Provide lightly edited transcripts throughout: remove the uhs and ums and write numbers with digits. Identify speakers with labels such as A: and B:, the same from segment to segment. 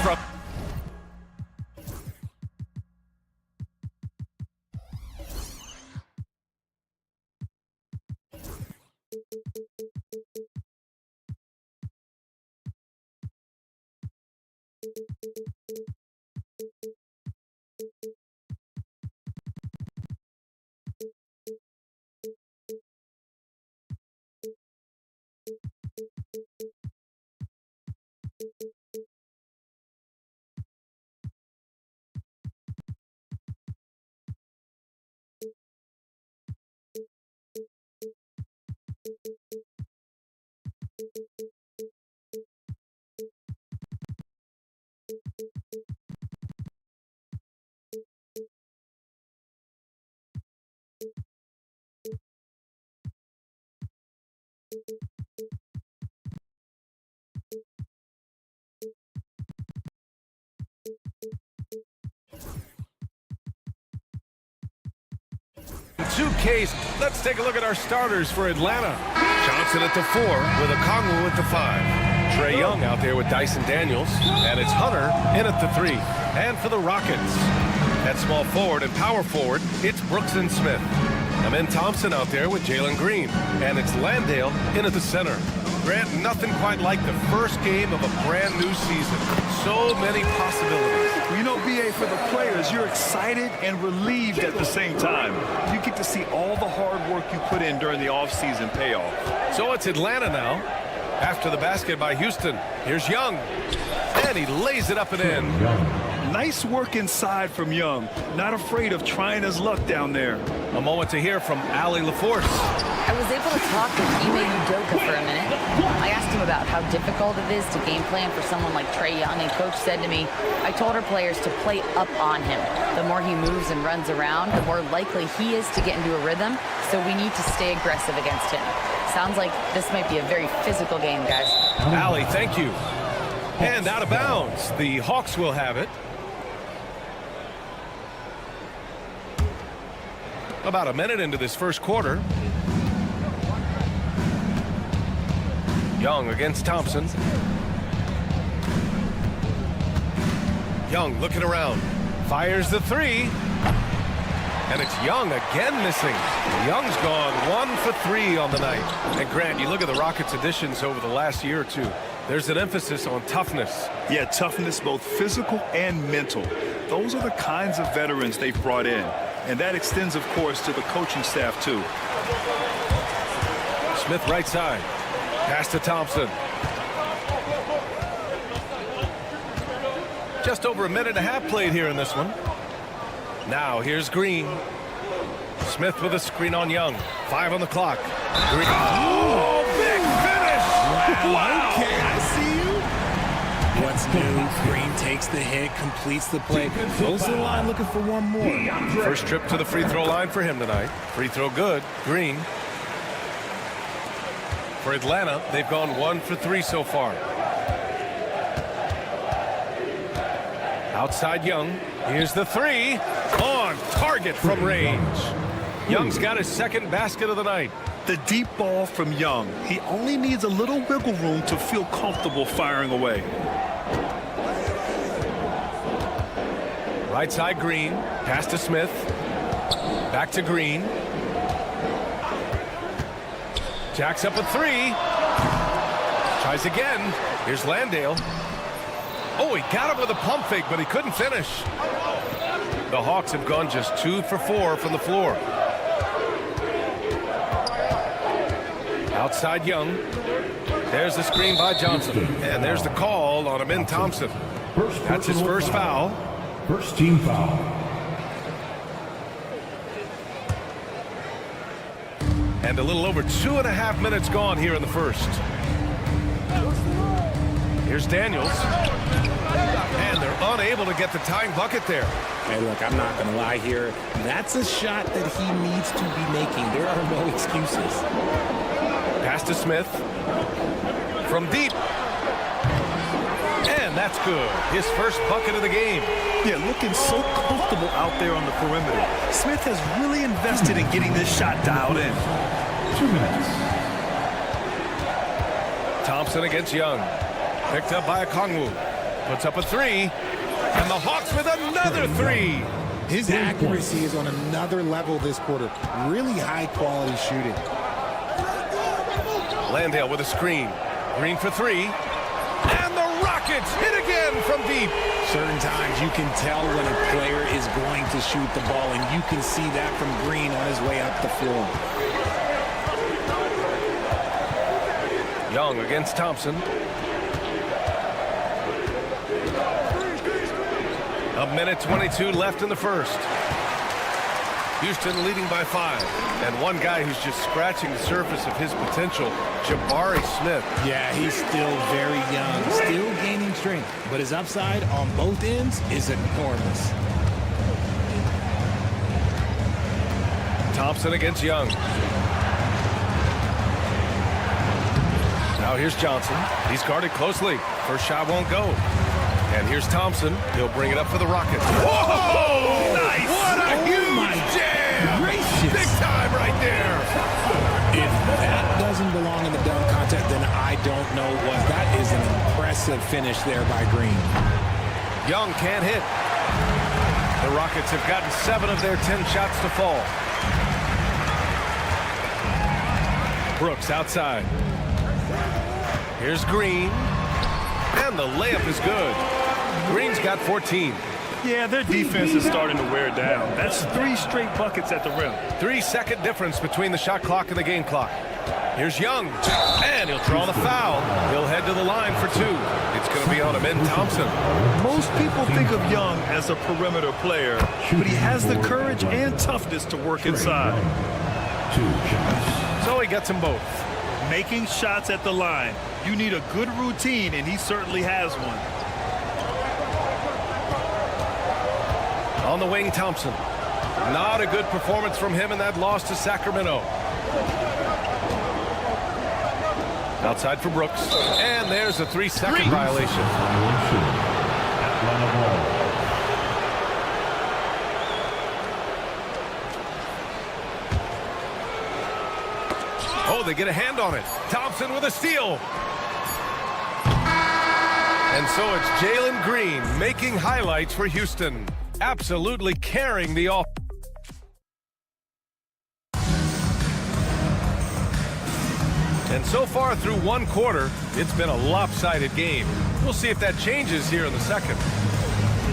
A: from... Case. Let's take a look at our starters for Atlanta. Johnson at the 4 with Okongwu at the 5. Trae Young out there with Dyson Daniels. And it's Hunter in at the 3. And for the Rockets, at small forward and power forward, it's Brooks and Smith. Amen Thompson out there with Jalen Green. And it's Landale in at the center. Grant, nothing quite like the first game of a brand new season. So many possibilities.
B: You know, BA, for the players, you're excited and relieved at the same time. You get to see all the hard work you put in during the offseason pay off.
A: So it's Atlanta now. After the basket by Houston, here's Young. And he lays it up and in.
B: Nice work inside from Young. Not afraid of trying his luck down there.
A: A moment to hear from Allie LaForce.
C: I was able to talk with Ime Udoka for a minute. I asked him about how difficult it is to game plan for someone like Trae Young, and Coach said to me, I told our players to play up on him. The more he moves and runs around, the more likely he is to get into a rhythm, so we need to stay aggressive against him. Sounds like this might be a very physical game, guys.
A: Allie, thank you. And out of bounds, the Hawks will have it. About a minute into this first quarter. Young against Thompson. Young looking around. Fires the 3. And it's Young again missing. Young's gone 1 for 3 on the night. And Grant, you look at the Rockets' additions over the last year or two. There's an emphasis on toughness.
B: Yeah, toughness, both physical and mental. Those are the kinds of veterans they've brought in. And that extends, of course, to the coaching staff, too.
A: Smith right side. Pass to Thompson. Just over a minute and a half played here in this one. Now here's Green. Smith with a screen on Young. 5 on the clock. Green. Oh, big finish! Wow.
D: Okay, I see you. What's new? Green takes the hit, completes the play, goes to the line looking for one more.
A: First trip to the free throw line for him tonight. Free throw good. Green. For Atlanta, they've gone 1 for 3 so far. Outside Young. Here's the 3. On target from range. Young's got his second basket of the night.
B: The deep ball from Young. He only needs a little wiggle room to feel comfortable firing away.
A: Right side Green. Pass to Smith. Back to Green. Jacks up a 3. Tries again. Here's Landale. Oh, he got him with a pump fake, but he couldn't finish. The Hawks have gone just 2 for 4 from the floor. Outside Young. There's the screen by Johnson. And there's the call on Amen Thompson. That's his first foul.
E: First team foul.
A: And a little over 2.5 minutes gone here in the first. Here's Daniels. And they're unable to get the tying bucket there.
D: Hey, look, I'm not going to lie here. That's a shot that he needs to be making. There are no excuses.
A: Pass to Smith. From deep. And that's good. His first bucket of the game.
B: Yeah, looking so comfortable out there on the perimeter. Smith has really invested in getting this shot dialed in.
E: 2 minutes.
A: Thompson against Young. Picked up by Okongwu. Puts up a three. And the Hawks with another three.
D: His accuracy is on another level this quarter. Really high-quality shooting.
A: Landale with a screen. Green for three. And the Rockets hit again from deep.
D: Certain times you can tell when a player is going to shoot the ball, and you can see that from Green on his way up the floor.
A: Young against Thompson. A minute 22 left in the first. Houston leading by 5. And one guy who's just scratching the surface of his potential, Jabari Smith.
D: Yeah, he's still very young, still gaining strength, but his upside on both ends is enormous.
A: Thompson against Young. Now here's Johnson. He's guarded closely. First shot won't go. And here's Thompson. He'll bring it up for the Rockets. Whoa! Nice! What a huge jam!
D: Gracious.
A: Big time right there.
D: If that doesn't belong in the dunk contest, then I don't know what. That is an impressive finish there by Green.
A: Young can't hit. The Rockets have gotten 7 of their 10 shots to fall. Brooks outside. Here's Green. And the layup is good. Green's got 14.
B: Yeah, their defense is starting to wear down. That's 3 straight buckets at the rim.
A: 3-second difference between the shot clock and the game clock. Here's Young. And he'll draw the foul. He'll head to the line for 2. It's going to be on Amin Thompson.
B: Most people think of Young as a perimeter player, but he has the courage and toughness to work inside.
E: 2 shots.
A: So he gets them both.
B: Making shots at the line. You need a good routine, and he certainly has one.
A: On the wing, Thompson. Not a good performance from him in that loss to Sacramento. Outside for Brooks. And there's a 3-second violation.
E: Atlanta ball.
A: Oh, they get a hand on it. Thompson with a steal. And so it's Jalen Green making highlights for Houston. Absolutely carrying the offense. And so far through one quarter, it's been a lopsided game. We'll see if that changes here in the second.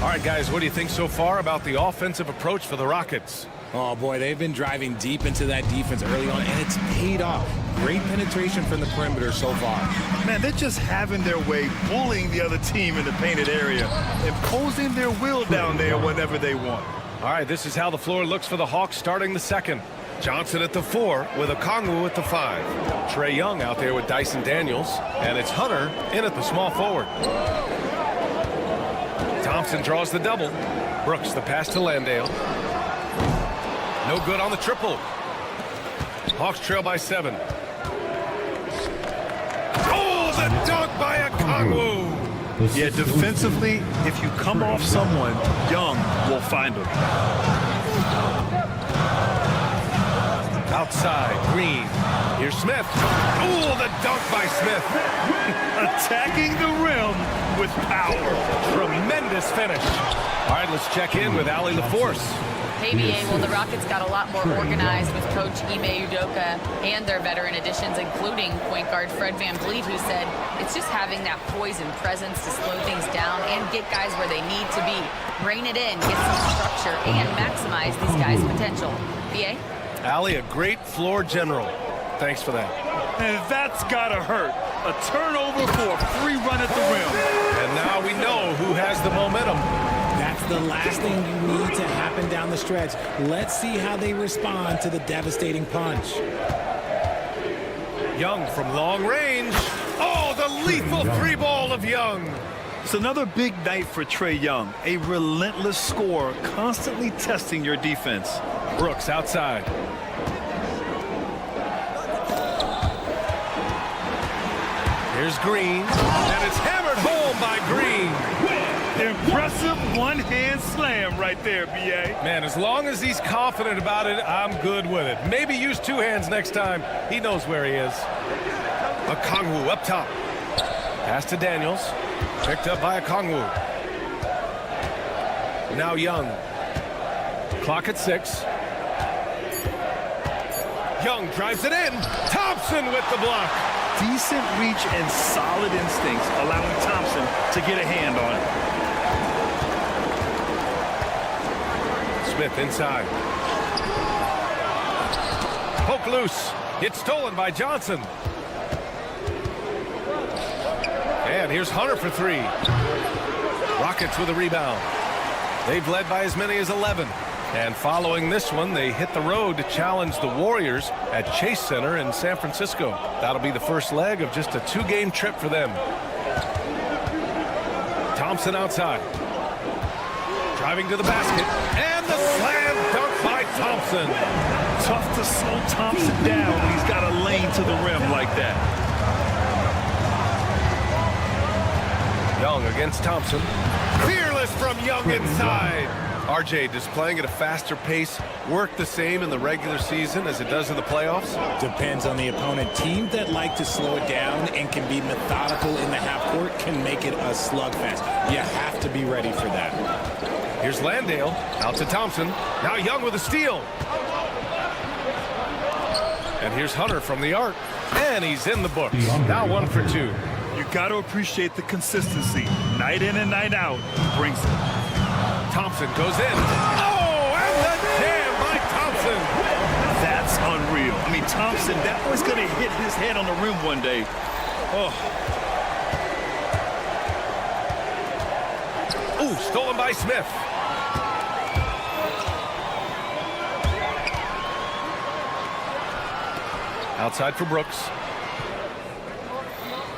A: All right, guys, what do you think so far about the offensive approach for the Rockets?
D: Oh, boy, they've been driving deep into that defense early on, and it's paid off. Great penetration from the perimeter so far.
B: Man, they're just having their way, bullying the other team in the painted area, imposing their will down there whenever they want.
A: All right, this is how the floor looks for the Hawks starting the second. Johnson at the 4 with Okongwu at the 5. Trae Young out there with Dyson Daniels. And it's Hunter in at the small forward. Thompson draws the double. Brooks the pass to Landale. No good on the triple. Hawks trail by 7. Oh, the dunk by Okongwu.
B: Yeah, defensively, if you come off someone, Young will find him.
A: Outside, Green. Here's Smith. Oh, the dunk by Smith.
B: Attacking the rim with power.
A: Tremendous finish. All right, let's check in with Allie LaForce.
C: Hey, BA, well, the Rockets got a lot more organized with Coach Ime Udoka and their veteran additions, including point guard Fred VanVleet, who said it's just having that poise and presence to slow things down and get guys where they need to be. Rein it in, get some structure, and maximize these guys' potential. BA?
A: Allie, a great floor general. Thanks for that.
B: And that's gotta hurt. A turnover for a free run at the rim.
A: And now we know who has the momentum.
D: That's the last thing you need to happen down the stretch. Let's see how they respond to the devastating punch.
A: Young from long range. Oh, the lethal 3-ball of Young.
B: It's another big night for Trae Young. A relentless scorer, constantly testing your defense.
A: Brooks outside. Here's Green. And it's hammered home by Green.
B: Impressive one-hand slam right there, B.A.
A: Man, as long as he's confident about it, I'm good with it. Maybe use 2 hands next time. He knows where he is. Okongwu up top. Pass to Daniels. Picked up by Okongwu. Now Young. Clock at 6. Young drives it in. Thompson with the block.
B: Decent reach and solid instincts, allowing Thompson to get a hand on it.
A: Smith inside. Poke loose. It's stolen by Johnson. And here's Hunter for 3. Rockets with a rebound. They've led by as many as 11. And following this one, they hit the road to challenge the Warriors at Chase Center in San Francisco. That'll be the first leg of just a 2-game trip for them. Thompson outside. Driving to the basket. And the slam dunk by Thompson.
B: Tough to slow Thompson down when he's got a lane to the rim like that.
A: Young against Thompson. Fearless from Young inside. RJ, displaying at a faster pace work the same in the regular season as it does in the playoffs?
D: Depends on the opponent. Teams that like to slow it down and can be methodical in the half court can make it a slugfest. You have to be ready for that.
A: Here's Landale out to Thompson. Now Young with a steal. And here's Hunter from the arc. And he's in the books. Now 1 for 2.
B: You got to appreciate the consistency. Night in and night out, he brings it.
A: Thompson goes in. Oh, and the jam by Thompson.
B: That's unreal. I mean, Thompson, that was going to hit his head on the rim one day. Oh.
A: Ooh, stolen by Smith. Outside for Brooks.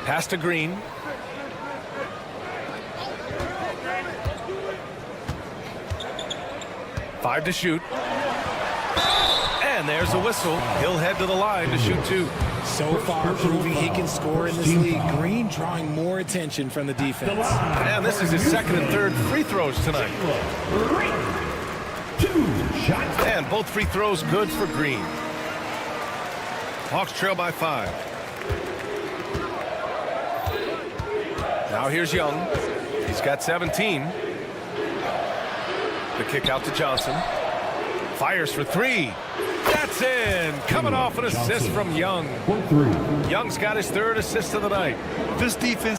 A: Pass to Green. Five to shoot. And there's a whistle. He'll head to the line to shoot 2.
D: So far, proving he can score in this league. Green drawing more attention from the defense.
A: And this is his second and third free throws tonight.
E: 2 shots.
A: And both free throws good for Green. Hawks trail by 5. Now here's Young. He's got 17. The kick out to Johnson. Fires for 3. That's in. Coming off an assist from Young. Young's got his 3rd assist of the night.
B: This defense.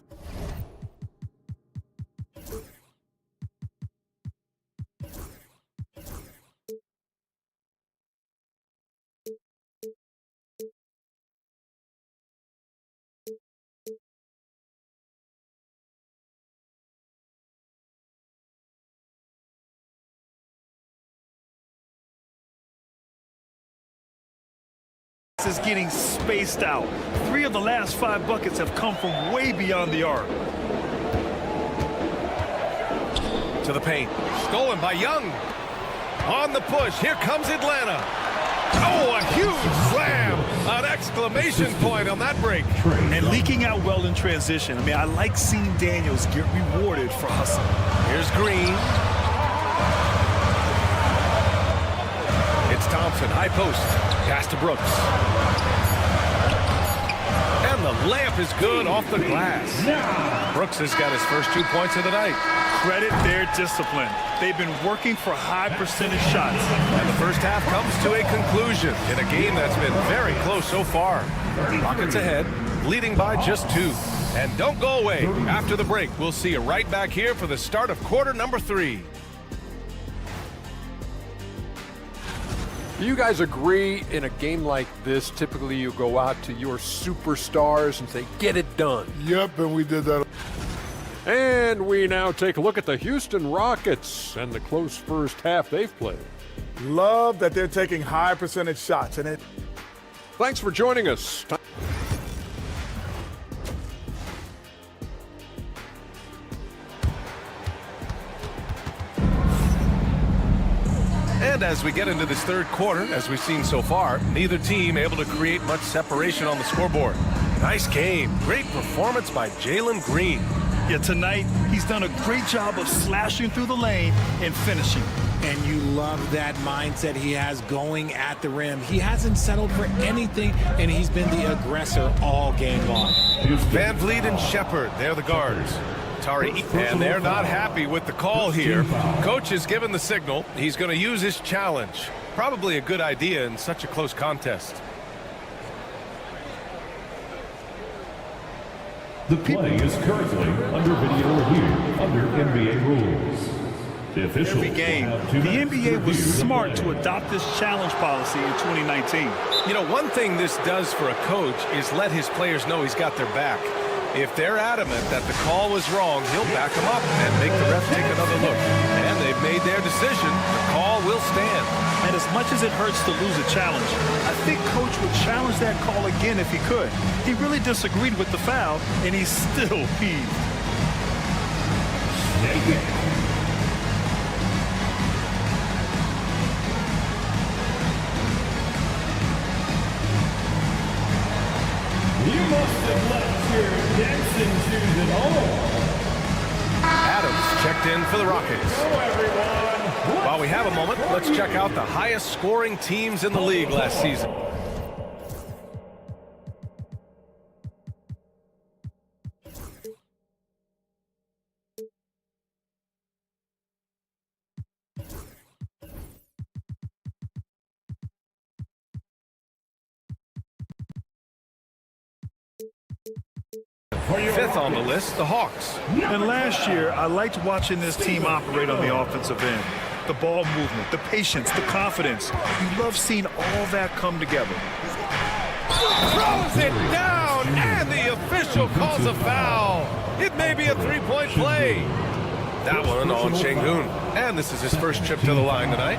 B: Is getting spaced out. 3 of the last 5 buckets have come from way beyond the arc.
A: To the paint. Stolen by Young. On the push. Here comes Atlanta. Oh, a huge slam. An exclamation point on that break.
B: And leaking out well in transition. I mean, I like seeing Daniels get rewarded for hustle.
A: Here's Green. It's Thompson. High post. Pass to Brooks. And the layup is good off the glass. Brooks has got his first 2 points of the night.
B: Credit their discipline. They've been working for high percentage shots.
A: And the first half comes to a conclusion in a game that's been very close so far. Rockets ahead, leading by just 2. And don't go away. After the break, we'll see you right back here for the start of quarter number 3.
F: Do you guys agree in a game like this, typically you go out to your superstars and say, get it done?
G: Yep, and we did that.
F: And we now take a look at the Houston Rockets and the close first half they've played.
G: Love that they're taking high percentage shots in it.
F: Thanks for joining us.
A: And as we get into this 3rd quarter, as we've seen so far, neither team able to create much separation on the scoreboard. Nice game. Great performance by Jalen Green.
B: Yeah, tonight he's done a great job of slashing through the lane and finishing.
D: And you love that mindset he has going at the rim. He hasn't settled for anything, and he's been the aggressor all game long.
A: Van Vliet and Shepard, they're the guards. And they're not happy with the call here. Coach has given the signal. He's going to use his challenge. Probably a good idea in such a close contest.
E: The play is currently under video review under NBA rules. The official
B: Every game, the NBA was smart to adopt this challenge policy in 2019.
A: You know, one thing this does for a coach is let his players know he's got their back. If they're adamant that the call was wrong, he'll back them up and make the ref take another look. And they've made their decision. The call will stand.
B: And as much as it hurts to lose a challenge, I think Coach would challenge that call again if he could. He really disagreed with the foul, and he's still peeved.
E: You must have left your dancing shoes at home.
A: Adams checked in for the Rockets.
E: Hello, everyone.
A: While we have a moment, let's check out the highest scoring teams in the league last season. Fifth on the list, the Hawks.
B: And last year, I liked watching this team operate on the offensive end. The ball movement, the patience, the confidence. You love seeing all that come together.
A: Throws it down, and the official calls a foul. It may be a three-point play. That one on Şengün. And this is his first trip to the line tonight.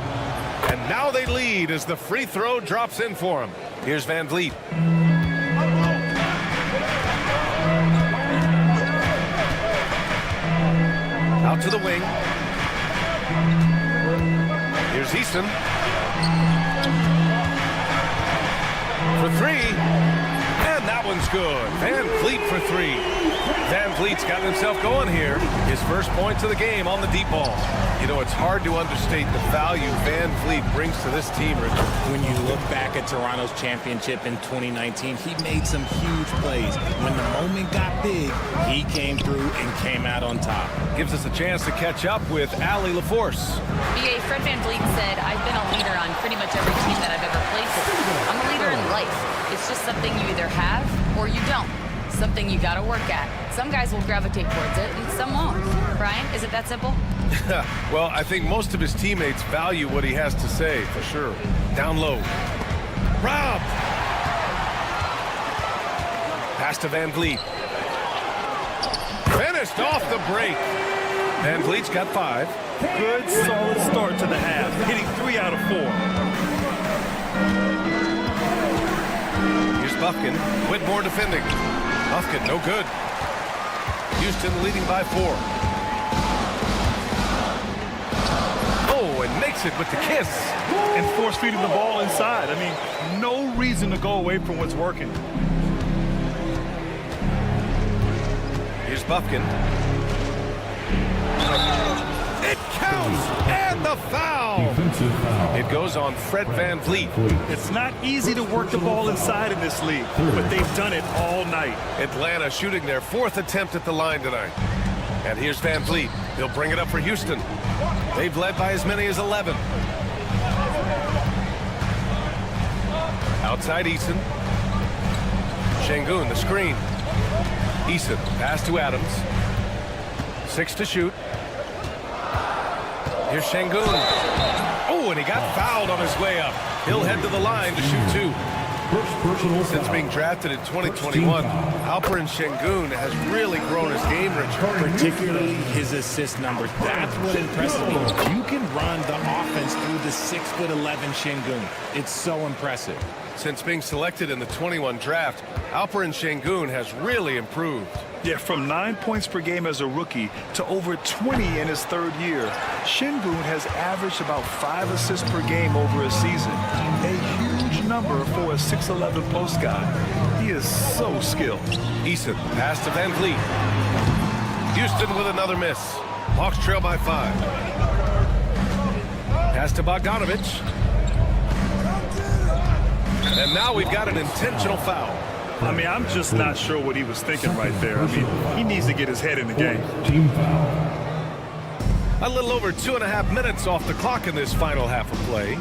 A: And now they lead as the free throw drops in for him. Here's Van Vliet. Out to the wing. Here's Easton. For three. And that one's good. Van Vliet for three. Van Vliet's got himself going here. His first points of the game on the deep ball. You know, it's hard to understate the value Van Vliet brings to this team, Richard.
D: When you look back at Toronto's championship in 2019, he made some huge plays. When the moment got big, he came through and came out on top.
A: Gives us a chance to catch up with Allie LaForce.
C: BA, Fred Van Vliet said, I've been a leader on pretty much every team that I've ever played for. I'm a leader in life. It's just something you either have or you don't. Something you got to work at. Some guys will gravitate towards it and some won't. Brian, is it that simple?
A: Well, I think most of his teammates value what he has to say, for sure. Down low. Rob! Pass to Van Vliet. Finished off the break. Van Vliet's got 5.
B: Good, solid start to the half, hitting 3 out of 4.
A: Here's Buffkin. Whitmore defending. Buffkin, no good. Houston leading by 4. Oh, and makes it with the kiss.
B: And force feeding the ball inside. I mean, no reason to go away from what's working.
A: Here's Buffkin. It counts, and the foul.
E: Defensive foul.
A: It goes on Fred Van Vliet.
B: It's not easy to work the ball inside in this league, but they've done it all night.
A: Atlanta shooting their 4th attempt at the line tonight. And here's Van Vliet. He'll bring it up for Houston. They've led by as many as 11. Outside Eason. Şengün, the screen. Eason, pass to Adams. 6 to shoot. Here's Şengün. Oh, and he got fouled on his way up. He'll head to the line to shoot 2.
E: First personal
A: Since
E: foul.
A: being drafted in 2021, Alperen Şengün has really grown his game, Richard.
D: Particularly his assist numbers. That's what impresses me. You can run the offense through the 6'11" Şengün. It's so impressive.
A: Since being selected in the 21 draft, Alperen Şengün has really improved.
B: Yeah, from 9 points per game as a rookie to over 20 in his 3rd year. Şengün has averaged about 5 assists per game over a season. A huge number for a 6'11" post guy. He is so skilled.
A: Eason, pass to Van Vliet. Houston with another miss. Hawks trail by 5. Pass to Bogdanovich. And now we've got an intentional foul.
B: I mean, I'm just not sure what he was thinking right there. I mean, he needs to get his head in the game.
E: Team foul.
A: A little over 2.5 minutes off the clock in this final half of play.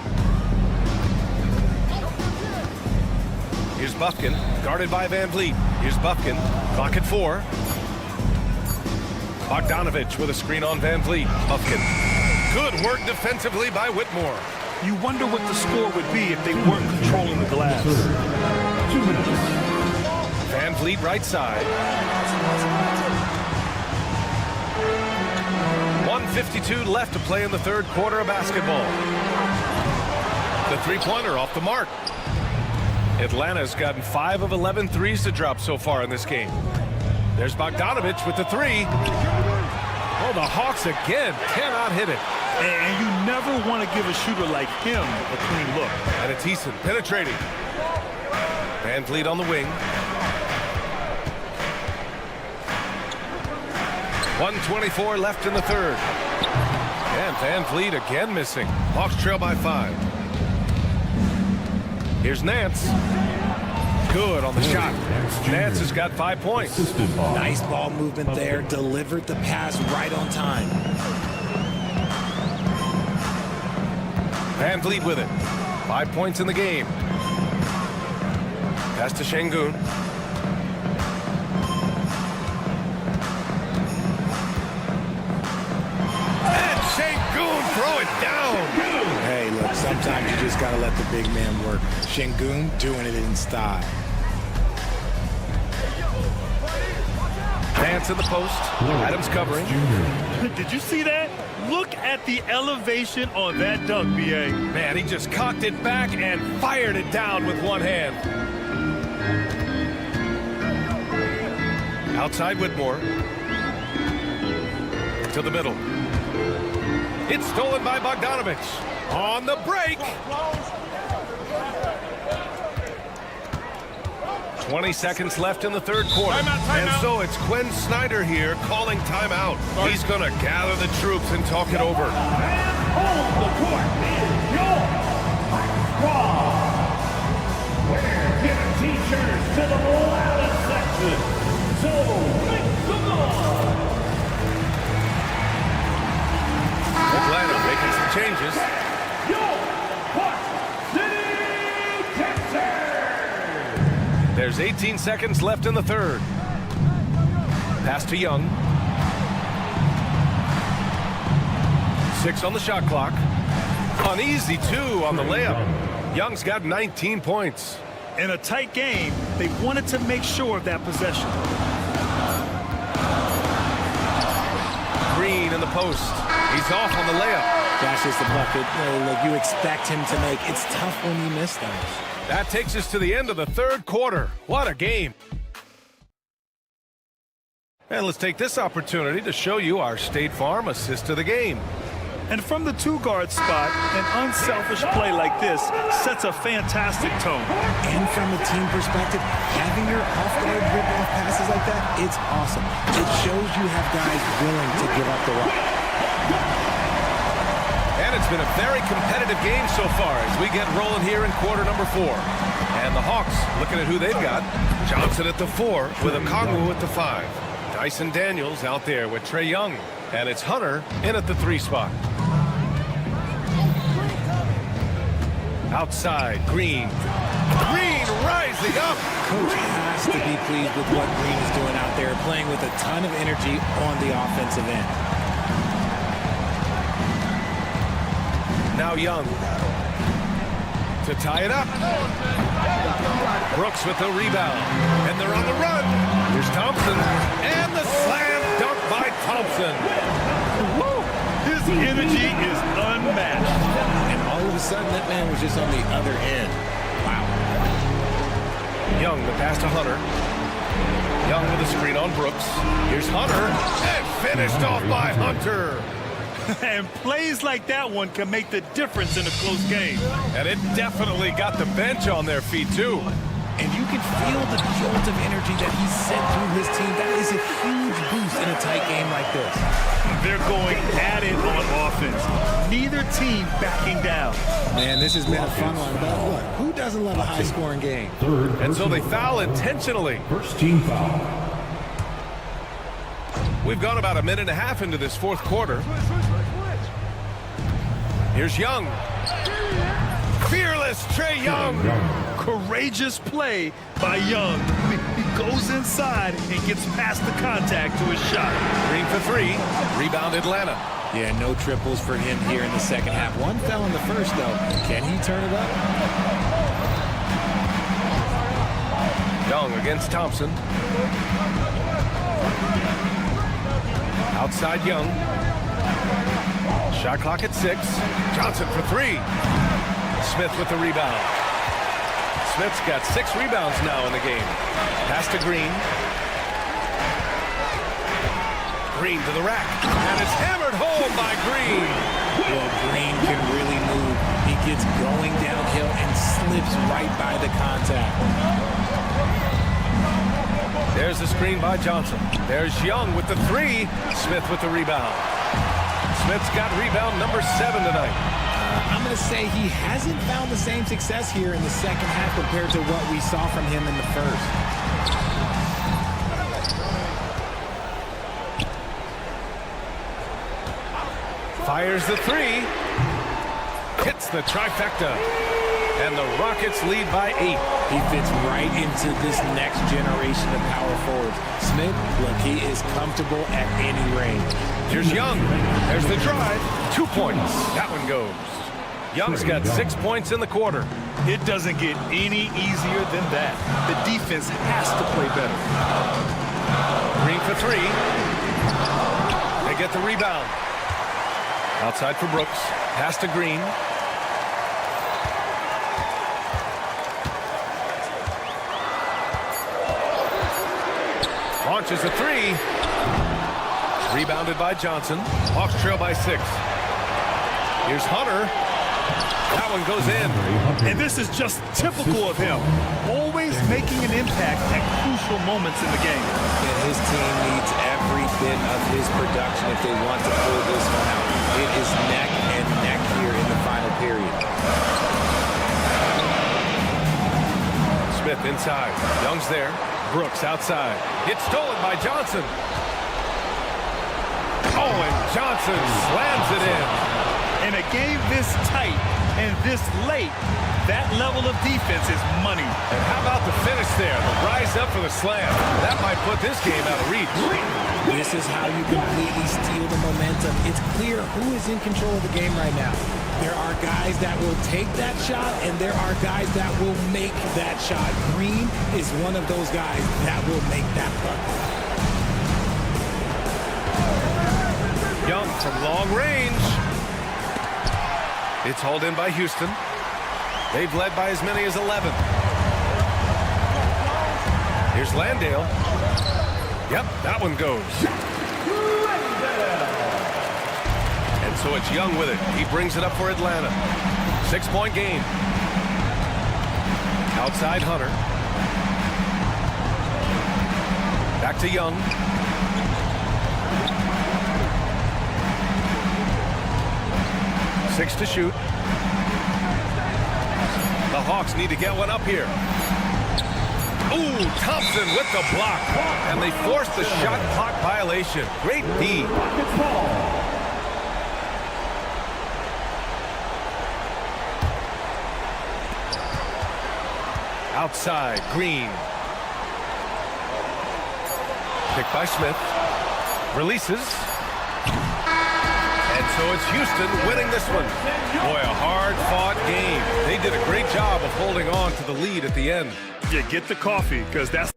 A: Here's Buffkin, guarded by Van Vliet. Here's Buffkin, clock at 4. Bogdanovich with a screen on Van Vliet. Buffkin. Good work defensively by Whitmore.
B: You wonder what the score would be if they weren't controlling the glass.
E: 2 minutes.
A: Van Vliet right side. 1:52 left to play in the third quarter of basketball. The three-pointer off the mark. Atlanta's gotten 5 of 11 threes to drop so far in this game. There's Bogdanovich with the 3. Oh, the Hawks again cannot hit it.
B: And you never want to give a shooter like him a clean look.
A: And it's Eason penetrating. Van Vliet on the wing. 1:24 left in the third. And Van Vliet again missing. Hawks trail by 5. Here's Nance. Good on the shot. Nance has got 5 points.
D: Nice ball movement there. Delivered the pass right on time.
A: Van Vliet with it. 5 points in the game. Pass to Şengün. And Şengün throw it down.
D: Hey, look, sometimes you just got to let the big man work. Şengün doing it in style.
A: Nance in the post. Adams covering.
B: Did you see that? Look at the elevation on that dunk, B.A.
A: Man, he just cocked it back and fired it down with one hand. Outside Whitmore. To the middle. It's stolen by Bogdanovich. On the break. 20 seconds left in the third quarter. And so it's Quinn Snyder here calling timeout. He's going to gather the troops and talk it over.
E: On the court is your squad. We're giving t-shirts to the roll-out section. So make some noise.
A: Atlanta making some changes. There's 18 seconds left in the third. Pass to Young. 6 on the shot clock. Uneasy 2 on the layup. Young's got 19 points.
B: In a tight game, they wanted to make sure of that possession.
A: Green in the post. He's off on the layup.
D: That's just a bucket. Look, you expect him to make. It's tough when you miss those.
A: That takes us to the end of the third quarter. What a game. And let's take this opportunity to show you our State Farm assist to the game.
B: And from the two-guard spot, an unselfish play like this sets a fantastic tone.
D: And from a team perspective, having your off-guard rip-off passes like that, it's awesome. It shows you have guys willing to give up the rock.
A: And it's been a very competitive game so far as we get rolling here in quarter number 4. And the Hawks looking at who they've got. Johnson at the 4 with Okongwu at the 5. Dyson Daniels out there with Trae Young. And it's Hunter in at the 3 spot. Outside, Green. Green rising up.
D: Coach has to be pleased with what Green is doing out there, playing with a ton of energy on the offensive end.
A: Now Young to tie it up. Brooks with the rebound. And they're on the run. Here's Thompson. And the slam dunk by Thompson.
B: Woo! His energy is unmatched.
D: And all of a sudden, that man was just on the other end. Wow.
A: Young, the pass to Hunter. Young with a screen on Brooks. Here's Hunter. And finished off by Hunter.
B: And plays like that one can make the difference in a close game.
A: And it definitely got the bench on their feet, too.
D: And you can feel the jolt of energy that he sent through his team. That is a huge boost in a tight game like this.
B: They're going at it on offense. neither team backing down.
D: Man, this has been a fun one, but look, who doesn't love a high-scoring game?
A: And so they foul intentionally.
E: First team foul.
A: We've gone about a minute and a half into this fourth quarter. Here's Young. Fearless Trae Young.
B: Courageous play by Young. He goes inside and gets past the contact to his shot.
A: Green for three. Rebound Atlanta.
D: Yeah, no triples for him here in the second half. One fell in the first, though. Can he turn it up?
A: Young against Thompson. Outside Young. Shot clock at 6. Johnson for three. Smith with the rebound. Smith's got 6 rebounds now in the game. Pass to Green. Green to the rack. And it's hammered home by Green.
D: Well, Green can really move. He gets going downhill and slips right by the contact.
A: There's the screen by Johnson. There's Young with the three. Smith with the rebound. Smith's got rebound number 7 tonight.
D: I'm going to say he hasn't found the same success here in the second half compared to what we saw from him in the first.
A: Fires the three. Hits the trifecta. And the Rockets lead by 8.
D: He fits right into this next generation of power forwards. Smith, look, he is comfortable at any range.
A: Here's Young. There's the drive. 2 points. That one goes. Young's got 6 points in the quarter.
B: It doesn't get any easier than that. The defense has to play better.
A: Green for three. They get the rebound. Outside for Brooks. Pass to Green. Launches a three. Rebounded by Johnson. Hawks trail by 6. Here's Hunter. That one goes in.
B: And this is just typical of him. Always making an impact at crucial moments in the game.
D: And his team needs every bit of his production if they want to pull this one out. It is neck and neck here in the final period.
A: Smith inside. Young's there. Brooks outside. Gets stolen by Johnson. Oh, and Johnson slams it in.
B: In a game this tight and this late, that level of defense is money.
A: And how about the finish there? The rise up for the slam. That might put this game out of reach.
D: This is how you completely steal the momentum. It's clear who is in control of the game right now. There are guys that will take that shot, and there are guys that will make that shot. Green is one of those guys that will make that putt.
A: Young from long range. It's hauled in by Houston. They've led by as many as 11. Here's Landale. Yep, that one goes. And so it's Young with it. He brings it up for Atlanta. 6-point game. Outside Hunter. Back to Young. Six to shoot. The Hawks need to get one up here. Ooh, Thompson with the block. And they force the shot clock violation. Great D. Outside, Green. Picked by Smith. Releases. And so it's Houston winning this one. Boy, a hard-fought game. They did a great job of holding on to the lead at the end.
B: Yeah, get the coffee, because that's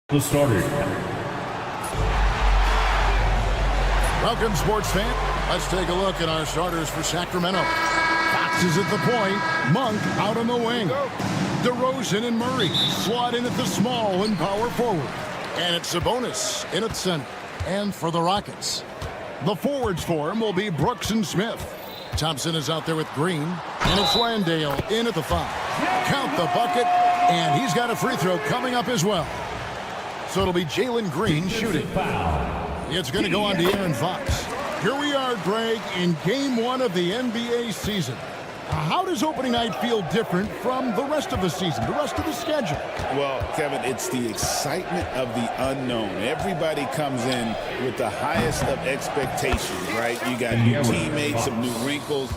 E: The starter.
H: Welcome, sports fan. Let's take a look at our starters for Sacramento. Fox is at the point. Monk out on the wing. DeRozan and Murray slot in at the small and power forward. And it's Sabonis in at center. And for the Rockets, the forwards for him will be Brooks and Smith. Thompson is out there with Green. And it's Landale in at the 5. Count the bucket. And he's got a free throw coming up as well. So it'll be Jalen Green shooting. It's going to go on to De'Aaron Fox. Here we are, Greg, in Game 1 of the NBA season. How does opening night feel different from the rest of the season, the rest of the schedule?
I: Well, Kevin, it's the excitement of the unknown. Everybody comes in with the highest of expectations, right? You got new teammates, some new wrinkles,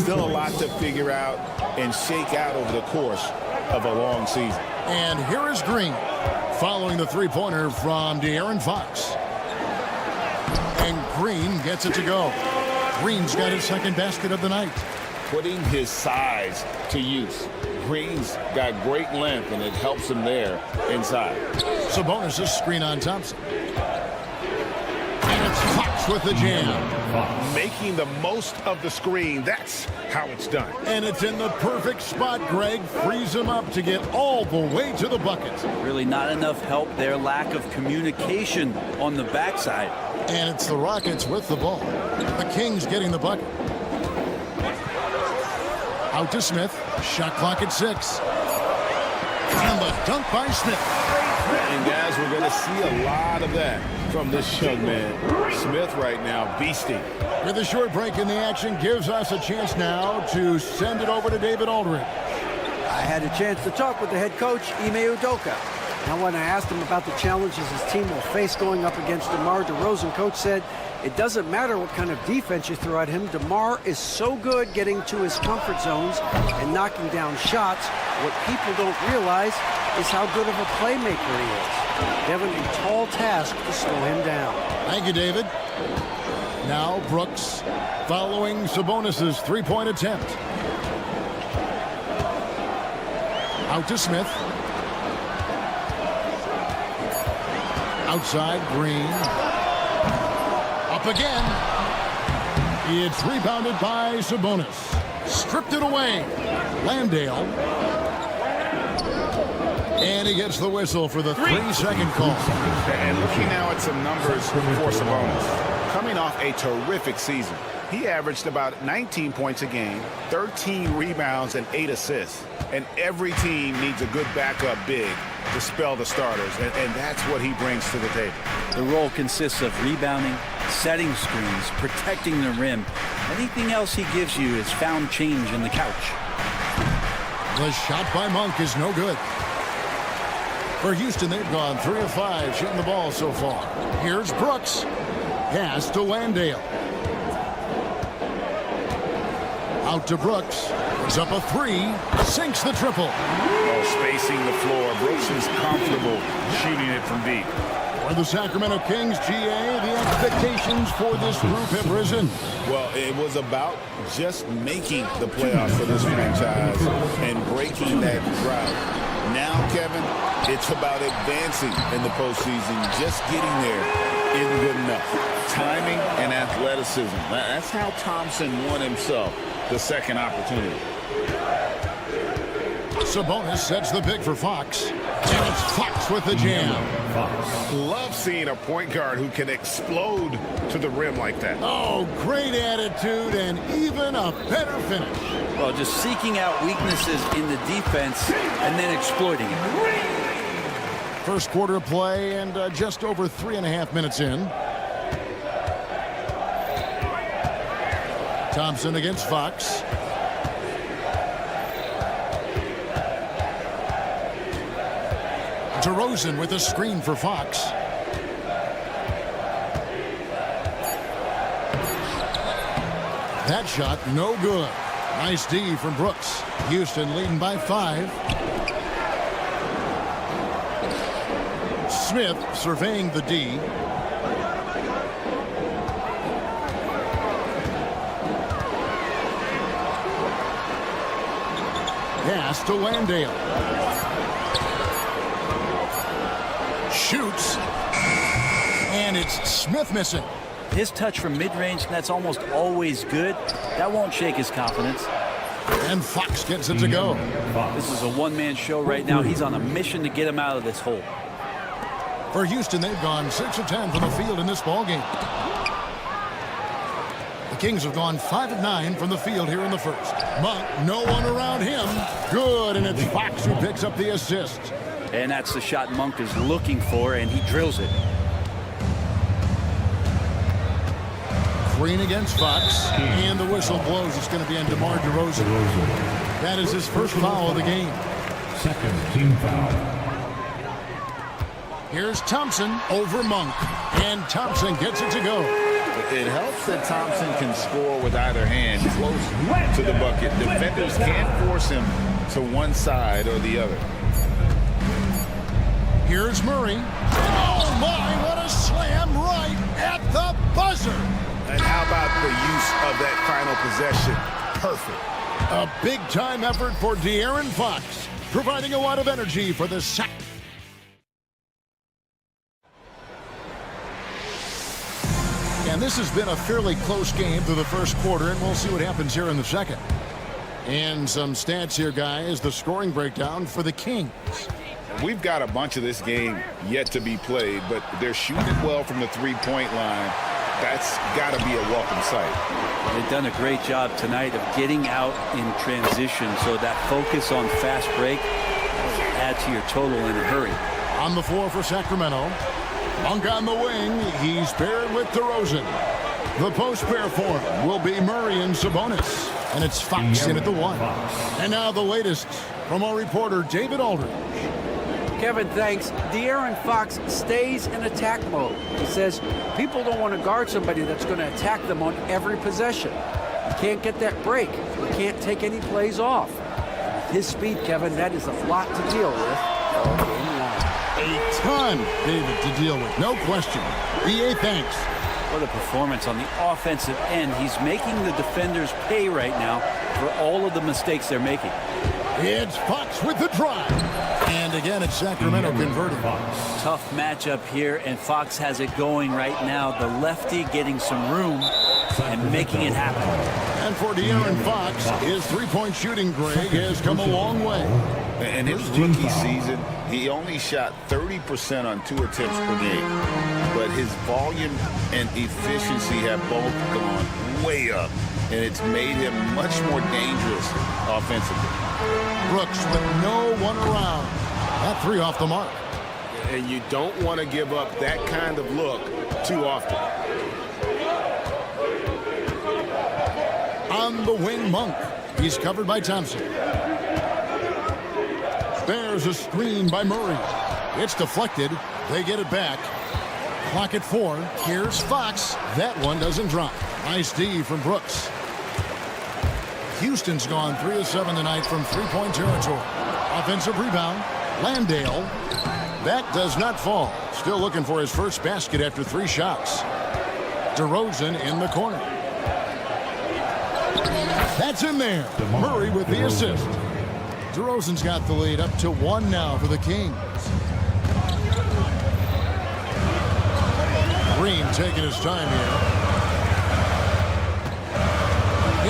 I: still a lot to figure out and shake out over the course of a long season.
H: And here is Green, following the three-pointer from De'Aaron Fox. And Green gets it to go. Green's got his second basket of the night.
I: Putting his size to use. Green's got great length, and it helps him there inside.
H: Sabonis' screen on Thompson. And it's Fox with the jam.
I: Making the most of the screen, that's how it's done.
H: And it's in the perfect spot. Greg frees him up to get all the way to the bucket.
J: Really not enough help there. Lack of communication on the backside.
H: And it's the Rockets with the ball. The Kings getting the bucket. Out to Smith. Shot clock at 6. And the dunk by Smith.
I: And guys, we're going to see a lot of that from this young man. Smith right now beasting.
H: With a short break in the action, gives us a chance now to send it over to David Aldridge.
K: I had a chance to talk with the head coach, Ime Udoka. Now, when I asked him about the challenges his team will face going up against DeMar DeRozan, coach said, it doesn't matter what kind of defense you throw at him. DeMar is so good getting to his comfort zones and knocking down shots. What people don't realize is how good of a playmaker he is. They have a tall task to slow him down.
H: Thank you, David. Now Brooks following Sabonis' three-point attempt. Out to Smith. Outside, Green. Up again. It's rebounded by Sabonis. Stripped it away. Landale. And he gets the whistle for the 3-second call.
I: And looking now at some numbers for Sabonis. Coming off a terrific season. He averaged about 19 points a game, 13 rebounds, and 8 assists. And every team needs a good backup big to spell the starters, and that's what he brings to the table.
J: The role consists of rebounding, setting screens, protecting the rim. Anything else he gives you is found change in the couch.
H: The shot by Monk is no good. For Houston, they've gone 3 of 5 shooting the ball so far. Here's Brooks. Pass to Landale. Out to Brooks. Puts up a 3. Sinks the triple.
I: Oh, spacing the floor. Brooks is comfortable shooting it from deep.
H: For the Sacramento Kings, GA, the expectations for this group have risen.
I: Well, it was about just making the playoffs for this franchise and breaking that drought. Now, Kevin, it's about advancing in the postseason. Just getting there isn't good enough. Timing and athleticism. That's how Thompson won himself the second opportunity.
H: Sabonis sets the pick for Fox. And it's Fox with the jam.
A: Love seeing a point guard who can explode to the rim like that.
H: Oh, great attitude and even a better finish.
J: Well, just seeking out weaknesses in the defense and then exploiting it.
H: First quarter of play and just over 3.5 minutes in. Thompson against Fox. DeRozan with a screen for Fox. That shot no good. Nice D from Brooks. Houston leading by 5. Smith surveying the D. Pass to Landale. Shoots. And it's Smith missing.
J: His touch from mid-range, that's almost always good. That won't shake his confidence.
H: And Fox gets it to go.
J: This is a one-man show right now. He's on a mission to get him out of this hole.
H: For Houston, they've gone 6 of 10 from the field in this ballgame. The Kings have gone 5 of 9 from the field here in the first. Monk, no one around him. Good, and it's Fox who picks up the assist.
J: And that's the shot Monk is looking for, and he drills it.
H: Green against Fox, and the whistle blows. It's going to be on DeMar DeRozan. That is his first foul of the game.
E: Second team foul.
H: Here's Thompson over Monk, and Thompson gets it to go.
I: It helps that Thompson can score with either hand close to the bucket. Defenders can't force him to one side or the other.
H: Here's Murray. Oh, my, what a slam right at the buzzer.
I: And how about the use of that final possession? Perfect.
H: A big-time effort for De'Aaron Fox, providing a lot of energy for the Sac. And this has been a fairly close game through the first quarter, and we'll see what happens here in the second. And some stats here, guys. The scoring breakdown for the Kings.
I: We've got a bunch of this game yet to be played, but they're shooting it well from the three-point line. That's got to be a welcome sight.
J: They've done a great job tonight of getting out in transition, so that focus on fast break add to your total in a hurry.
H: On the floor for Sacramento. Monk on the wing. He's paired with DeRozan. The post pair for him will be Murray and Sabonis. And it's Fox in at the 1. And now the latest from our reporter, David Aldridge.
K: Kevin, thanks. De'Aaron Fox stays in attack mode. He says people don't want to guard somebody that's going to attack them on every possession. You can't get that break. You can't take any plays off. His speed, Kevin, that is a lot to deal with.
H: A ton, David, to deal with. No question. BA, thanks.
J: What a performance on the offensive end. He's making the defenders pay right now for all of the mistakes they're making.
H: It's Fox with the drive. And again, it's Sacramento converting.
J: Tough matchup here, and Fox has it going right now. The lefty getting some room and making it happen.
H: And for De'Aaron Fox, his three-point shooting, Greg, has come a long way.
I: In his rookie season, he only shot 30% on 2 attempts per game. But his volume and efficiency have both gone way up, and it's made him much more dangerous offensively.
H: Brooks with no one around. That 3 off the mark.
A: And you don't want to give up that kind of look too often.
H: On the wing, Monk. He's covered by Thompson. There's a screen by Murray. It's deflected. They get it back. Clock at 4. Here's Fox. That one doesn't drop. Nice D from Brooks. Houston's gone 3 of 7 tonight from three-point territory. Offensive rebound. Landale. That does not fall. Still looking for his first basket after 3 shots. DeRozan in the corner. That's in there. Murray with the assist. DeRozan's got the lead up to 1 now for the Kings. Green taking his time here.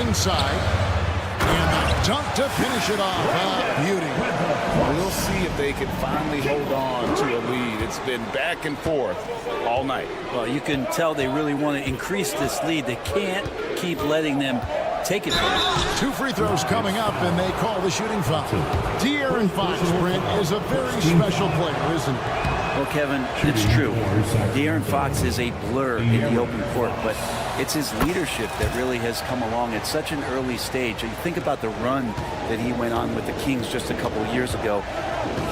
H: Inside. And the dunk to finish it off. Beauty.
I: We'll see if they can finally hold on to a lead. It's been back and forth all night.
J: Well, you can tell they really want to increase this lead. They can't keep letting them take it.
H: 2 free throws coming up, and they call the shooting foul. De'Aaron Fox, Brent, is a very special player, isn't he?
J: Well, Kevin, it's true. De'Aaron Fox is a blur in the open court, but it's his leadership that really has come along at such an early stage. You think about the run that he went on with the Kings just a couple of years ago.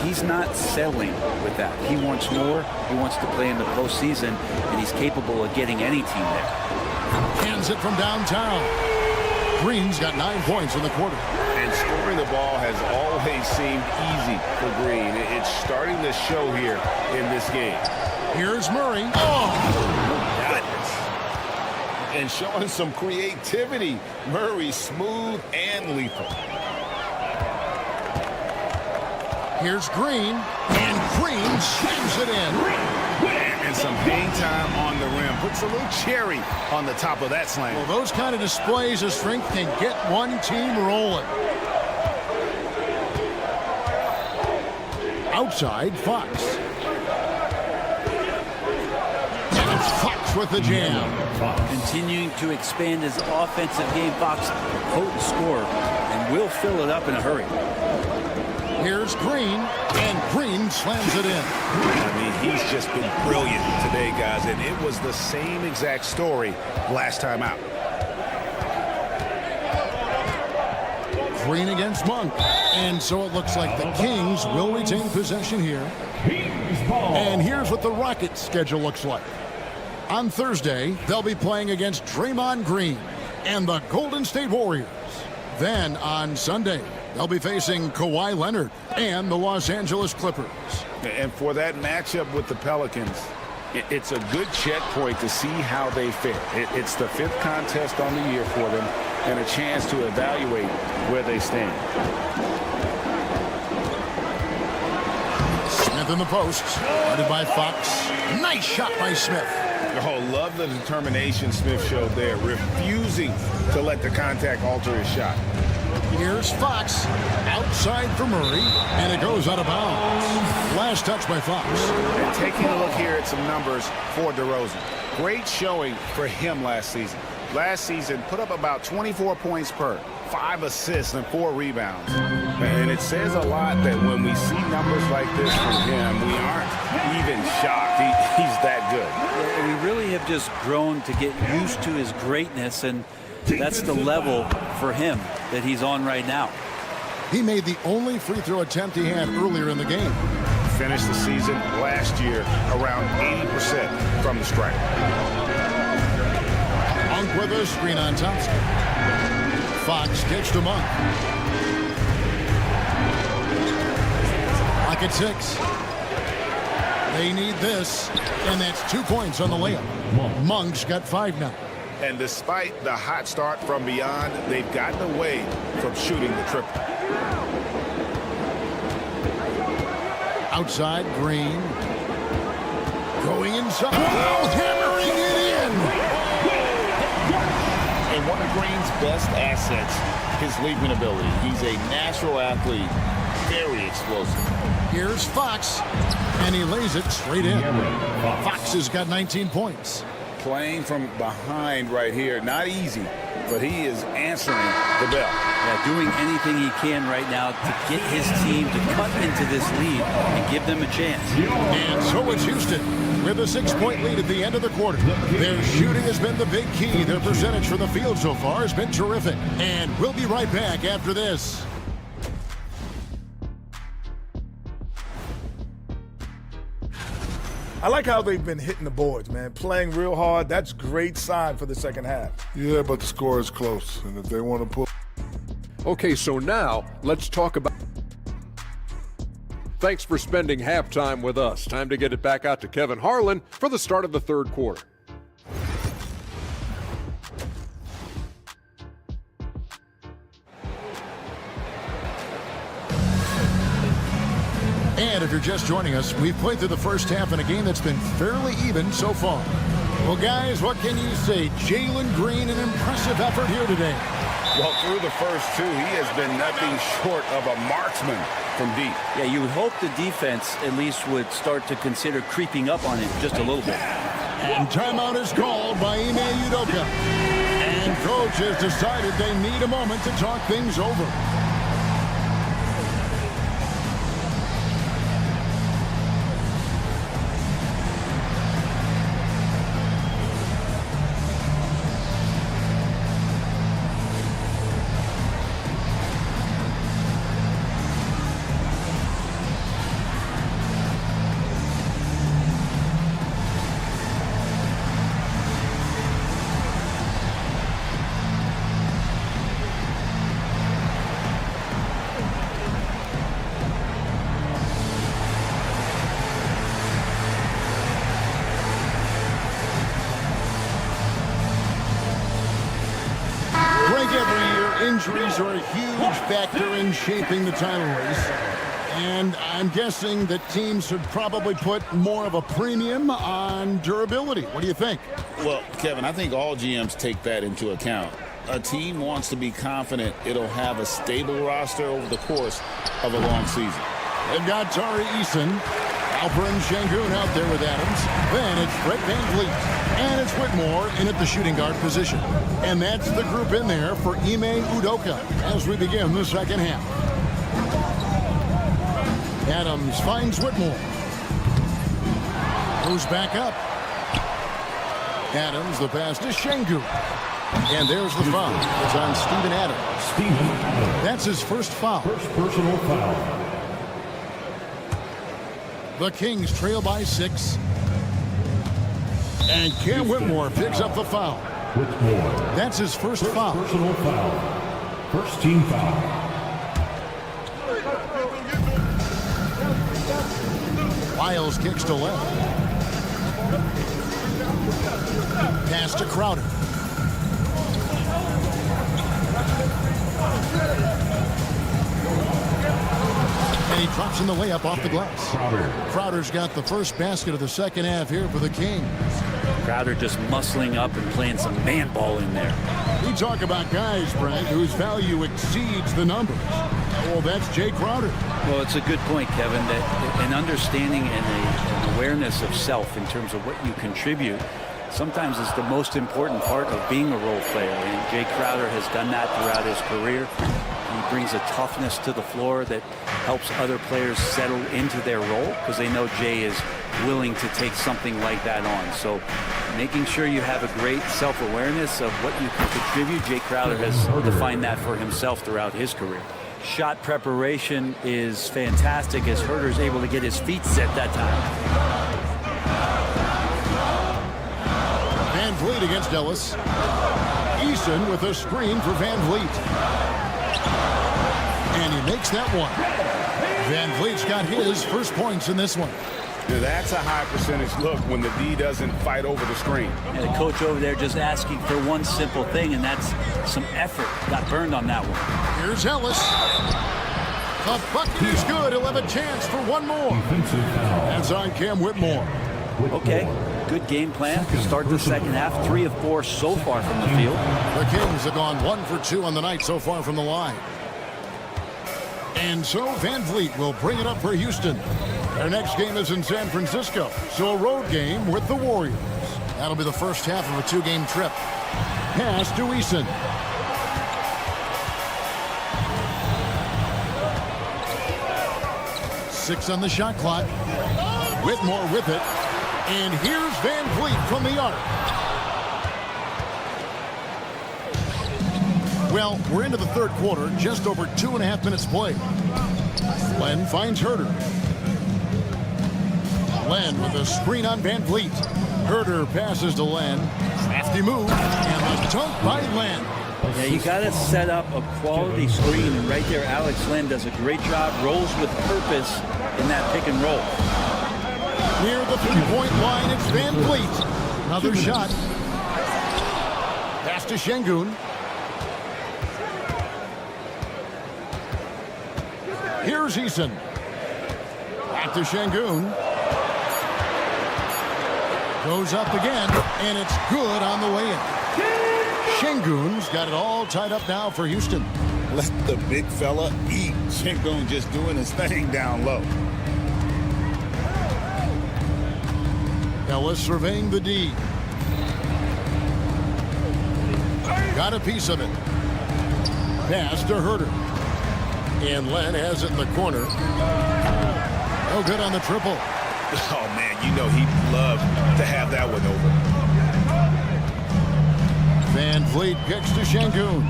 J: He's not settling with that. He wants more. He wants to play in the postseason, and he's capable of getting any team there.
H: Hands it from downtown. Green's got 9 points in the quarter.
I: And scoring the ball has always seemed easy for Green. It's starting to show here in this game.
H: Here's Murray.
I: Oh, goodness. And showing some creativity. Murray smooth and lethal.
H: Here's Green. And Green slams it in.
I: And some hang time on the rim. Puts a little cherry on the top of that slam.
H: Well, those kind of displays of strength can get one team rolling. Outside, Fox. And it's Fox with the jam.
J: Continuing to expand his offensive game, Fox, potent scorer, and will fill it up in a hurry.
H: Here's Green, and Green slams it in.
I: I mean, he's just been brilliant today, guys, and it was the same exact story last time out.
H: Green against Monk. And so it looks like the Kings will retain possession here. And here's what the Rockets' schedule looks like. On Thursday, they'll be playing against Draymond Green and the Golden State Warriors. Then on Sunday, they'll be facing Kawhi Leonard and the Los Angeles Clippers.
I: And for that matchup with the Pelicans, it's a good checkpoint to see how they fare. It's the 5th contest on the year for them and a chance to evaluate where they stand.
H: Smith in the post, guarded by Fox. Nice shot by Smith.
I: Oh, love the determination Smith showed there, refusing to let the contact alter his shot.
H: Here's Fox, outside for Murray, and it goes out of bounds. Last touch by Fox.
I: And taking a look here at some numbers for DeRozan. Great showing for him last season. Last season, put up about 24 points per, 5 assists and 4 rebounds. And it says a lot that when we see numbers like this from him, we aren't even shocked. He's that good.
J: We really have just grown to get used to his greatness, and that's the level for him that he's on right now.
H: He made the only free throw attempt he had earlier in the game.
I: Finished the season last year around 80% from the stripe.
H: Monk with a screen on Thompson. Fox gets to Monk. Lock at 6. They need this, and that's 2 points on the layup. Monk's got 5 now.
I: And despite the hot start from beyond, they've gotten away from shooting the triple.
H: Outside, Green. Going inside. Oh, hammering it in.
I: And one of Green's best assets, his leaping ability. He's a natural athlete, very explosive.
H: Here's Fox, and he lays it straight in. Fox has got 19 points.
I: Playing from behind right here, not easy, but he is answering the bell.
J: Yeah, doing anything he can right now to get his team to cut into this lead and give them a chance.
H: And so it's Houston with a 6-point lead at the end of the quarter. Their shooting has been the big key. Their percentage from the field so far has been terrific. And we'll be right back after this.
G: I like how they've been hitting the boards, man. Playing real hard. That's great sign for the second half.
L: Yeah, but the score is close. And if they want to pull...
F: Okay, so now let's talk about... Thanks for spending halftime with us. Time to get it back out to Kevin Harlan for the start of the third quarter.
H: And if you're just joining us, we've played through the first half in a game that's been fairly even so far. Well, guys, what can you say? Jalen Green, an impressive effort here today.
I: Well, through the first two, he has been nothing short of a marksman from deep.
J: Yeah, you would hope the defense at least would start to consider creeping up on him just a little bit.
H: And timeout is called by Ime Udoka. And coach has decided they need a moment to talk things over. Injuries are a huge factor in shaping the title race. And I'm guessing that teams should probably put more of a premium on durability. What do you think?
I: Well, Kevin, I think all GMs take that into account. A team wants to be confident it'll have a stable roster over the course of a long season.
H: They've got Tari Eason, Alperen Şengün out there with Adams. Then it's Fred VanVleet. And it's Whitmore in at the shooting guard position. And that's the group in there for Ime Udoka as we begin the second half. Adams finds Whitmore. Goes back up. Adams, the pass to Şengün. And there's the foul. It's on Steven Adams. That's his first foul.
E: First personal foul.
H: The Kings trail by 6. And Cam Whitmore picks up the foul.
E: Whitmore.
H: That's his first foul.
E: Personal foul. First team foul.
H: Wiles kicks to left. Pass to Crowder. And he drops in the layup off the glass. Crowder's got the first basket of the second half here for the Kings.
J: Crowder just muscling up and playing some man ball in there.
H: We talk about guys, Brent, whose value exceeds the numbers. Well, that's Jay Crowder.
J: Well, it's a good point, Kevin, that an understanding and an awareness of self in terms of what you contribute sometimes is the most important part of being a role player. And Jay Crowder has done that throughout his career. He brings a toughness to the floor that helps other players settle into their role because they know Jay is willing to take something like that on. So making sure you have a great self-awareness of what you can contribute. Jay Crowder has defined that for himself throughout his career. Shot preparation is fantastic as Herder's able to get his feet set that time.
H: VanVleet against Ellis. Eason with a screen for VanVleet. And he makes that one. VanVleet's got his first points in this one.
I: That's a high percentage look when the D doesn't fight over the screen.
J: And the coach over there just asking for one simple thing, and that's some effort. Got burned on that one.
H: Here's Ellis. The bucket is good. He'll have a chance for one more. That's on Cam Whitmore.
J: Okay, good game plan to start the second half. 3 of 4 so far from the field.
H: The Kings have gone 1 for 2 on the night so far from the line. And so VanVleet will bring it up for Houston. Their next game is in San Francisco, so a road game with the Warriors. That'll be the first half of a 2-game trip. Pass to Eason. Six on the shot clock. Whitmore with it. And here's VanVleet from the arc. Well, we're into the third quarter, just over 2.5 minutes played. Len finds Herder. Len with a screen on VanVleet. Herder passes to Len. Crafty move, and a dunk by Len.
J: Yeah, you got to set up a quality screen, and right there, Alex Len does a great job, rolls with purpose in that pick and roll.
H: Near the three-point line, it's Van Vliet. Another shot. Pass to Şengün. Here's Eason. Back to Şengün. Goes up again, and it's good on the way in. Şengün's got it all tied up now for Houston.
I: Let the big fella eat. Şengün just doing his thing down low.
H: Ellis surveying the D. Got a piece of it. Pass to Herter. And Len has it in the corner. No good on the triple.
I: Oh, man, you know he'd love to have that one over.
H: Van Vliet kicks to Şengün.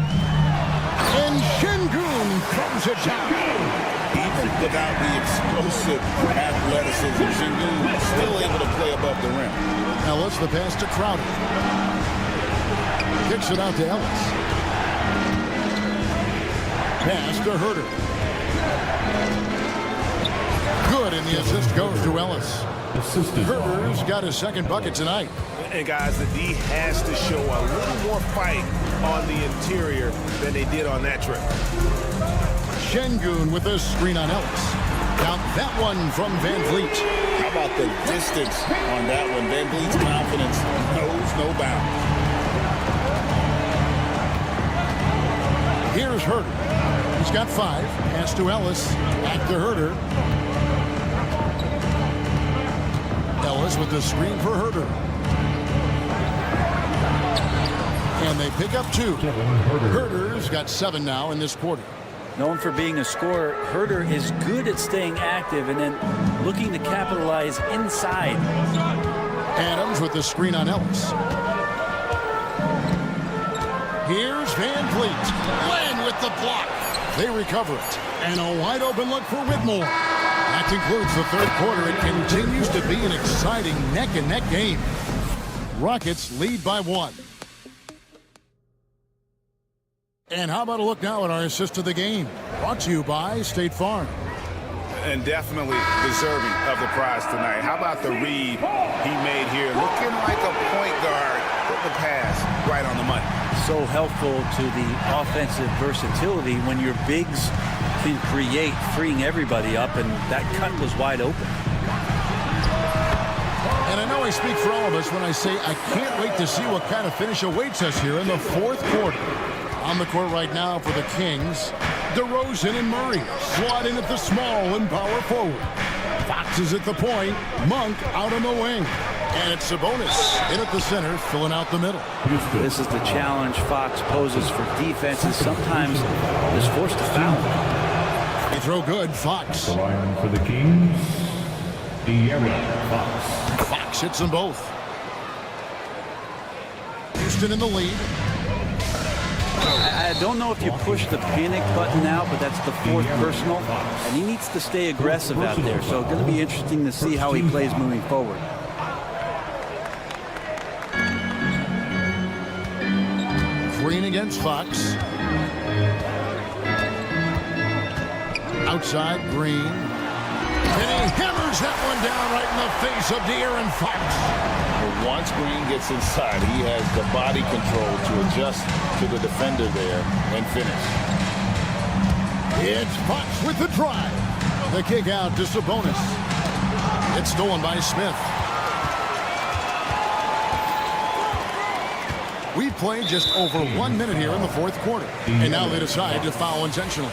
H: And Şengün throws it down.
I: Even without the explosive athleticism, Şengün still able to play above the rim.
H: Ellis, the pass to Crowder. Kicks it out to Ellis. Pass to Herter. Good, and the assist goes to Ellis. Herter's got his second bucket tonight.
I: And guys, the D has to show a little more fight on the interior than they did on that trip.
H: Şengün with a screen on Ellis. Count that one from Van Vliet.
I: How about the distance on that one? Van Vliet's confidence knows no bounds.
H: Here's Herter. He's got 5. Pass to Ellis. Back to Herter. Ellis with the screen for Herter. And they pick up 2. Herter's got 7 now in this quarter.
J: Known for being a scorer, Herter is good at staying active and then looking to capitalize inside.
H: Adams with the screen on Ellis. Here's Van Vliet. Len with the block. They recover it. And a wide open look for Whitmore. That concludes the third quarter. It continues to be an exciting neck-and-neck game. Rockets lead by 1. And how about a look now at our assist of the game? Brought to you by State Farm.
I: And definitely deserving of the prize tonight. How about the read he made here? Looking like a point guard. Put the pass right on the money.
J: So helpful to the offensive versatility when your bigs can create, freeing everybody up, and that cut was wide open.
H: And I know I speak for all of us when I say I can't wait to see what kind of finish awaits us here in the fourth quarter. On the court right now for the Kings, DeRozan and Murray slot in at the small and power forward. Fox is at the point, Monk out on the wing. And it's Sabonis in at the center, filling out the middle.
J: This is the challenge Fox poses for defenses. Sometimes is forced to foul.
H: They throw good, Fox.
E: The line for the Kings, De'Aaron Fox.
H: Fox hits them both. Houston in the lead.
J: I don't know if you push the panic button now, but that's the 4th personal, and he needs to stay aggressive out there. So it's going to be interesting to see how he plays moving forward.
H: Green against Fox. Outside, Green. And he hammers that one down right in the face of De'Aaron Fox.
I: Well, once Green gets inside, he has the body control to adjust to the defender there and finish.
H: It's Fox with the drive. The kick out to Sabonis. It's stolen by Smith. We played just over 1 minute here in the fourth quarter. And now they decide to foul intentionally.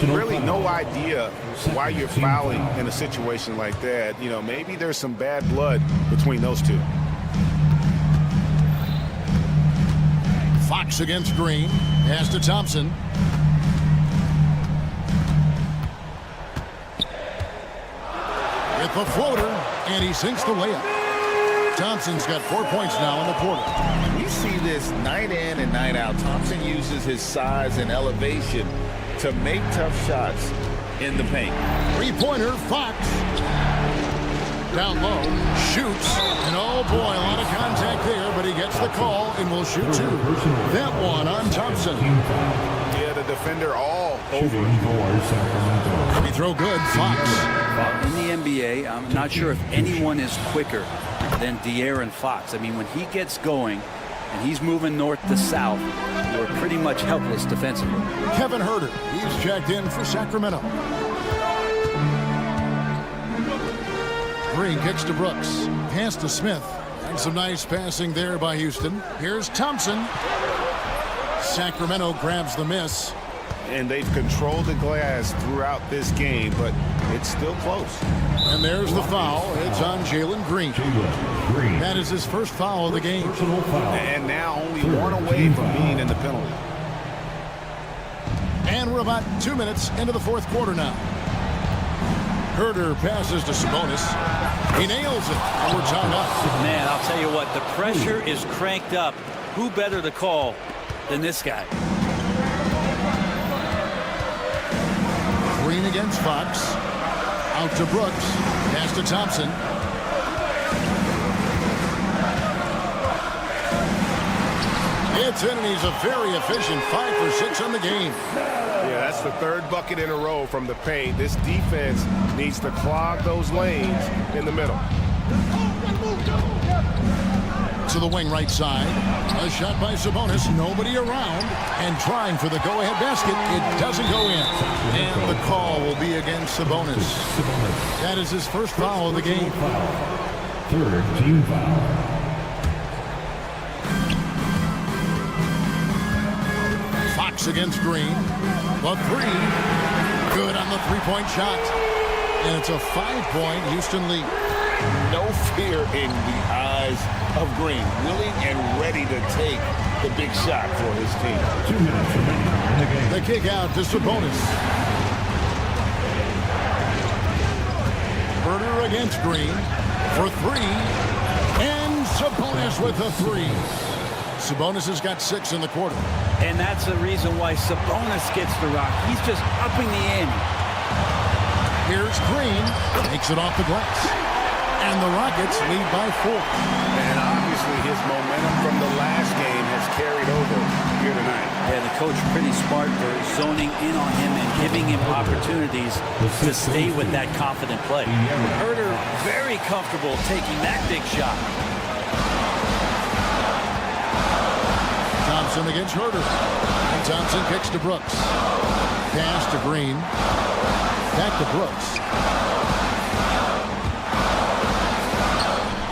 I: Really no idea why you're fouling in a situation like that. You know, maybe there's some bad blood between those two.
H: Fox against Green. Pass to Thompson. With the floater, and he sinks the layup. Thompson's got 4 points now in the quarter.
I: We see this night in and night out. Thompson uses his size and elevation to make tough shots in the paint.
H: Three-pointer, Fox. Down low, shoots, and oh boy, a lot of contact there, but he gets the the call and will shoot 2. That one on Thompson.
I: Yeah, the defender all over.
H: Free throw good, Fox.
J: In the NBA, I'm not sure if anyone is quicker than De'Aaron Fox. I mean, when he gets going and he's moving north to south, you're pretty much helpless defensively.
H: Kevin Huerter, he's checked in for Sacramento. Green kicks to Brooks. Pass to Smith. And some nice passing there by Houston. Here's Thompson. Sacramento grabs the miss.
I: And they've controlled the glass throughout this game, but it's still close.
H: And there's the foul. It's on Jalen Green. That is his first foul of the game.
I: And now only one away from being in the penalty.
H: And we're about 2 minutes into the fourth quarter now. Huerter passes to Sabonis. He nails it, and we're tied up.
J: Man, I'll tell you what, the pressure is cranked up. Who better to call than this guy?
H: Green against Fox. Out to Brooks. Pass to Thompson. It's in, and he's a very efficient 5 for 6 on the game.
A: Yeah, that's the third bucket in a row from the paint. This defense needs to clog those lanes in the middle.
H: To the wing right side. A shot by Sabonis. Nobody around. And trying for the go-ahead basket. It doesn't go in. And the call will be against Sabonis. That is his first foul of the game.
E: Third team foul.
H: Fox against Green. The 3. Good on the three-point shot. And it's a 5-point Houston lead.
I: No fear in the eyes of Green. Willing and ready to take the big shot for his team.
E: 2 minutes remaining in the game.
H: The kick out to Sabonis. Huerter against Green for 3. And Sabonis with the 3. Sabonis has got 6 in the quarter.
J: And that's the reason why Sabonis gets the rock. He's just upping the ante.
H: Here's Green. Takes it off the glass. And the Rockets lead by 4.
I: And obviously his momentum from the last game has carried over here tonight.
J: Yeah, the coach pretty smart for zoning in on him and giving him opportunities to stay with that confident play. Huerter very comfortable taking that big shot.
H: Thompson against Huerter. And Thompson kicks to Brooks. Pass to Green. Back to Brooks.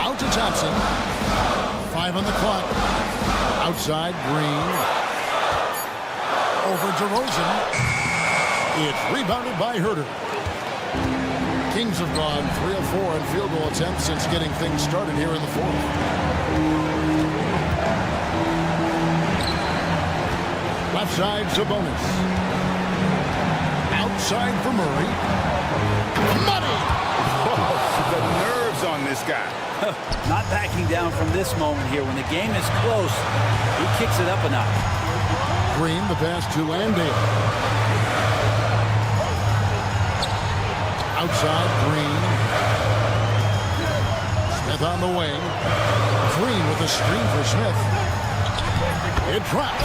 H: Out to Thompson. 5 on the clock. Outside, Green. Over DeRozan. It's rebounded by Huerter. Kings have gone 3 of 4 in field goal attempts since getting things started here in the fourth. Left side, Sabonis. Outside for Murray. Money!
I: The nerves on this guy.
J: Not backing down from this moment here. When the game is close, he kicks it up a notch.
H: Green, the pass to Landale. Outside, Green. Smith on the wing. Green with a screen for Smith. It drops.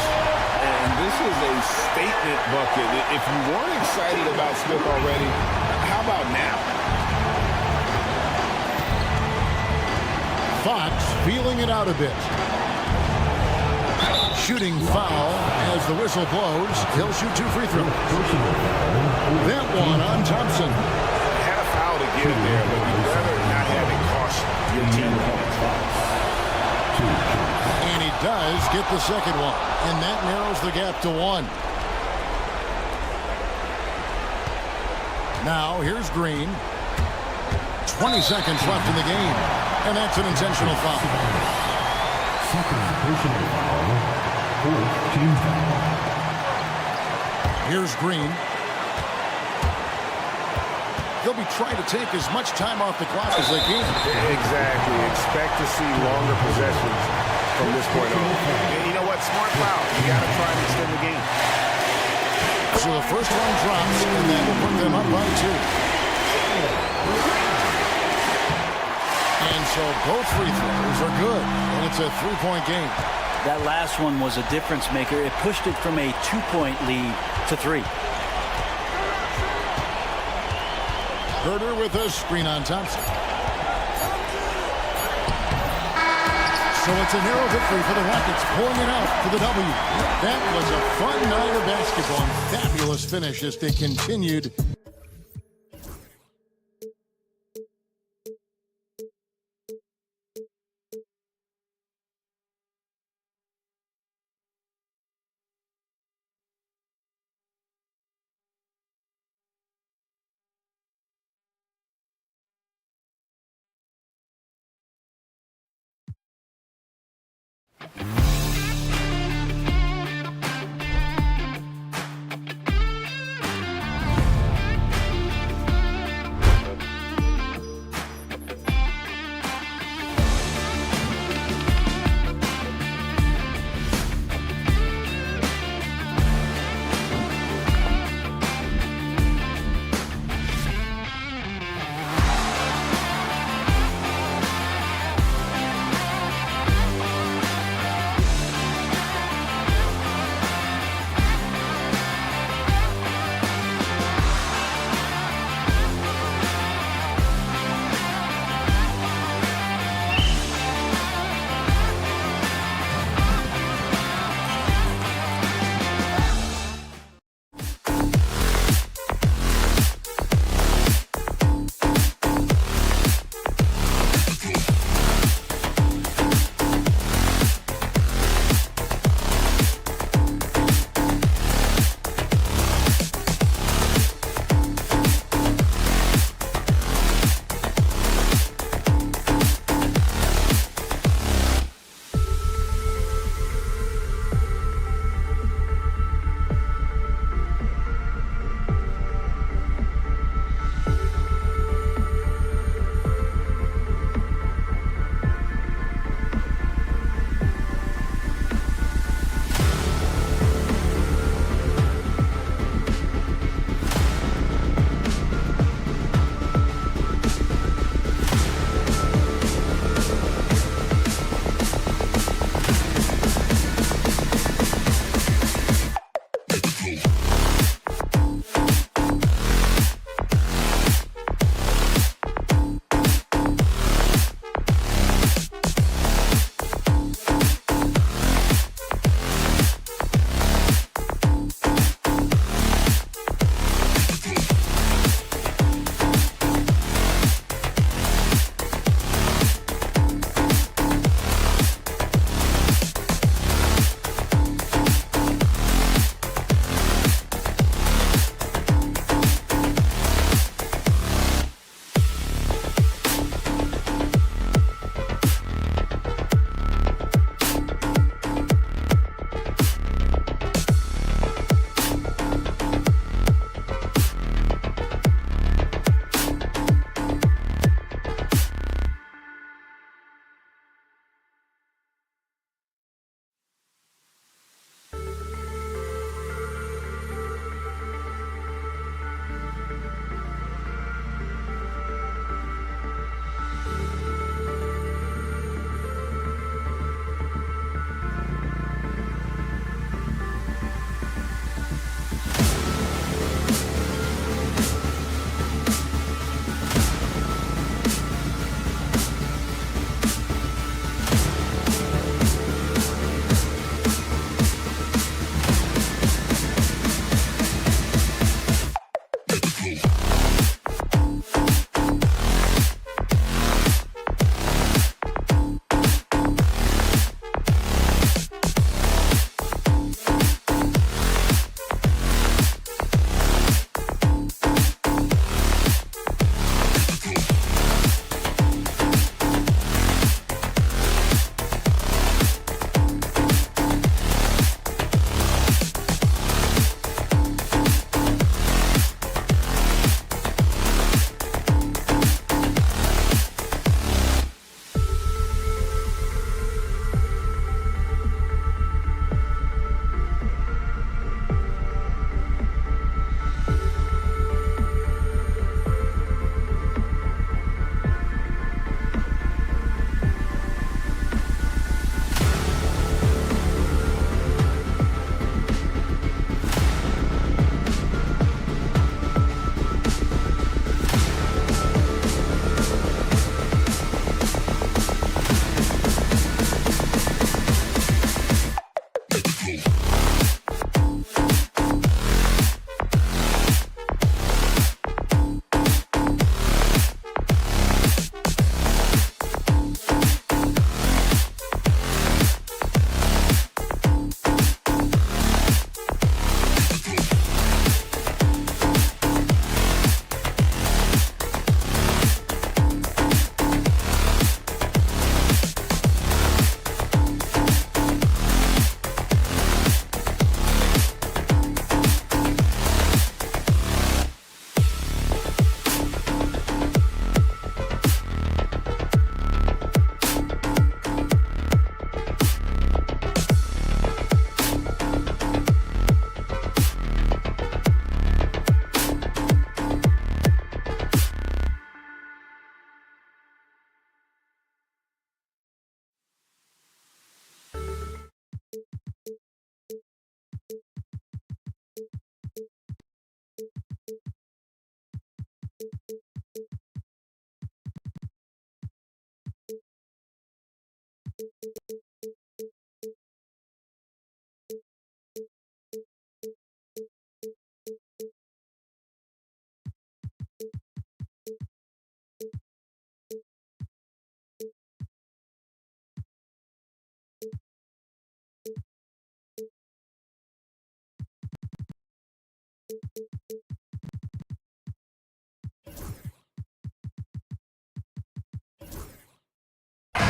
I: And this is a statement bucket. If you weren't excited about Smith already, how about now?
H: Fox feeling it out a bit. Shooting foul as the whistle blows. He'll shoot 2 free throws. That one on Thompson.
I: Had a foul to give there, but you'd rather not have it cost your team points.
H: And he does get the second one. And that narrows the gap to 1. Now, here's Green. 20 seconds left in the game. And that's an intentional foul.
E: Second personal foul. Fourth team foul.
H: Here's Green. They'll be trying to take as much time off the clock as they can.
A: Exactly. Expect to see longer possessions from this point on.
I: And you know what? Smart foul. You got to try and extend the game.
H: So the first one drops, and that will put them up by 2. And so both free throws are good, and it's a three-point game.
J: That last one was a difference maker. It pushed it from a 2-point lead to 3.
H: Herter with a screen on Thompson. So it's a narrow victory for the Rockets, pulling it out for the W. That was a fun night of basketball and fabulous finish as they continued.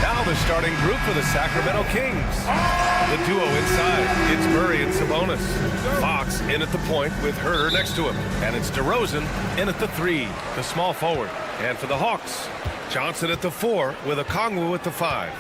A: Now the starting group for the Sacramento Kings. The duo inside, it's Murray and Sabonis. Fox in at the point with Herter next to him. And it's DeRozan in at the 3, the small forward. And for the Hawks, Johnson at the 4 with Okongwu at the 5.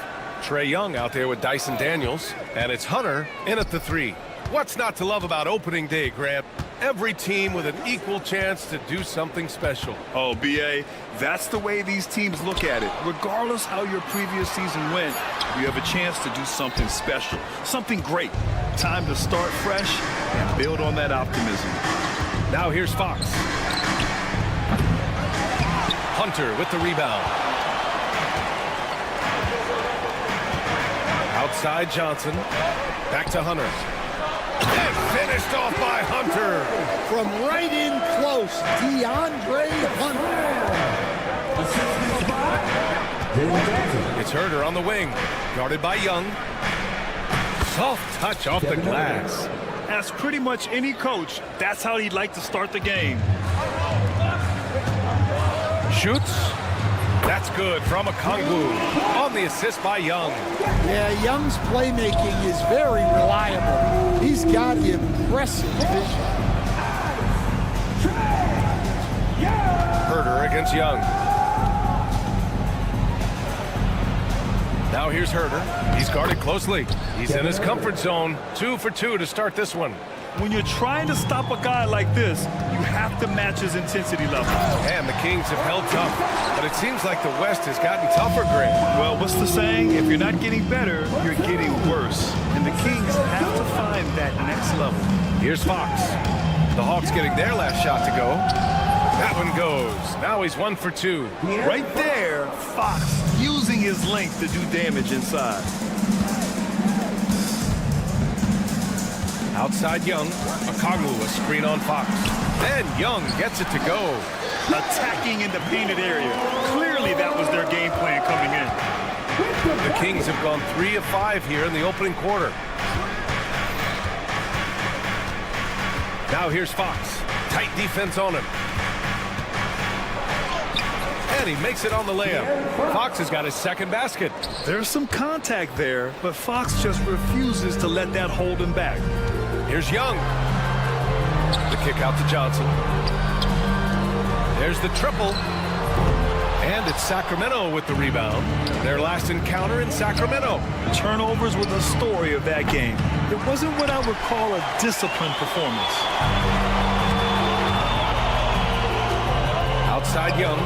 A: Trae Young out there with Dyson Daniels. And it's Hunter in at the 3. What's not to love about opening day, Grant? Every team with an equal chance to do something special.
B: Oh, B.A., that's the way these teams look at it. Regardless how your previous season went, you have a chance to do something special, something great. Time to start fresh and build on that optimism.
A: Now here's Fox. Hunter with the rebound. Outside Johnson. Back to Hunter. And finished off by Hunter.
M: From right in close, DeAndre Hunter.
A: It's Herter on the wing. Guarded by Young. Soft touch off the glass.
B: As pretty much any coach, that's how he'd like to start the game.
A: Shoots. That's good from Okongwu. On the assist by Young.
M: Yeah, Young's playmaking is very reliable. He's got impressive vision.
A: Herter against Young. Now here's Herter. He's guarded closely. He's in his comfort zone. 2 for 2 to start this one.
B: When you're trying to stop a guy like this, you have to match his intensity level.
A: And the Kings have held tough, but it seems like the West has gotten tougher, Grant.
B: Well, what's the saying? If you're not getting better, you're getting worse. And the Kings have to find that next level.
A: Here's Fox. The Hawks getting their last shot to go. That one goes. Now he's 1 for 2.
B: Right there, Fox using his length to do damage inside.
A: Outside Young. Okongwu, a screen on Fox. Then Young gets it to go.
B: Attacking in the painted area. Clearly that was their game plan coming in.
A: The Kings have gone 3 of 5 here in the opening quarter. Now here's Fox. Tight defense on him. And he makes it on the layup. Fox has got his second basket.
B: There's some contact there, but Fox just refuses to let that hold him back.
A: Here's Young. The kick out to Johnson. There's the triple. And it's Sacramento with the rebound. Their last encounter in Sacramento.
B: Turnovers were the story of that game. It wasn't what I would call a disciplined performance.
A: Outside Young.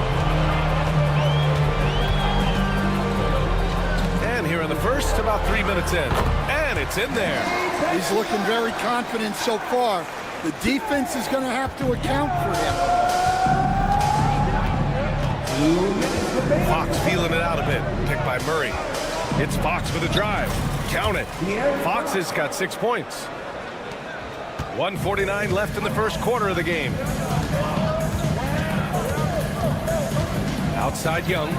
A: And here in the first, about 3 minutes in. And it's in there.
M: He's looking very confident so far. The defense is going to have to account for him.
A: Fox feeling it out a bit. Picked by Murray. It's Fox with a drive. Count it. Fox has got 6 points. 1:49 left in the first quarter of the game. Outside Young.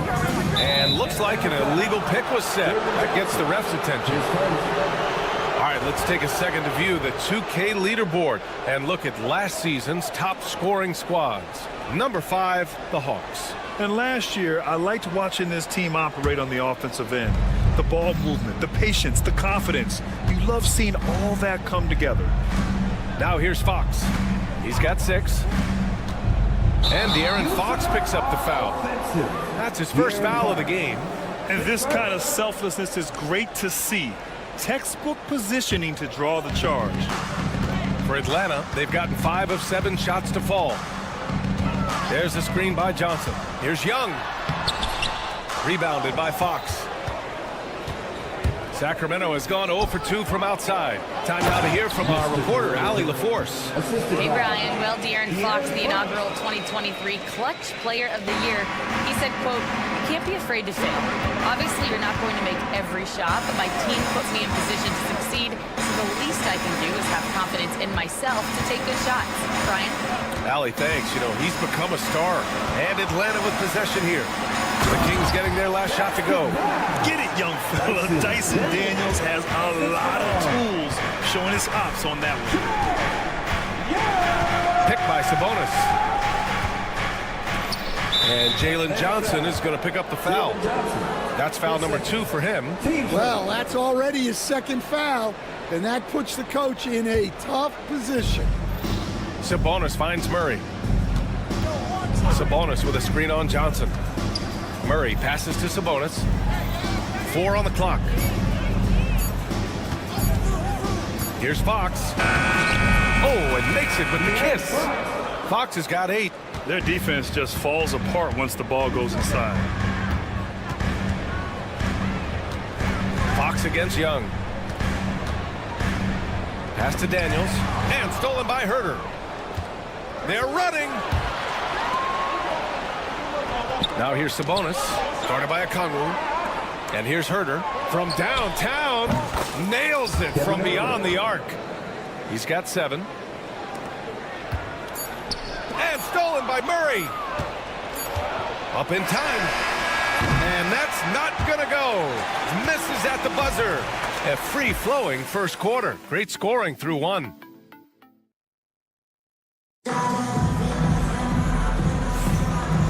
A: And looks like an illegal pick was set. That gets the ref's attention. All right, let's take a second to view the 2K leaderboard and look at last season's top scoring squads. Number 5, the Hawks.
B: And last year, I liked watching this team operate on the offensive end. The ball movement, the patience, the confidence. You love seeing all that come together.
A: Now here's Fox. He's got 6. And De'Aaron Fox picks up the foul. That's his first foul of the game.
B: And this kind of selflessness is great to see. Textbook positioning to draw the charge.
A: For Atlanta, they've gotten 5 of 7 shots to fall. There's a screen by Johnson. Here's Young. Rebounded by Fox. Sacramento has gone 0 for 2 from outside. Time now to hear from our reporter, Allie LaForce.
C: Hey, Brian. Well, De'Aaron Fox, the inaugural 2023 Clutch Player of the Year, he said, quote, "You can't be afraid to fail. Obviously, you're not going to make every shot, but my team put me in position to succeed, so the least I can do is have confidence in myself to take good shots. Brian?
A: Allie, thanks. You know, he's become a star. And Atlanta with possession here. The Kings getting their last shot to go.
B: Get it, young fella. Dyson Daniels has a lot of tools, showing his hops on that one.
A: Picked by Sabonis. And Jalen Johnson is going to pick up the foul. That's foul number 2 for him.
M: Well, that's already his second foul, and that puts the coach in a tough position.
A: Sabonis finds Murray. Sabonis with a screen on Johnson. Murray passes to Sabonis. 4 on the clock. Here's Fox. Oh, and makes it with the kiss. Fox has got 8.
B: Their defense just falls apart once the ball goes inside.
A: Fox against Young. Pass to Daniels. And stolen by Herter. They're running. Now here's Sabonis. Started by Okongwu. And here's Herter from downtown. Nails it from beyond the arc. He's got 7. And stolen by Murray. Up in time. And that's not going to go. Misses at the buzzer. A free-flowing first quarter. Great scoring through 1.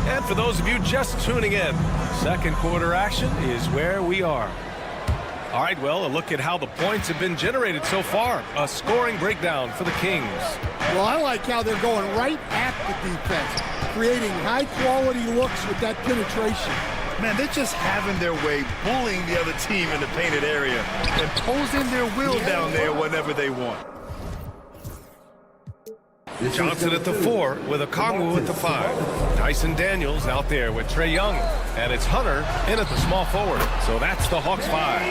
A: And for those of you just tuning in, second quarter action is where we are. All right, well, a look at how the points have been generated so far. A scoring breakdown for the Kings.
M: Well, I like how they're going right at the defense, creating high-quality looks with that penetration.
B: Man, they're just having their way, bullying the other team in the painted area, imposing their will down there whenever they want.
A: Johnson at the 4 with Okongwu at the 5. Dyson Daniels out there with Trae Young. And it's Hunter in at the small forward. So that's the Hawks 5.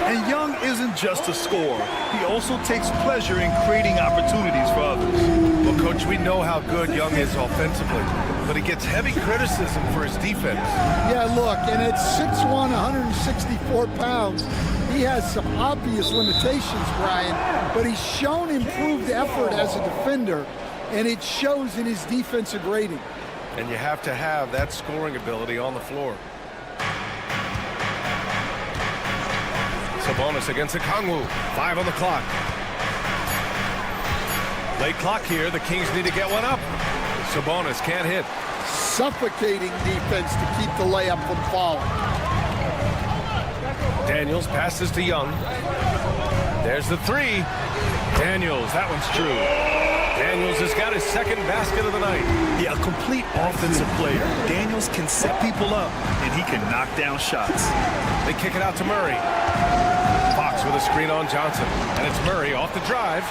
B: And Young isn't just a scorer. He also takes pleasure in creating opportunities for others.
A: Well, Coach, we know how good Young is offensively, but he gets heavy criticism for his defense.
M: Yeah, look, and at 6'1", 164 pounds, he has some obvious limitations, Brian, but he's shown improved effort as a defender, and it shows in his defensive rating.
A: And you have to have that scoring ability on the floor. Sabonis against Okongwu. 5 on the clock. Late clock here. The Kings need to get one up. Sabonis can't hit.
M: Suffocating defense to keep the layup from falling.
A: Daniels passes to Young. There's the 3. Daniels, that one's true. Daniels has got his second basket of the night.
B: Yeah, a complete offensive player. Daniels can set people up, and he can knock down shots.
A: They kick it out to Murray. Fox with a screen on Johnson. And it's Murray off the drive.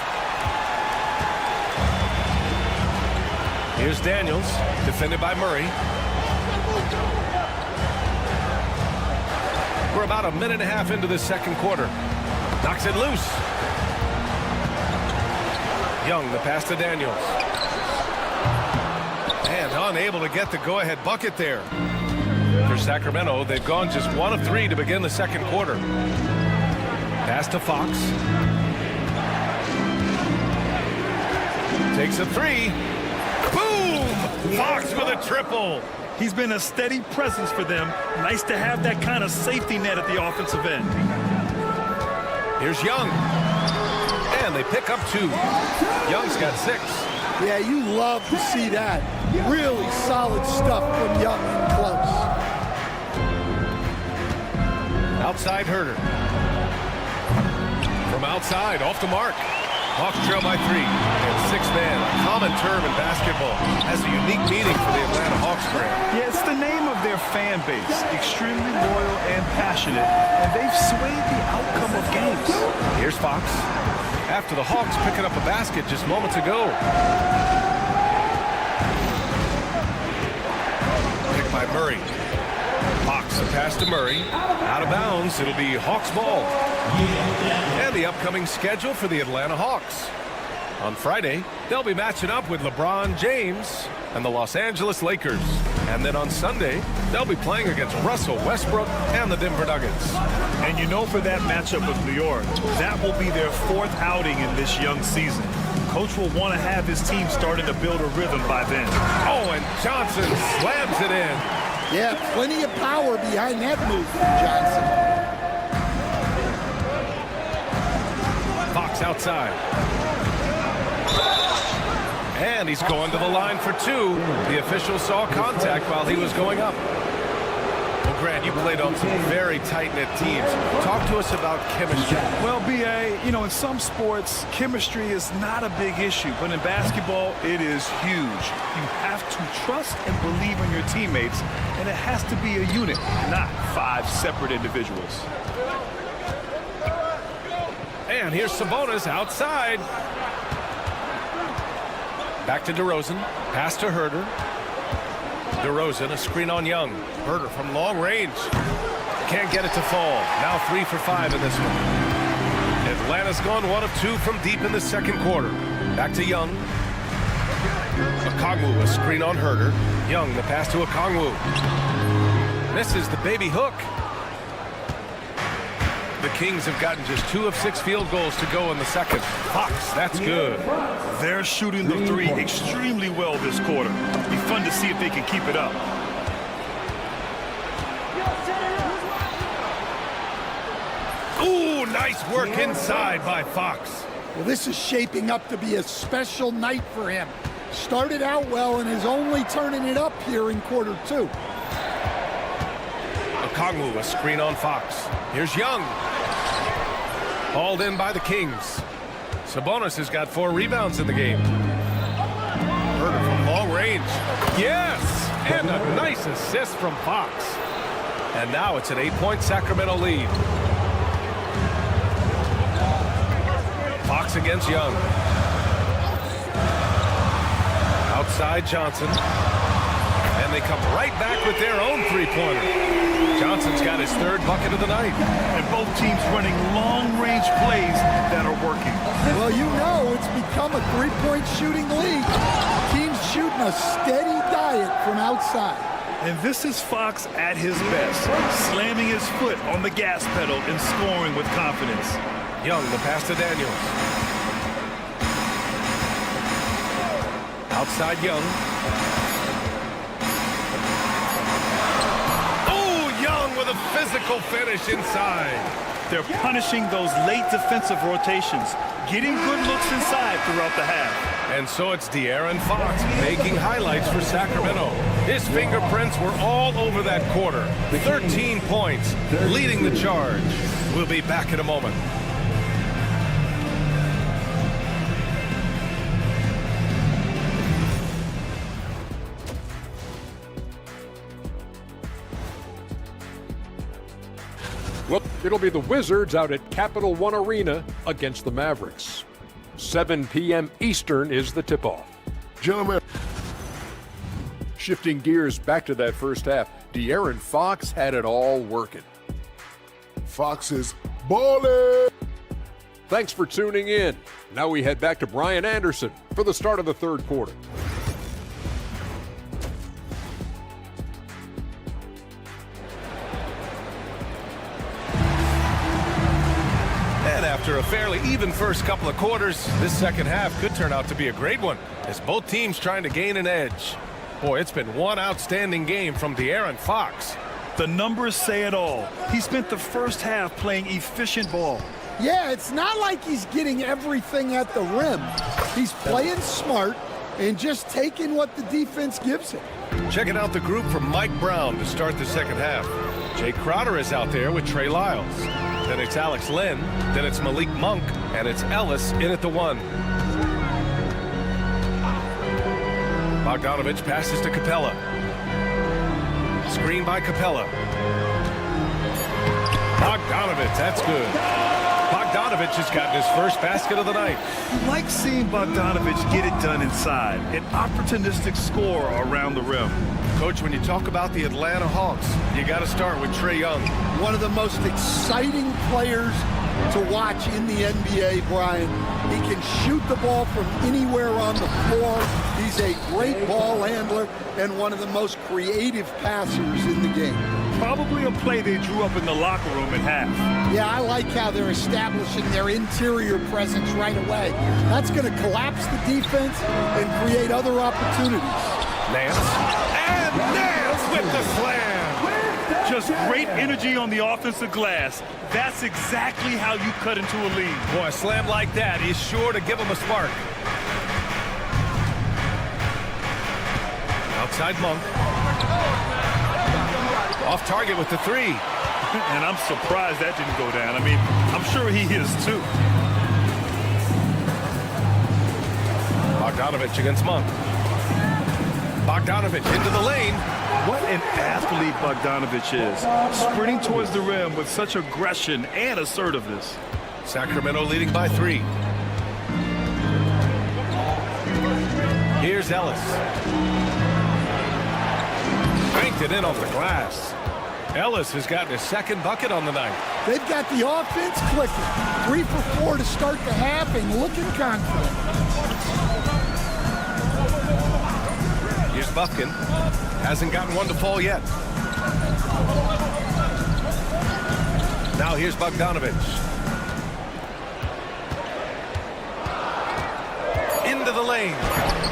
A: Here's Daniels, defended by Murray. We're about a minute and a half into this second quarter. Knocks it loose. Young, the pass to Daniels. And unable to get the go-ahead bucket there. For Sacramento, they've gone just 1 of 3 to begin the second quarter. Pass to Fox. Takes a 3. Boom! Fox with a triple.
B: He's been a steady presence for them. Nice to have that kind of safety net at the offensive end.
A: Here's Young. And they pick up 2. Young's got 6.
M: Yeah, you love to see that. Really solid stuff from Young and close.
A: Outside Herter. From outside, off the mark. Hawks trail by 3. And 6-man, a common term in basketball, has a unique meaning for the Atlanta Hawks brand.
B: Yeah, it's the name of their fan base. Extremely loyal and passionate, and they've swayed the outcome of games.
A: Here's Fox. After the Hawks picking up a basket just moments ago. Picked by Murray. Fox, a pass to Murray. Out of bounds, it'll be Hawks ball. And the upcoming schedule for the Atlanta Hawks. On Friday, they'll be matching up with LeBron James and the Los Angeles Lakers. And then on Sunday, they'll be playing against Russell Westbrook and the Denver Nuggets.
B: And you know, for that matchup with New York, that will be their 4th outing in this young season. Coach will want to have his team starting to build a rhythm by then.
A: Oh, and Johnson slams it in.
M: Yeah, plenty of power behind that move from Johnson.
A: Fox outside. And he's going to the line for 2. The official saw contact while he was going up. Well, Grant, you played on some very tight-knit teams. Talk to us about chemistry.
B: Well, B.A., you know, in some sports, chemistry is not a big issue, but in basketball, it is huge. You have to trust and believe in your teammates, and it has to be a unit, not 5 separate individuals.
A: And here's Sabonis outside. Back to DeRozan. Pass to Herter. DeRozan, a screen on Young. Herter from long range. Can't get it to fall. Now 3 for 5 in this one. Atlanta's gone 1 of 2 from deep in the second quarter. Back to Young. Okongwu, a screen on Herter. Young, the pass to Okongwu. Misses the baby hook. The Kings have gotten just 2 of 6 field goals to go in the second. Fox, that's good.
B: They're shooting the 3 extremely well this quarter. It'll be fun to see if they can keep it up.
A: Ooh, nice work inside by Fox.
M: Well, this is shaping up to be a special night for him. Started out well and is only turning it up here in quarter 2.
A: Okongwu, a screen on Fox. Here's Young. Hauled in by the Kings. Sabonis has got 4 rebounds in the game. Herter from long range. Yes! And a nice assist from Fox. And now it's an 8-point Sacramento lead. Fox against Young. Outside Johnson. And they come right back with their own 3-pointer. Johnson's got his 3rd bucket of the night.
B: And both teams running long-range plays that are working.
M: Well, you know it's become a 3-point shooting league. Teams shooting a steady diet from outside.
B: And this is Fox at his best, slamming his foot on the gas pedal and scoring with confidence.
A: Young, the pass to Daniels. Outside Young. With a physical finish inside.
B: They're punishing those late defensive rotations, getting good looks inside throughout the half.
A: And so it's De'Aaron Fox making highlights for Sacramento. His fingerprints were all over that quarter. 13 points, leading the charge. We'll be back in a moment.
F: Well, it'll be the Wizards out at Capital One Arena against the Mavericks. 7 p.m. Eastern is the tip-off.
L: Gentlemen.
F: Shifting gears back to that first half, De'Aaron Fox had it all working.
L: Fox is balling.
F: Thanks for tuning in. Now we head back to Brian Anderson for the start of the third quarter.
A: And after a fairly even first couple of quarters, this second half could turn out to be a great one as both teams trying to gain an edge. Boy, it's been one outstanding game from De'Aaron Fox.
B: The numbers say it all. He spent the first half playing efficient ball.
M: Yeah, it's not like he's getting everything at the rim. He's playing smart and just taking what the defense gives him.
A: Checking out the group from Mike Brown to start the second half. Jay Crowder is out there with Trey Lyles. Then it's Alex Len. Then it's Malik Monk. And it's Ellis in at the 1. Bogdanovich passes to Capella. Screen by Capella. Bogdanovich, that's good. Bogdanovich has gotten his first basket of the night.
B: You like seeing Bogdanovich get it done inside. An opportunistic score around the rim.
A: Coach, when you talk about the Atlanta Hawks, you got to start with Trae Young.
M: One of the most exciting players to watch in the NBA, Brian. He can shoot the ball from anywhere on the floor. He's a great ball handler and one of the most creative passers in the game.
B: Probably a play they drew up in the locker room at half.
M: Yeah, I like how they're establishing their interior presence right away. That's going to collapse the defense and create other opportunities.
A: Nance. And Nance with the slam.
B: Just great energy on the offensive glass. That's exactly how you cut into a lead.
A: Boy, a slam like that is sure to give him a spark. Outside Monk. Off target with the three.
B: And I'm surprised that didn't go down. I mean, I'm sure he is too.
A: Bogdanovich against Monk. Bogdanovich into the lane.
B: What an athlete Bogdanovich is. Sprinting towards the rim with such aggression and assertiveness.
A: Sacramento leading by 3. Here's Ellis. Banked it in off the glass. Ellis has gotten his second bucket on the night.
M: They've got the offense clicking. 3 for 4 to start the half and looking confident.
A: Here's Buffkin. Hasn't gotten one to fall yet. Now here's Bogdanovich. Into the lane.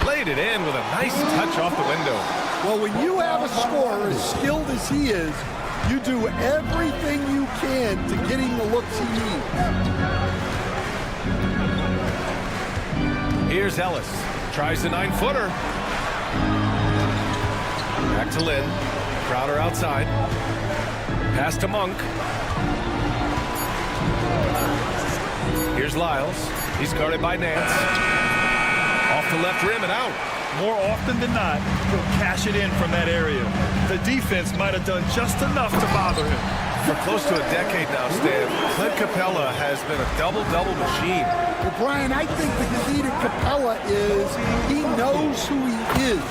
A: Laid it in with a nice touch off the window.
M: Well, when you have a scorer as skilled as he is, you do everything you can to get him the looks he needs.
A: Here's Ellis. Tries the 9-footer. Back to Lynn. Crowder outside. Pass to Monk. Here's Lyles. He's guarded by Nance. Off the left rim and out.
B: More often than not, he'll cash it in from that area. The defense might have done just enough to bother him.
A: For close to a decade now, Stan, Clint Capella has been a double-double machine.
M: Well, Brian, I think the key to Capella is he knows who he is.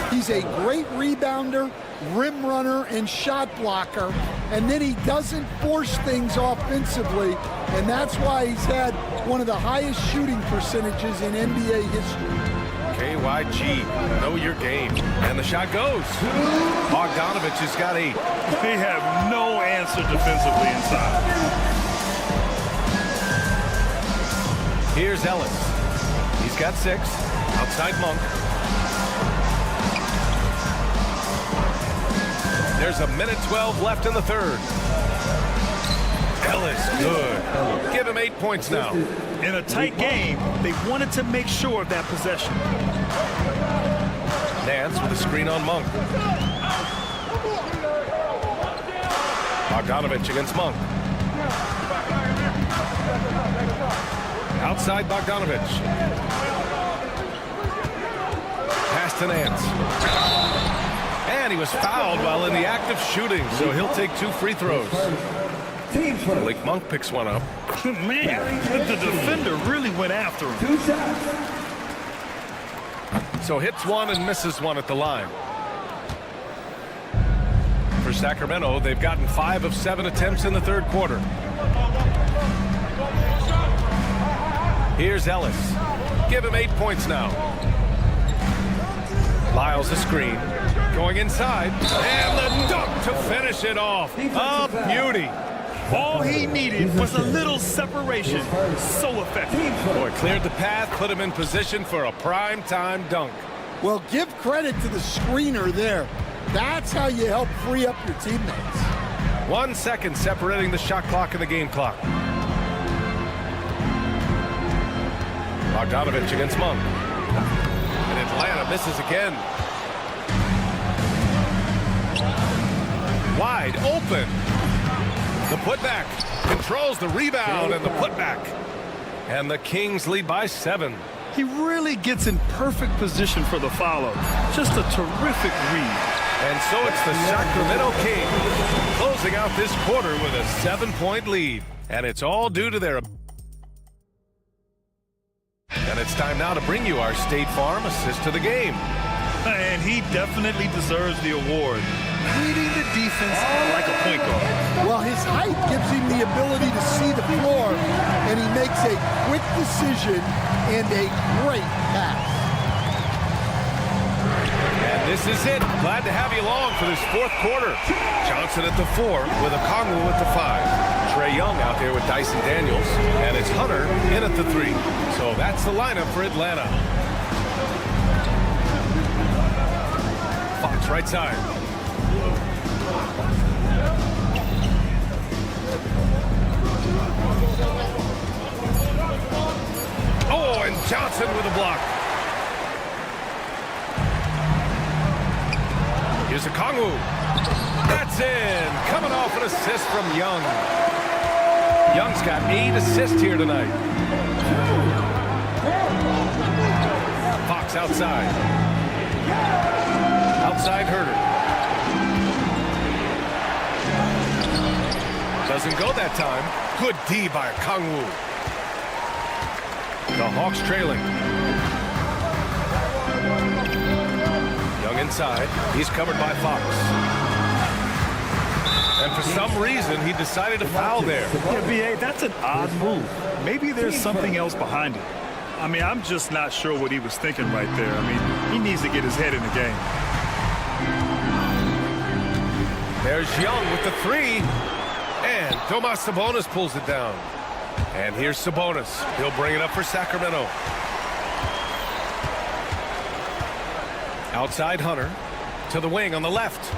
M: He's a great rebounder, rim runner, and shot blocker, and then he doesn't force things offensively, and that's why he's had one of the highest shooting percentages in NBA history.
A: KYG, know your game. And the shot goes. Bogdanovich has got 8.
B: They have no answer defensively inside.
A: Here's Ellis. He's got 6. Outside Monk. There's a minute 12 left in the third. Ellis, good. Give him 8 points now.
B: In a tight game, they wanted to make sure of that possession.
A: Nance with a screen on Monk. Bogdanovich against Monk. Outside Bogdanovich. Pass to Nance. And he was fouled while in the act of shooting, so he'll take 2 free throws. Blake Monk picks one up.
B: Man, the defender really went after him.
A: So hits one and misses one at the line. For Sacramento, they've gotten 5 of 7 attempts in the third quarter. Here's Ellis. Give him 8 points now. Lyles a screen. Going inside. And the dunk to finish it off. A beauty.
B: All he needed was a little separation. So effective.
A: Boy, cleared the path, put him in position for a prime-time dunk.
M: Well, give credit to the screener there. That's how you help free up your teammates.
A: 1 second separating the shot clock and the game clock. Bogdanovich against Monk. And Atlanta misses again. Wide open. The putback controls the rebound and the putback. And the Kings lead by 7.
B: He really gets in perfect position for the follow. Just a terrific read.
A: And so it's the Sacramento Kings closing out this quarter with a 7-point lead. And it's all due to their... And it's time now to bring you our State Farm assist to the game.
B: And he definitely deserves the award. Leading the defense like a point guard.
M: Well, his height gives him the ability to see the floor and he makes a quick decision and a great pass.
A: And this is it. Glad to have you along for this fourth quarter. Johnson at the 4 with Okongwu at the 5. Trae Young out there with Dyson Daniels. And it's Hunter in at the 3. So that's the lineup for Atlanta. Fox right side. Oh, and Johnson with a block. Here's Okongwu. That's in. Coming off an assist from Young. Young's got 8 assists here tonight. Fox outside. Outside Herder. Doesn't go that time. Good D by Okongwu. The Hawks trailing. Young inside. He's covered by Fox. And for some reason, he decided to foul there.
B: Yeah, B.A., that's an odd move. Maybe there's something else behind it. I mean, I'm just not sure what he was thinking right there. I mean, he needs to get his head in the game.
A: There's Young with the 3. And Domas Sabonis pulls it down. And here's Sabonis. He'll bring it up for Sacramento. Outside Hunter. To the wing on the left.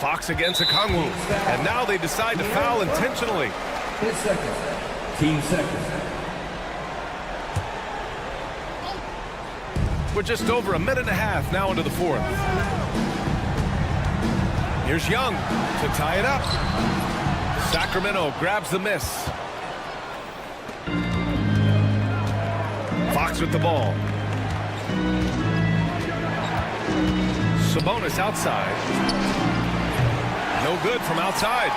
A: Fox against Okongwu. And now they decide to foul intentionally.
E: His second. Team second.
A: We're just over a minute and a half now into the 4th. Here's Young to tie it up. Sacramento grabs the miss. Fox with the ball. Sabonis outside. No good from outside.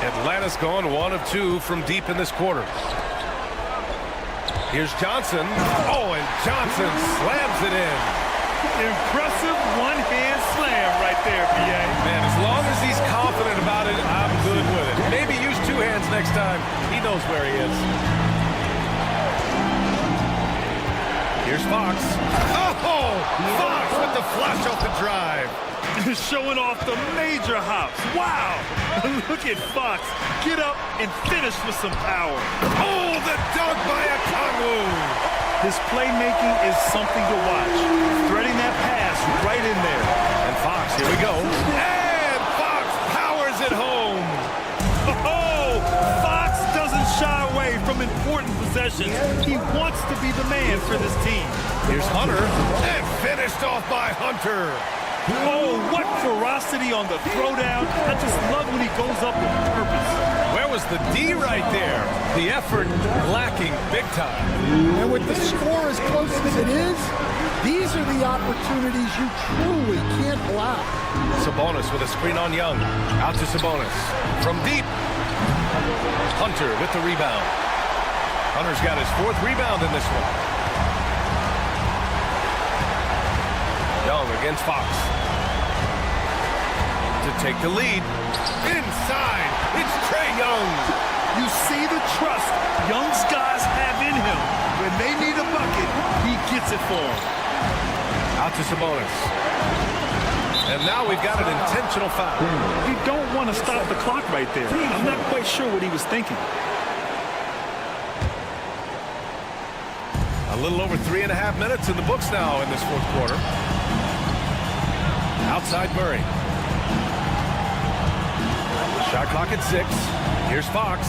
A: Atlanta's gone 1 of 2 from deep in this quarter. Here's Johnson. Oh, and Johnson slams it in.
B: Impressive one-hand slam right there, B.A.
A: Man, as long as he's confident about it, I'm good with it. Maybe use 2 hands next time. He knows where he is. Here's Fox. Oh! Fox with the flush off the drive.
B: Showing off the major hops. Wow! Look at Fox. Get up and finish with some power.
A: Oh, the dunk by Okongwu.
B: His playmaking is something to watch. Threading that pass right in there.
A: And Fox, here we go. And Fox powers it home.
B: Oh! Fox doesn't shy away from important possessions. He wants to be the man for this team.
A: Here's Hunter. And finished off by Hunter.
B: Oh, what ferocity on the throwdown. I just love when he goes up with purpose.
A: Where was the D right there? The effort lacking big time.
M: And with the score as close as it is, these are the opportunities you truly can't allow.
A: Sabonis with a screen on Young. Out to Sabonis. From deep. Hunter with the rebound. Hunter's got his 4th rebound in this one. Young against Fox. To take the lead. Inside. It's Trae Young.
B: You see the trust Young's guys have in him. When they need a bucket, he gets it for them.
A: Out to Sabonis. And now we've got an intentional foul.
B: You don't want to stop the clock right there. I'm not quite sure what he was thinking.
A: A little over 3.5 minutes in the books now in this 4th quarter. Outside Murray. Shot clock at 6. Here's Fox.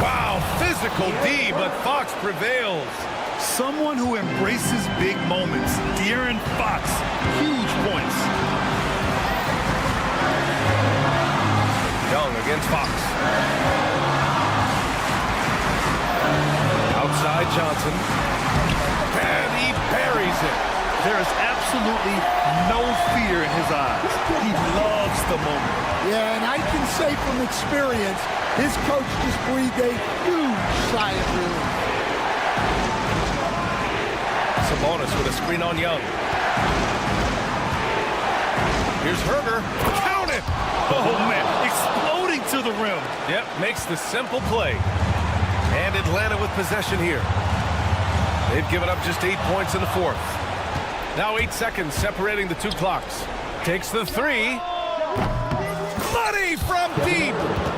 A: Wow, physical D, but Fox prevails.
B: Someone who embraces big moments. De'Aaron Fox, huge points.
A: Young against Fox. Outside Johnson. And he buries it.
B: There is absolutely no fear in his eyes. He loves the moment.
M: Yeah, and I can say from experience, his coach just breathed a huge sigh of relief.
A: Sabonis with a screen on Young. Here's Herder. Count it!
B: Oh, man. Exploding to the rim.
A: Yep, makes the simple play. And Atlanta with possession here. They've given up just 8 points in the fourth. Now 8 seconds separating the two clocks. Takes the three. Money from deep.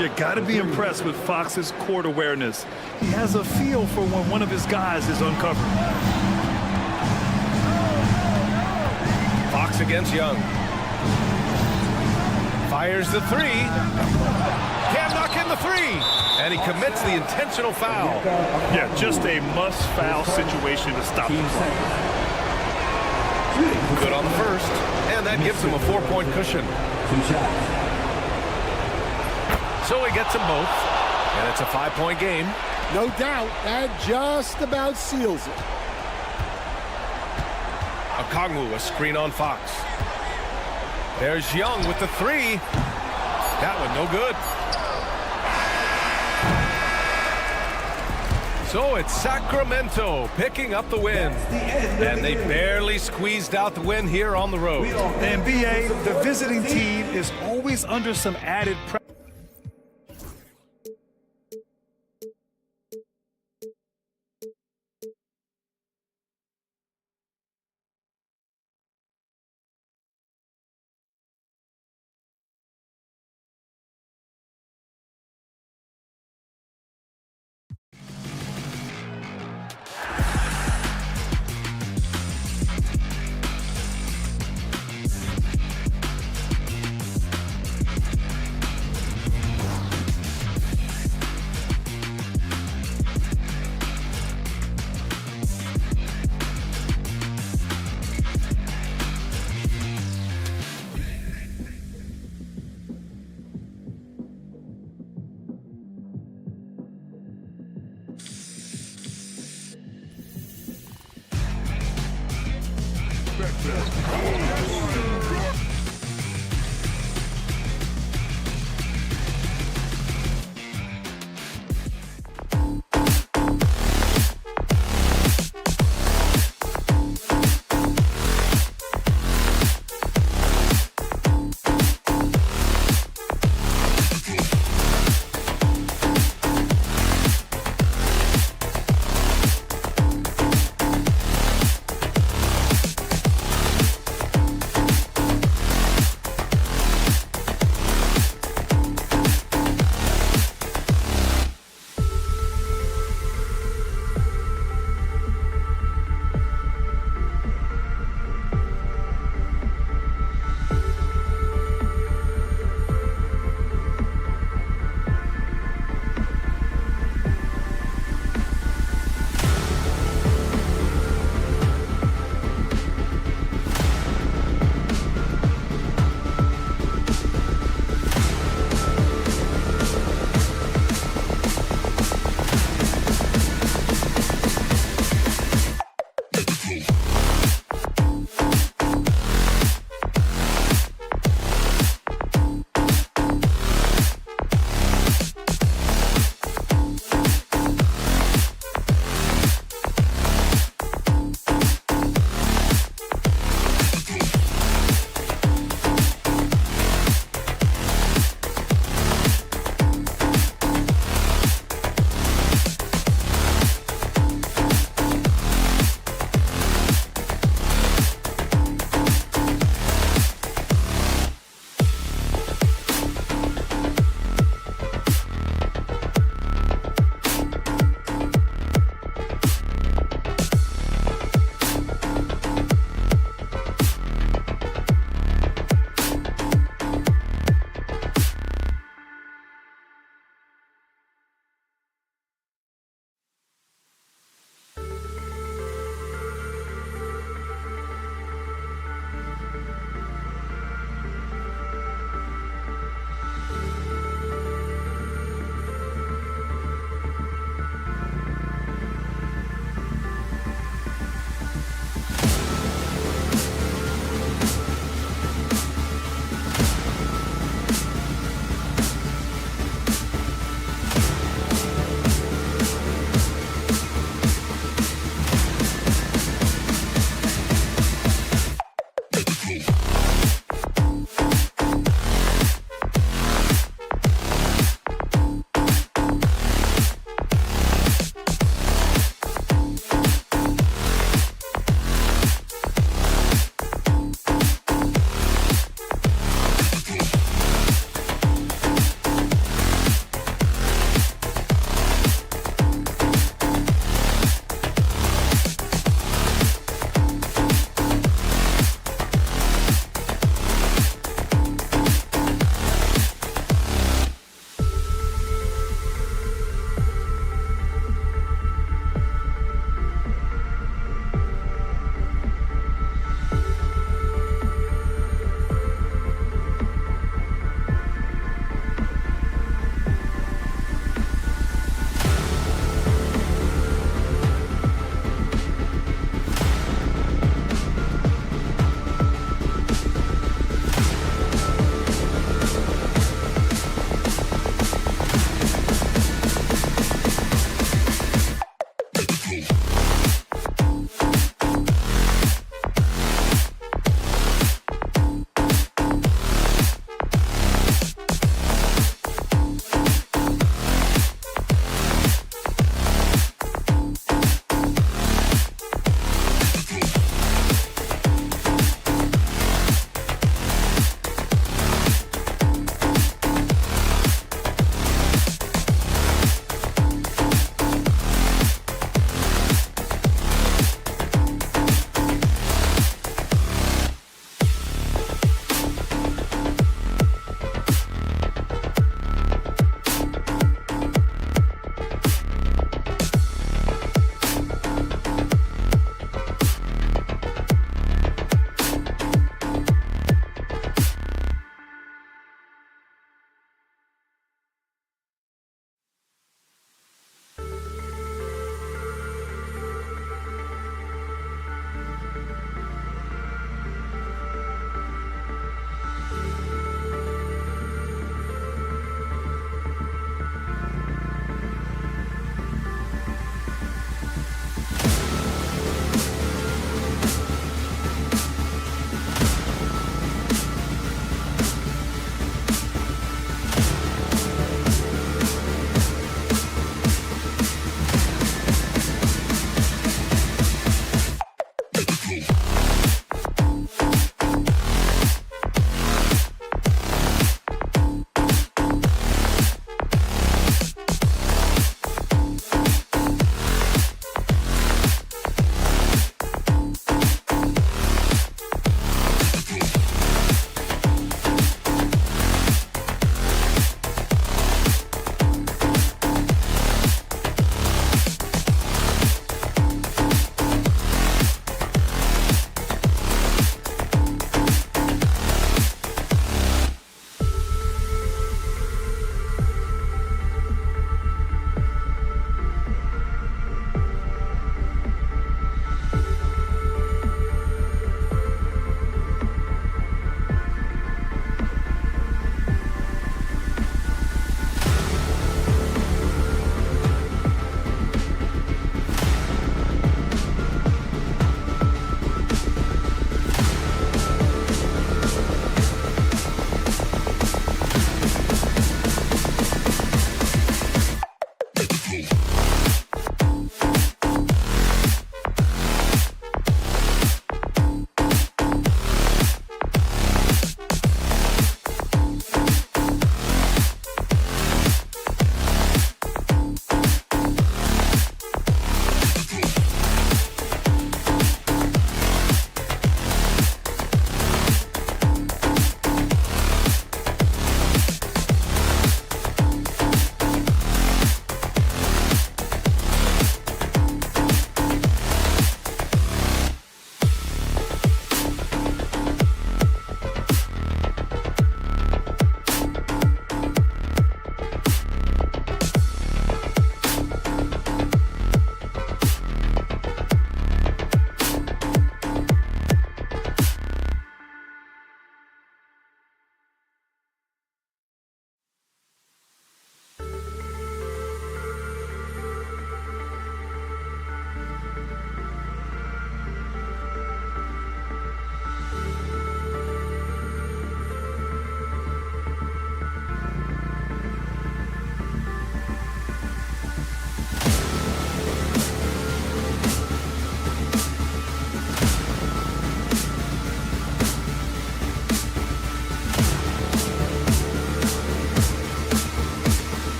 B: You got to be impressed with Fox's court awareness. He has a feel for when one of his guys is uncovered.
A: Fox against Young. Fires the three. Can't knock in the three. And he commits the intentional foul.
B: Yeah, just a must-foul situation to stop the clock.
A: Good on the first. And that gives him a 4-point cushion. So he gets them both. And it's a 5-point game.
M: No doubt, that just about seals it.
A: Okongwu, a screen on Fox. There's Young with the three. That one no good. So it's Sacramento picking up the win. And they barely squeezed out the win here on the road.
B: And BA, the visiting team is always under some added pressure.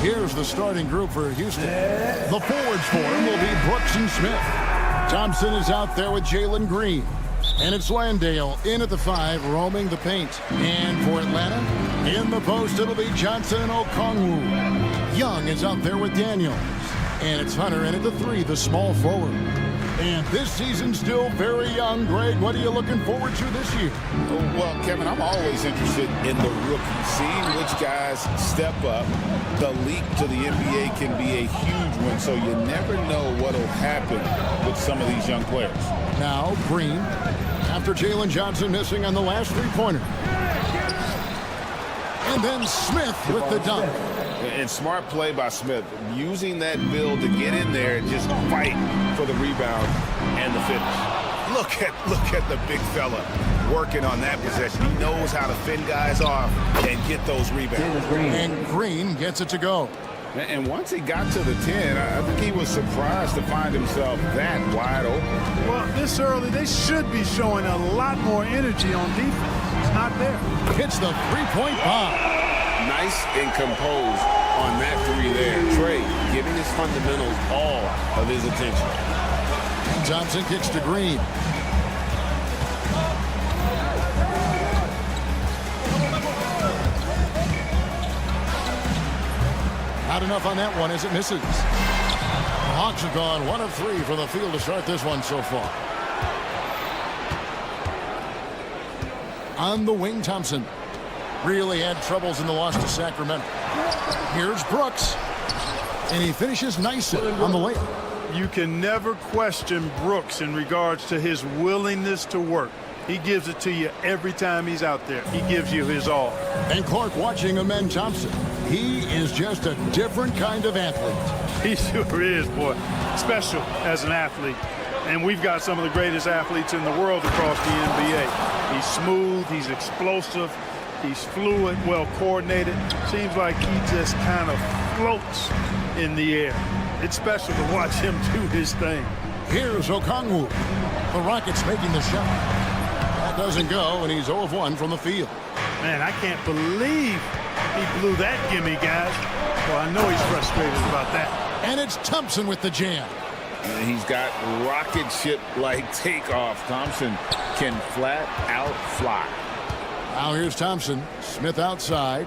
H: Here's the starting group for Houston. The forwards for him will be Brooks and Smith. Thompson is out there with Jalen Green. And it's Landale in at the 5, roaming the paint. And for Atlanta, in the post, it'll be Johnson and Okongwu. Young is out there with Daniels. And it's Hunter in at the 3, the small forward. And this season's still very young. Greg, what are you looking forward to this year?
I: Well, Kevin, I'm always interested in the rookies, seeing which guys step up. The leap to the NBA can be a huge one, so you never know what will happen with some of these young players.
H: Now, Green, after Jalen Johnson missing on the last three-pointer. And then Smith with the dunk.
I: And smart play by Smith, using that build to get in there and just fight for the rebound and the finish. Look at the big fella working on that possession. He knows how to fend guys off and get those rebounds.
H: And Green gets it to go.
I: And once he got to the 10, I think he was surprised to find himself that wide open.
N: Well, this early, they should be showing a lot more energy on defense. It's not there.
H: Hits the three-point bomb.
I: Nice and composed on that 3 there. Trey giving his fundamentals all of his attention.
H: Johnson kicks to Green. Not enough on that one as it misses. The Hawks have gone 1 of 3 from the field to start this one so far. On the wing, Thompson really had troubles in the loss to Sacramento. Here's Brooks. And he finishes nicely on the layup.
N: You can never question Brooks in regards to his willingness to work. He gives it to you every time he's out there. He gives you his all.
H: And Clark watching Amen Thompson. He is just a different kind of athlete.
N: He sure is, boy. Special as an athlete. And we've got some of the greatest athletes in the world across the NBA. He's smooth. He's explosive. He's fluid, well coordinated. Seems like he just kind of floats in the air. It's special to watch him do his thing.
H: Here's Okongwu. The Rockets making the shot. That doesn't go, and he's 0 of 1 from the field.
N: Man, I can't believe he blew that gimme, guys. Well, I know he's frustrated about that.
H: And it's Thompson with the jam.
I: And he's got rocket ship-like takeoff. Thompson can flat out fly.
H: Now here's Thompson. Smith outside.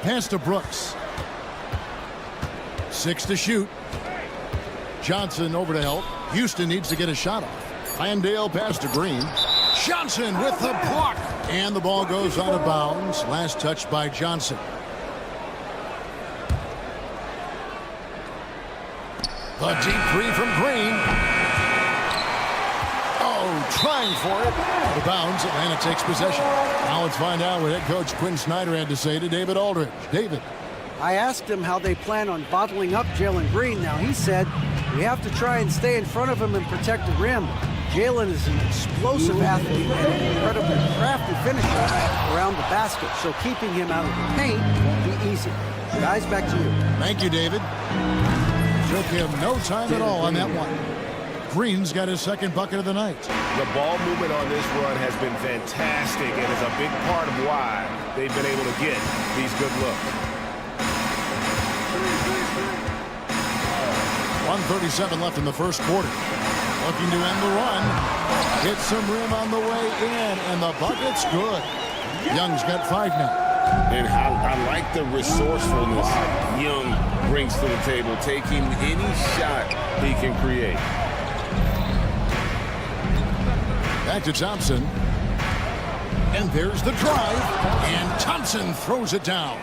H: Pass to Brooks. 6 to shoot. Johnson over to help. Houston needs to get a shot off. Landale pass to Green. Johnson with the block. And the ball goes out of bounds. Last touch by Johnson. The deep 3 from Green. Trying for it. Out of bounds. Atlanta takes possession. Now let's find out what head coach Quinn Snyder had to say to David Aldridge. David.
K: I asked him how they plan on bottling up Jalen Green. Now he said we have to try and stay in front of him and protect the rim. Jalen is an explosive athlete and an incredibly crafty finisher around the basket. So keeping him out of the paint won't be easy. Guys, back to you.
H: Thank you, David. Took him no time at all on that one. Green's got his second bucket of the night.
I: The ball movement on this run has been fantastic and is a big part of why they've been able to get these good looks.
H: 1:37 left in the first quarter. Looking to end the run. Hit some rim on the way in, and the bucket's good. Young's got 5 now.
I: And I like the resourcefulness Young brings to the table, taking any shot he can create.
H: Back to Thompson. And there's the drive. And Thompson throws it down.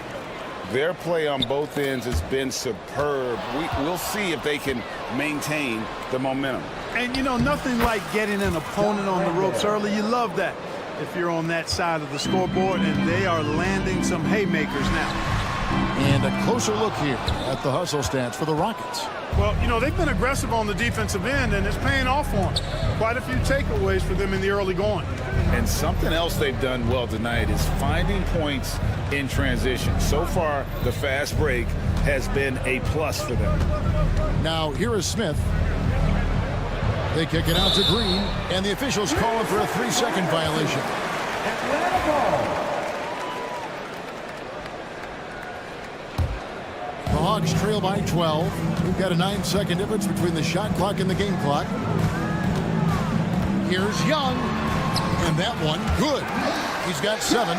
I: Their play on both ends has been superb. We'll see if they can maintain the momentum.
N: And, you know, nothing like getting an opponent on the ropes early. You love that if you're on that side of the scoreboard, and they are landing some haymakers now.
H: And a closer look here at the hustle stats for the Rockets.
N: Well, you know, they've been aggressive on the defensive end, and it's paying off for them. Quite a few takeaways for them in the early going.
I: And something else they've done well tonight is finding points in transition. So far, the fast break has been a plus for them.
H: Now, here is Smith. They kick it out to Green, and the officials call him for a 3-second violation. The Hawks trail by 12. We've got a 9-second difference between the shot clock and the game clock. Here's Young. And that one, good. He's got 7.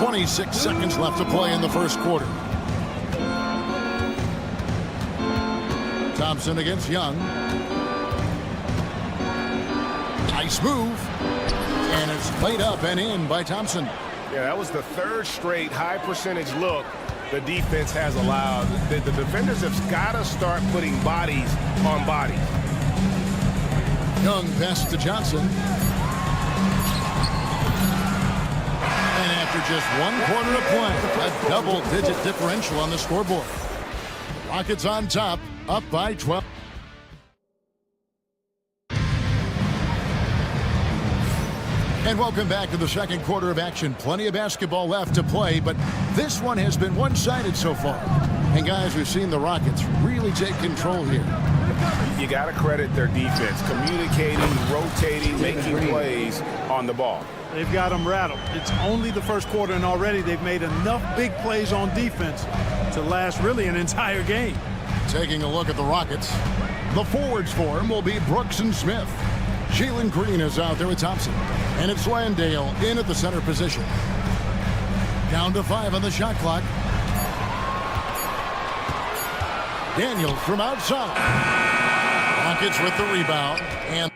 H: 26 seconds left to play in the first quarter. Thompson against Young. Nice move. And it's played up and in by Thompson.
A: Yeah, that was the third straight high percentage look the defense has allowed. The defenders have got to start putting bodies on bodies.
H: Young passes to Johnson. And after just 1 quarter of play, a double-digit differential on the scoreboard. Rockets on top, up by 12. And welcome back to the second quarter of action. Plenty of basketball left to play, but this one has been one-sided so far. And guys, we've seen the Rockets really take control here.
I: You got to credit their defense, communicating, rotating, making plays on the ball.
N: They've got them rattled. It's only the first quarter, and already they've made enough big plays on defense to last really an entire game.
H: Taking a look at the Rockets, the forwards for him will be Brooks and Smith. Jalen Green is out there with Thompson. And it's Landale in at the center position. Down to 5 on the shot clock. Daniels from outside. Rockets with the rebound. And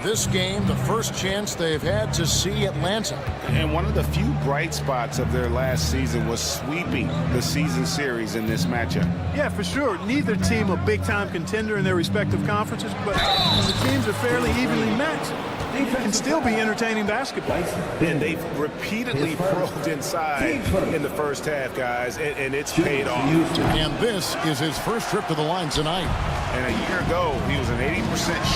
H: this game, the first chance they've had to see Atlanta.
I: And one of the few bright spots of their last season was sweeping the season series in this matchup.
N: Yeah, for sure. Neither team a big-time contender in their respective conferences, but the teams are fairly evenly matched. It can still be entertaining basketball.
I: And they've repeatedly probed inside in the first half, guys, and it's paid off.
H: And this is his first trip to the line tonight.
I: And a year ago, he was an 80%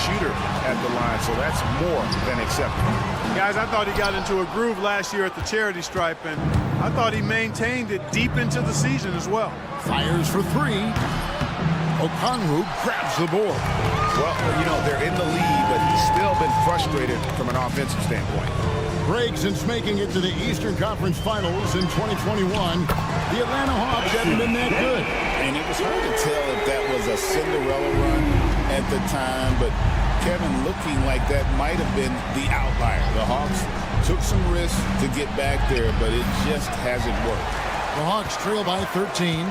I: shooter at the line, so that's more than acceptable.
N: Guys, I thought he got into a groove last year at the charity stripe, and I thought he maintained it deep into the season as well.
H: Fires for 3. Okongwu grabs the board.
I: Well, you know, they're in the lead, but he's still been frustrated from an offensive standpoint.
H: Breaks since making it to the Eastern Conference Finals in 2021. The Atlanta Hawks haven't been that good.
I: And it was hard to tell if that was a Cinderella run at the time, but Kevin, looking like that might have been the outlier. The Hawks took some risks to get back there, but it just hasn't worked.
H: The Hawks trail by 13.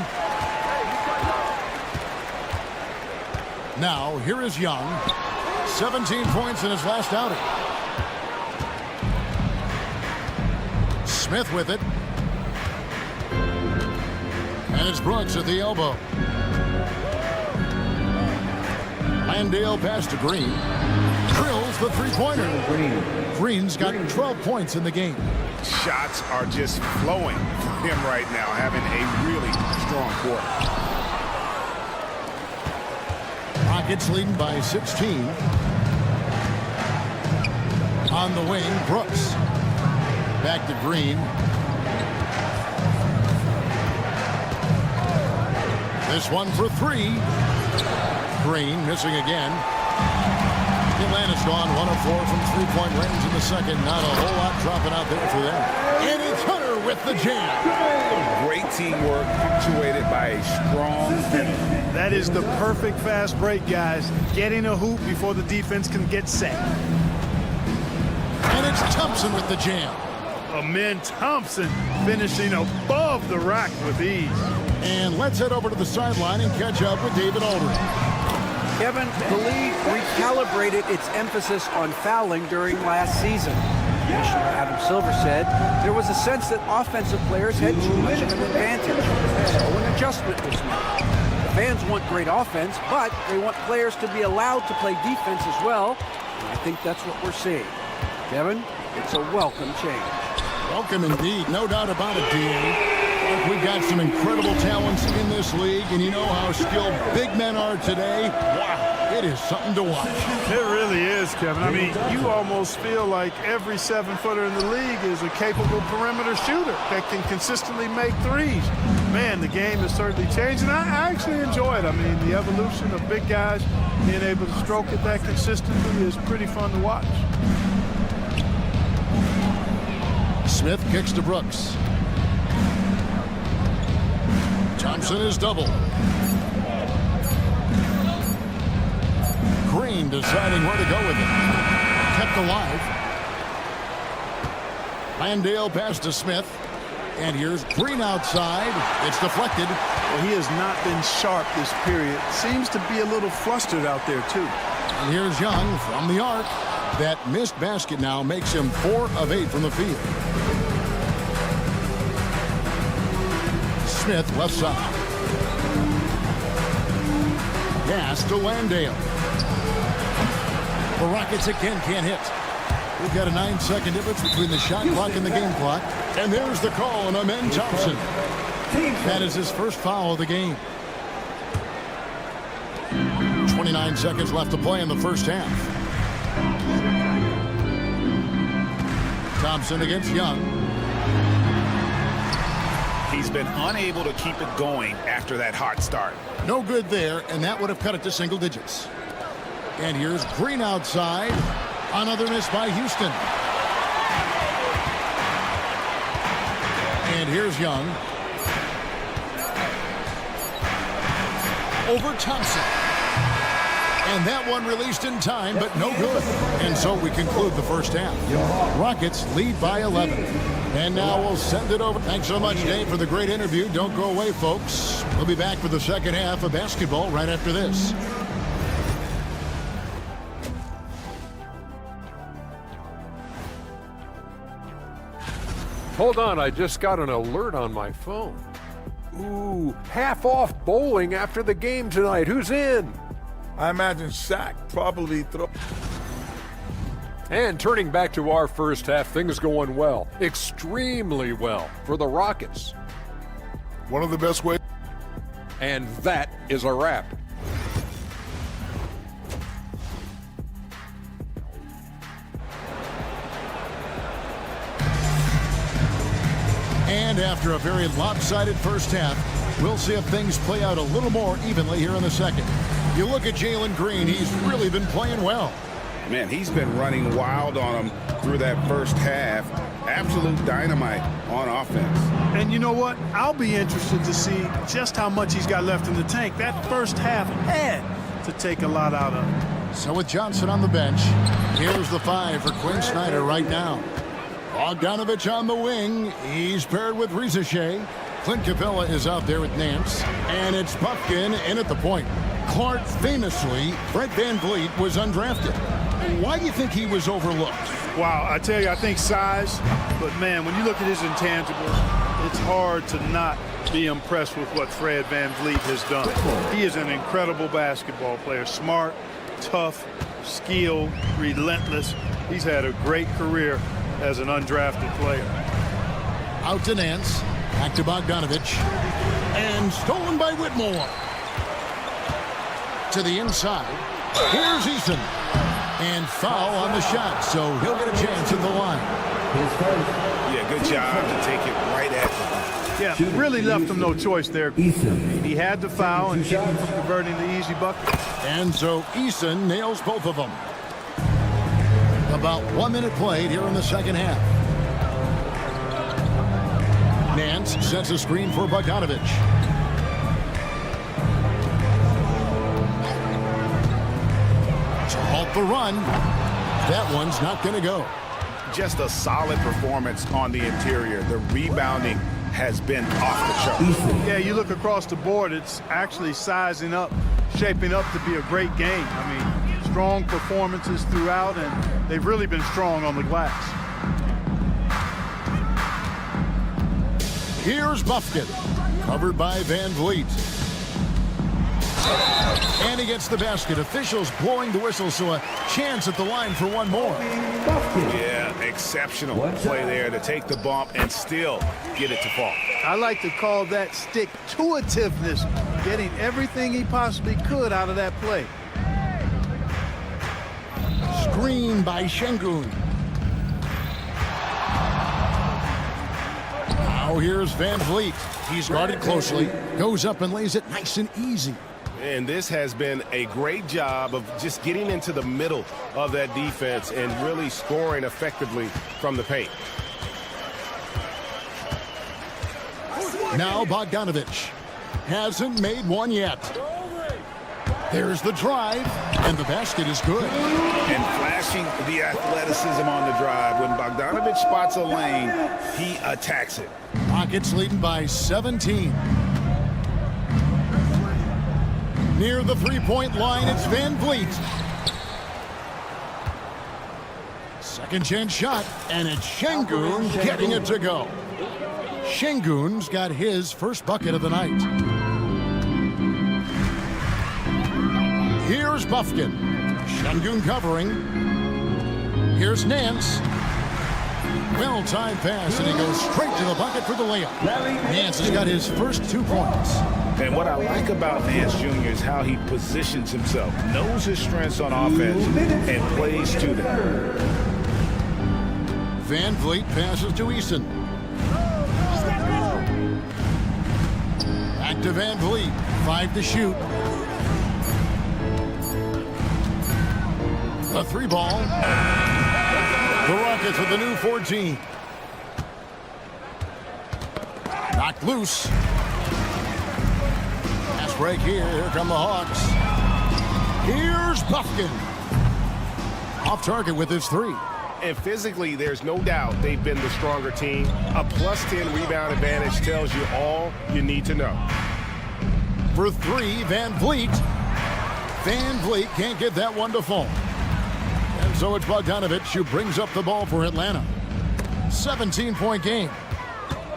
H: Now, here is Young. 17 points in his last outing. Smith with it. And it's Brooks at the elbow. Landale pass to Green. Drills the three-pointer. Green's got 12 points in the game.
I: Shots are just flowing for him right now, having a really strong quarter.
H: Rockets leading by 16. On the wing, Brooks. Back to Green. This one for 3. Green missing again. Atlanta's gone 1 of 4 from three-point range in the second. Not a whole lot dropping out there for them. And it's Hunter with the jam.
I: Great teamwork punctuated by a strong finish.
N: That is the perfect fast break, guys. Getting a hoop before the defense can get set.
H: And it's Thompson with the jam.
N: Amen Thompson finishing above the rack with ease.
H: And let's head over to the sideline and catch up with David Aldridge.
K: Kevin, the league recalibrated its emphasis on fouling during last season. Commissioner Adam Silver said there was a sense that offensive players had too much of an advantage, so an adjustment was made. The fans want great offense, but they want players to be allowed to play defense as well, and I think that's what we're seeing. Kevin, it's a welcome change.
H: Welcome indeed, no doubt about it, D.A. We've got some incredible talents in this league, and you know how skilled big men are today. Wow, it is something to watch.
N: It really is, Kevin. I mean, you almost feel like every 7-footer in the league is a capable perimeter shooter that can consistently make threes. Man, the game has certainly changed, and I actually enjoy it. I mean, the evolution of big guys being able to stroke it that consistently is pretty fun to watch.
H: Smith kicks to Brooks. Thompson is double. Green deciding where to go with it. Kept alive. Landale pass to Smith. And here's Green outside. It's deflected.
N: Well, he has not been sharp this period. Seems to be a little flustered out there, too.
H: And here's Young from the arc. That missed basket now makes him 4 of 8 from the field. Smith left side. Pass to Landale. The Rockets again can't hit. We've got a 9-second difference between the shot clock and the game clock. And there's the call on Amen Thompson. That is his first foul of the game. 29 seconds left to play in the first half. Thompson against Young.
I: He's been unable to keep it going after that hot start.
H: No good there, and that would have cut it to single digits. And here's Green outside. Another miss by Houston. And here's Young. Over Thompson. And that one released in time, but no good. And so we conclude the first half. Rockets lead by 11. And now we'll send it over. Thanks so much, Dave, for the great interview. Don't go away, folks. We'll be back for the second half of basketball right after this.
F: Hold on, I just got an alert on my phone. Ooh, half off bowling after the game tonight. Who's in?
G: I imagine Shaq probably throw.
F: And turning back to our first half, things going well. Extremely well for the Rockets.
L: One of the best ways.
F: And that is a wrap.
H: And after a very lopsided first half, we'll see if things play out a little more evenly here in the second. You look at Jalen Green, he's really been playing well.
I: Man, he's been running wild on him through that first half. Absolute dynamite on offense.
N: And you know what? I'll be interested to see just how much he's got left in the tank. That first half had to take a lot out of him.
H: So with Johnson on the bench, here's the 5 for Quinn Snyder right now. Bogdanovich on the wing. He's paired with Rizachet. Clint Capella is out there with Nance. And it's Buffkin in at the point. Clark famously, Fred VanVleet was undrafted. Why do you think he was overlooked?
N: Wow, I tell you, I think size. But, man, when you look at his intangibles, it's hard to not be impressed with what Fred VanVleet has done. He is an incredible basketball player. Smart, tough, skilled, relentless. He's had a great career as an undrafted player.
H: Out to Nance. Back to Bogdanovich. And stolen by Whitmore. To the inside. Here's Eason. And foul on the shot, so he'll get a chance at the line.
I: Yeah, good job to take it right at him.
N: Yeah, really left him no choice there. He had to foul and keep him from converting the easy bucket.
H: And so Eason nails both of them. About 1 minute played here in the second half. Nance sets a screen for Bogdanovich. To halt the run. That one's not going to go.
I: Just a solid performance on the interior. The rebounding has been off the chart.
N: Yeah, you look across the board, it's actually sizing up, shaping up to be a great game. I mean, strong performances throughout, and they've really been strong on the glass.
H: Here's Buffkin, covered by VanVleet. And he gets the basket. Officials blowing the whistle, so a chance at the line for one more.
I: Yeah, exceptional play there to take the bump and still get it to fall.
N: I like to call that stick-to-itiveness, getting everything he possibly could out of that play.
H: Screen by Şengün. Now here's Van Vliet. He's guarded closely, goes up and lays it nice and easy.
A: And this has been a great job of just getting into the middle of that defense and really scoring effectively from the paint.
H: Now Bogdanović hasn't made one yet. There's the drive, and the basket is good.
I: And flashing the athleticism on the drive. When Bogdanović spots a lane, he attacks it.
H: Rockets leading by 17. Near the three-point line, it's Van Vliet. Second chance shot, and it's Şengün getting it to go. Şengün's got his first bucket of the night. Here's Bufkin. Şengün covering. Here's Nance. Well-timed pass, and he goes straight to the bucket for the layup. Nance has got his first 2 points.
I: And what I like about Nance Jr. is how he positions himself, knows his strengths on offense, and plays to them.
H: Van Vliet passes to Eason. Back to Van Vliet. 5 to shoot. The 3 ball. The Rockets with the new 14. Knocked loose. Pass break here. Here come the Hawks. Here's Bufkin. Off target with his 3.
A: And physically, there's no doubt they've been the stronger team. A +10 rebound advantage tells you all you need to know.
H: For 3, Van Vliet. Van Vliet can't get that one to fall. And so it's Bogdanović who brings up the ball for Atlanta. 17-point game.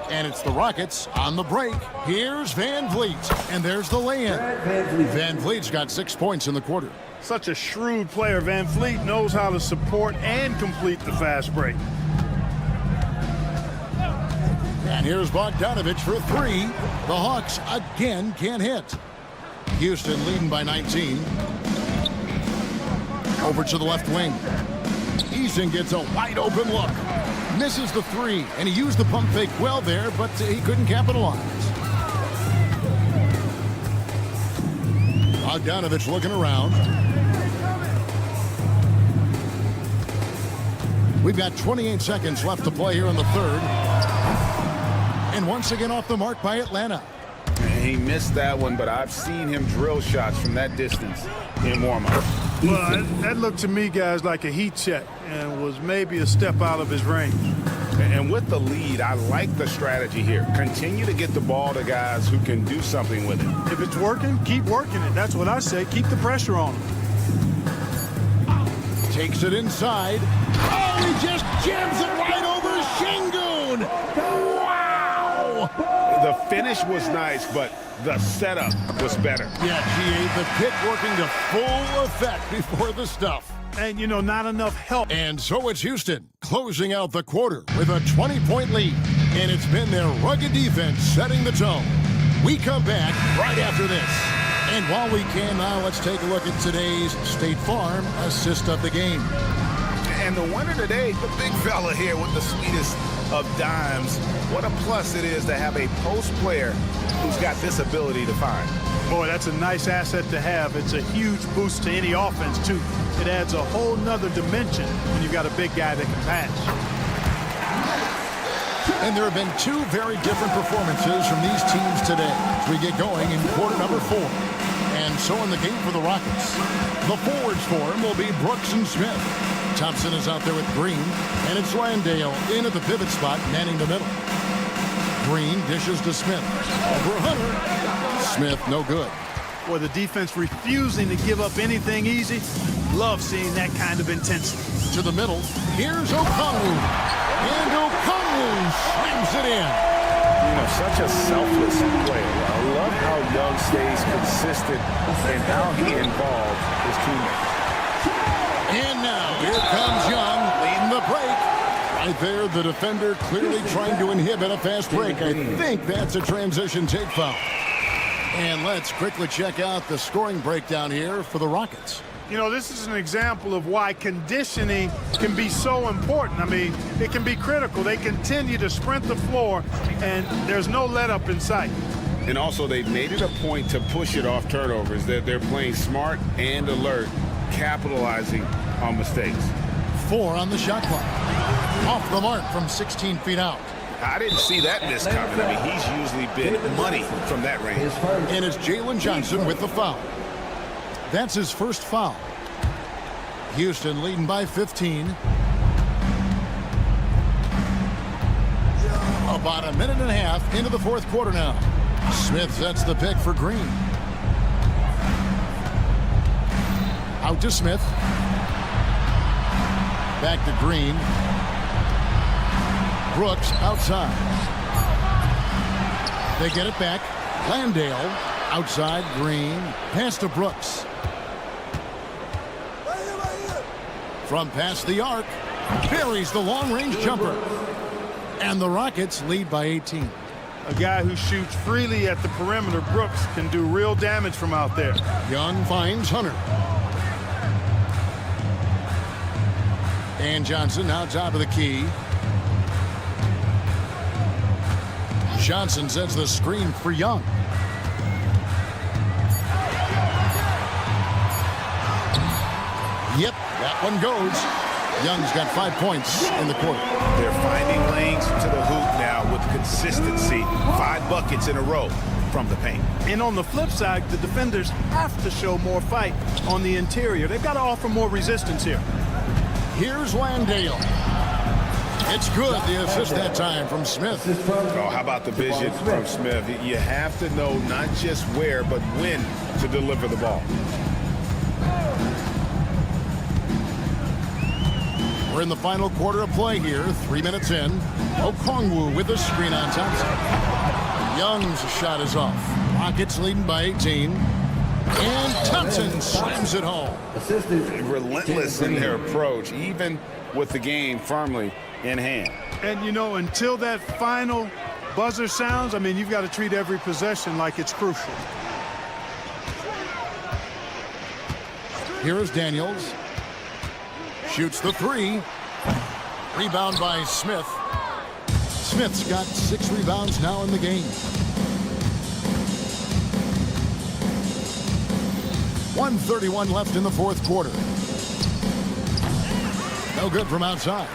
H: And it's the Rockets on the break. Here's Van Vliet. And there's the lay-in. Van Vliet's got 6 points in the quarter.
N: Such a shrewd player. Van Vliet knows how to support and complete the fast break.
H: And here's Bogdanović for 3. The Hawks again can't hit. Houston leading by 19. Over to the left wing. Eason gets a wide open look. Misses the 3, and he used the pump fake well there, but he couldn't capitalize. Bogdanović looking around. We've got 28 seconds left to play here in the third. And once again off the mark by Atlanta.
I: He missed that one, but I've seen him drill shots from that distance in warm-up.
N: Well, that looked to me, guys, like a heat check and was maybe a step out of his range.
I: And with the lead, I like the strategy here. Continue to get the ball to guys who can do something with it.
N: If it's working, keep working it. That's what I say. Keep the pressure on him.
H: Takes it inside. Oh, he just jams it right over Şengün. Wow!
I: The finish was nice, but the setup was better.
H: Yeah, GA, the pick working to full effect before the stuff.
N: And, you know, not enough help.
H: And so it's Houston closing out the quarter with a 20-point lead. And it's been their rugged defense setting the tone. We come back right after this. And while we can now, let's take a look at today's State Farm assist of the game.
I: And the winner today, the big fella here with the sweetest of dimes. What a plus it is to have a post player who's got this ability to find.
N: Boy, that's a nice asset to have. It's a huge boost to any offense, too. It adds a whole nother dimension when you've got a big guy that can pass.
H: And there have been 2 very different performances from these teams today as we get going in quarter number 4. And so in the game for the Rockets, the forwards for him will be Brooks and Smith. Thompson is out there with Green, and it's Landale in at the pivot spot, manning the middle. Green dishes to Smith. Over Hunter. Smith, no good.
N: Boy, the defense refusing to give up anything easy. Love seeing that kind of intensity.
H: To the middle. Here's Okongwu. And Okongwu slams it in.
I: Such a selfless player. I love how Young stays consistent in how he involves his teammates.
H: And now, here comes Young leading the break. Right there, the defender clearly trying to inhibit a fast break. I think that's a transition take foul. And let's quickly check out the scoring breakdown here for the Rockets.
N: This is an example of why conditioning can be so important. I mean, it can be critical. They continue to sprint the floor, and there's no let-up in sight.
I: And also, they've made it a point to push it off turnovers. They're playing smart and alert, capitalizing on mistakes.
H: 4 on the shot clock. Off the mark from 16 feet out.
I: I didn't see that miss coming. I mean, he's usually been money from that range.
H: And it's Jalen Johnson with the foul. That's his first foul. Houston leading by 15. About a minute and a half into the fourth quarter now. Smith sets the pick for Green. Out to Smith. Back to Green. Brooks outside. They get it back. Landale outside. Green. Pass to Brooks. From past the arc. Buries the long-range jumper. And the Rockets lead by 18.
N: A guy who shoots freely at the perimeter, Brooks, can do real damage from out there.
H: Young finds Hunter. And Johnson now top of the key. Johnson sets the screen for Young. Yep, that one goes. Young's got 5 points in the quarter.
I: They're finding lanes to the hoop now with consistency. 5 buckets in a row from the paint.
N: And on the flip side, the defenders have to show more fight on the interior. They've got to offer more resistance here.
H: Here's Landale. It's good, the assist that time from Smith.
I: Oh, how about the vision from Smith? You have to know not just where, but when to deliver the ball.
H: We're in the final quarter of play here. 3 minutes in. Okongwu with the screen on Thompson. Young's shot is off. Rockets leading by 18. And Thompson slams it home.
I: Relentless in their approach, even with the game firmly in hand.
N: And, until that final buzzer sounds, I mean, you've got to treat every possession like it's crucial.
H: Here is Daniels. Shoots the 3. Rebound by Smith. Smith's got 6 rebounds now in the game. 1:31 left in the fourth quarter. No good from outside.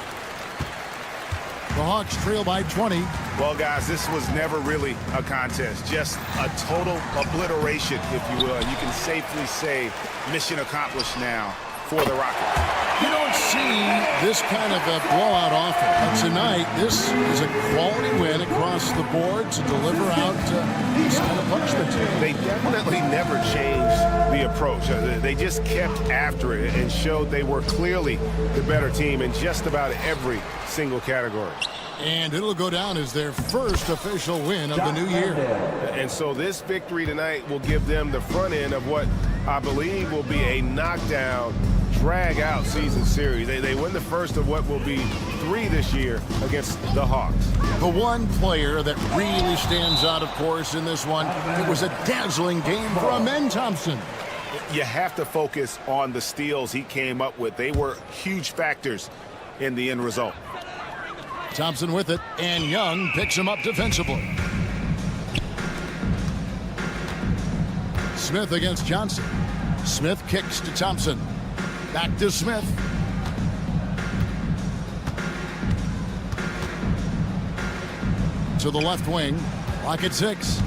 H: The Hawks trail by 20.
I: Well, guys, this was never really a contest. Just a total obliteration, if you will. And you can safely say mission accomplished now for the Rockets.
H: You don't see this kind of a blowout often. But tonight, this is a quality win across the board to deliver out this kind of punishment.
I: They definitely never changed the approach. They just kept after it and showed they were clearly the better team in just about every single category.
H: And it'll go down as their first official win of the new year.
I: And so this victory tonight will give them the front end of what I believe will be a knockdown, drag-out season series. They win the first of what will be 3 this year against the Hawks.
H: The one player that really stands out, of course, in this one, it was a dazzling game for Amen Thompson.
I: You have to focus on the steals he came up with. They were huge factors in the end result.
H: Thompson with it, and Young picks him up defensively. Smith against Johnson. Smith kicks to Thompson. Back to Smith. To the left wing. Rocket 6.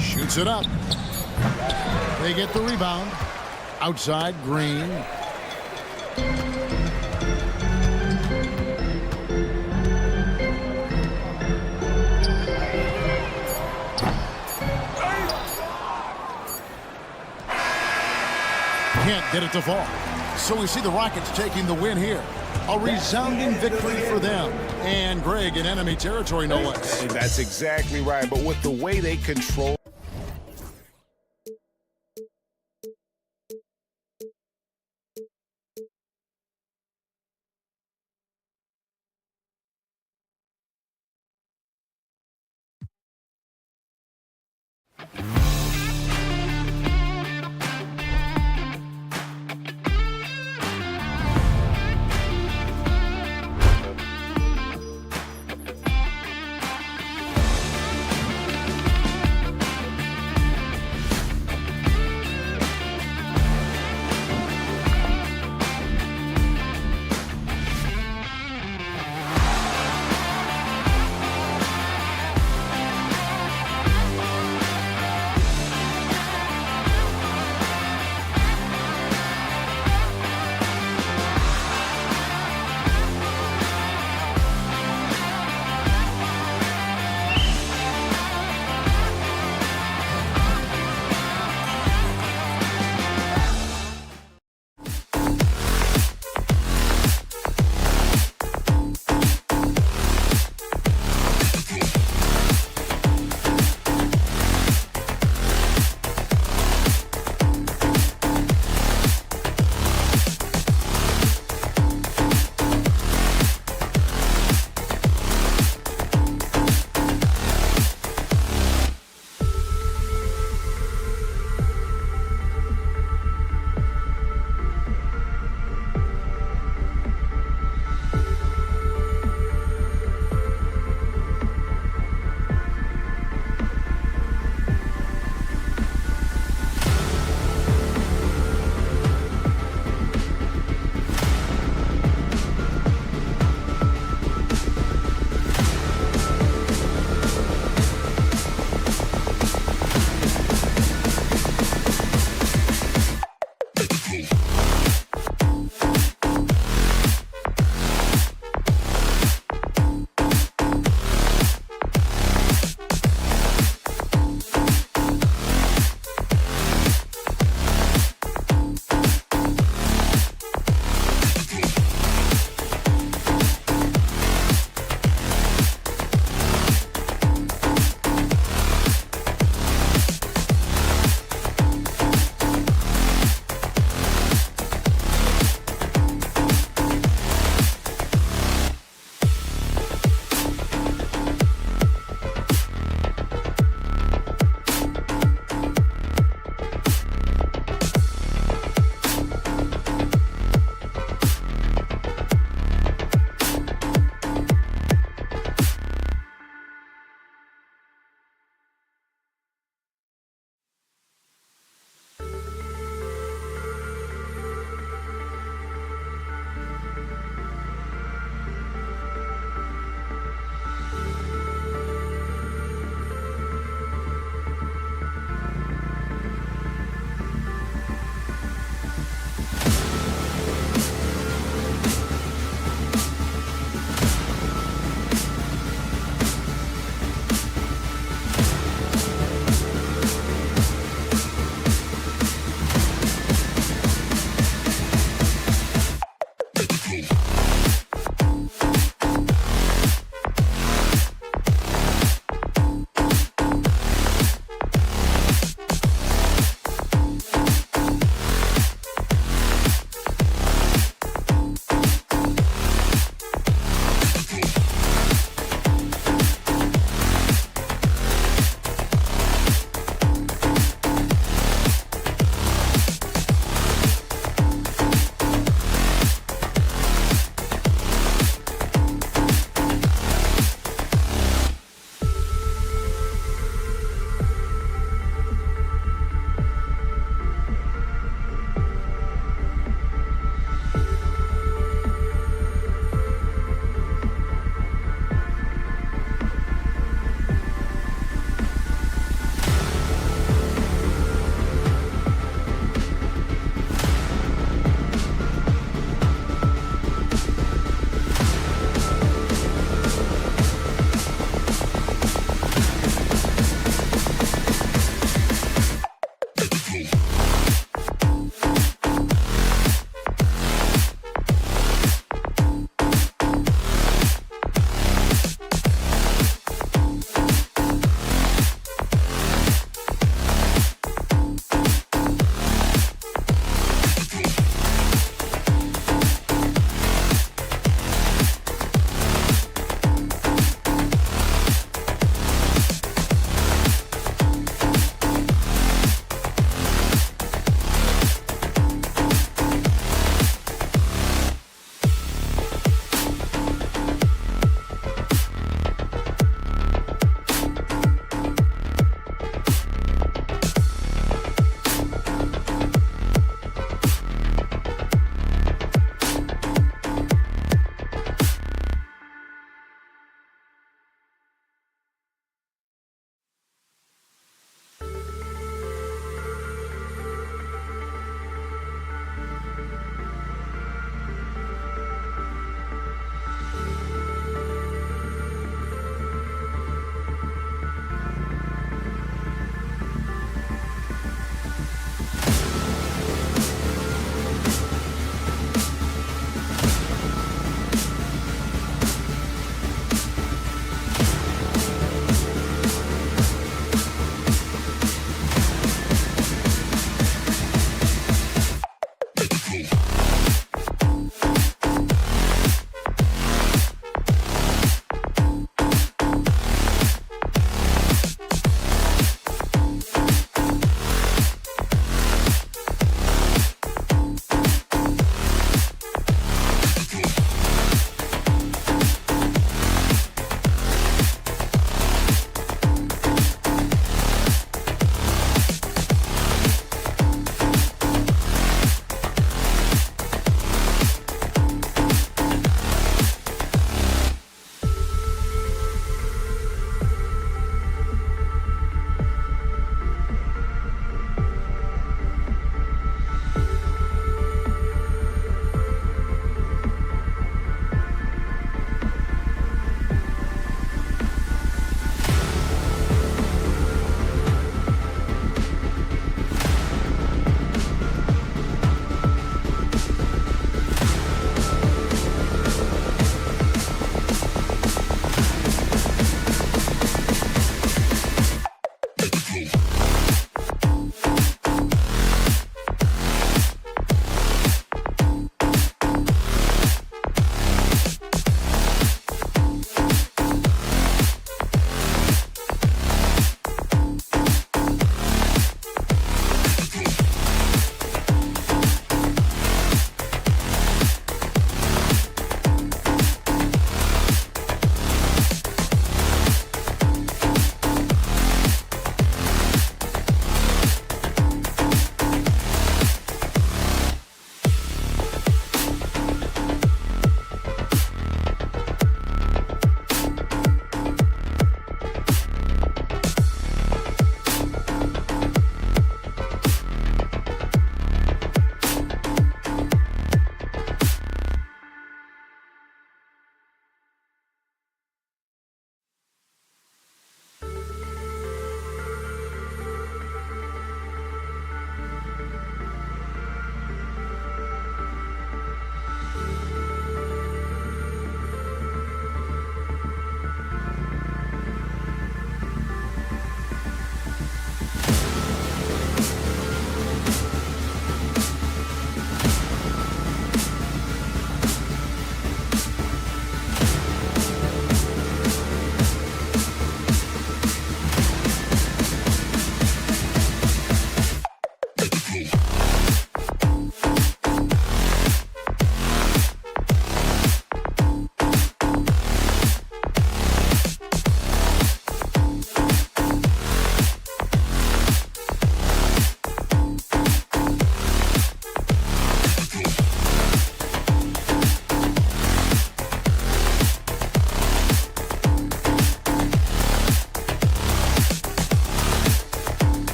H: Shoots it up. They get the rebound. Outside, Green. Can't get it to fall. So we see the Rockets taking the win here. A resounding victory for them. And Greg in enemy territory, no less.
I: And that's exactly right. But with the way they control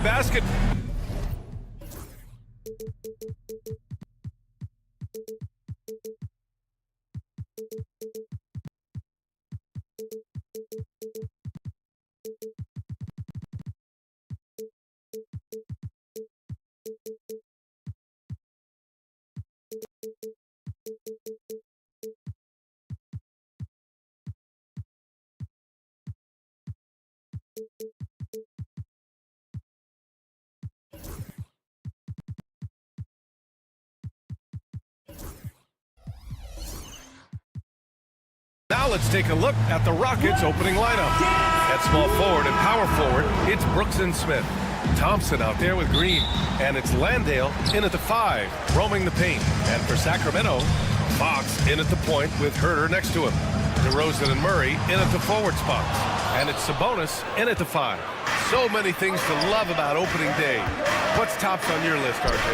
A: three-point basket. Now let's take a look at the Rockets' opening lineup. At small forward and power forward, it's Brooks and Smith. Thompson out there with Green. And it's Landale in at the 5, roaming the paint. And for Sacramento, Fox in at the point with Herter next to him. DeRozan and Murray in at the forward spots. And it's Sabonis in at the 5. So many things to love about opening day. What's tops on your list, RJ?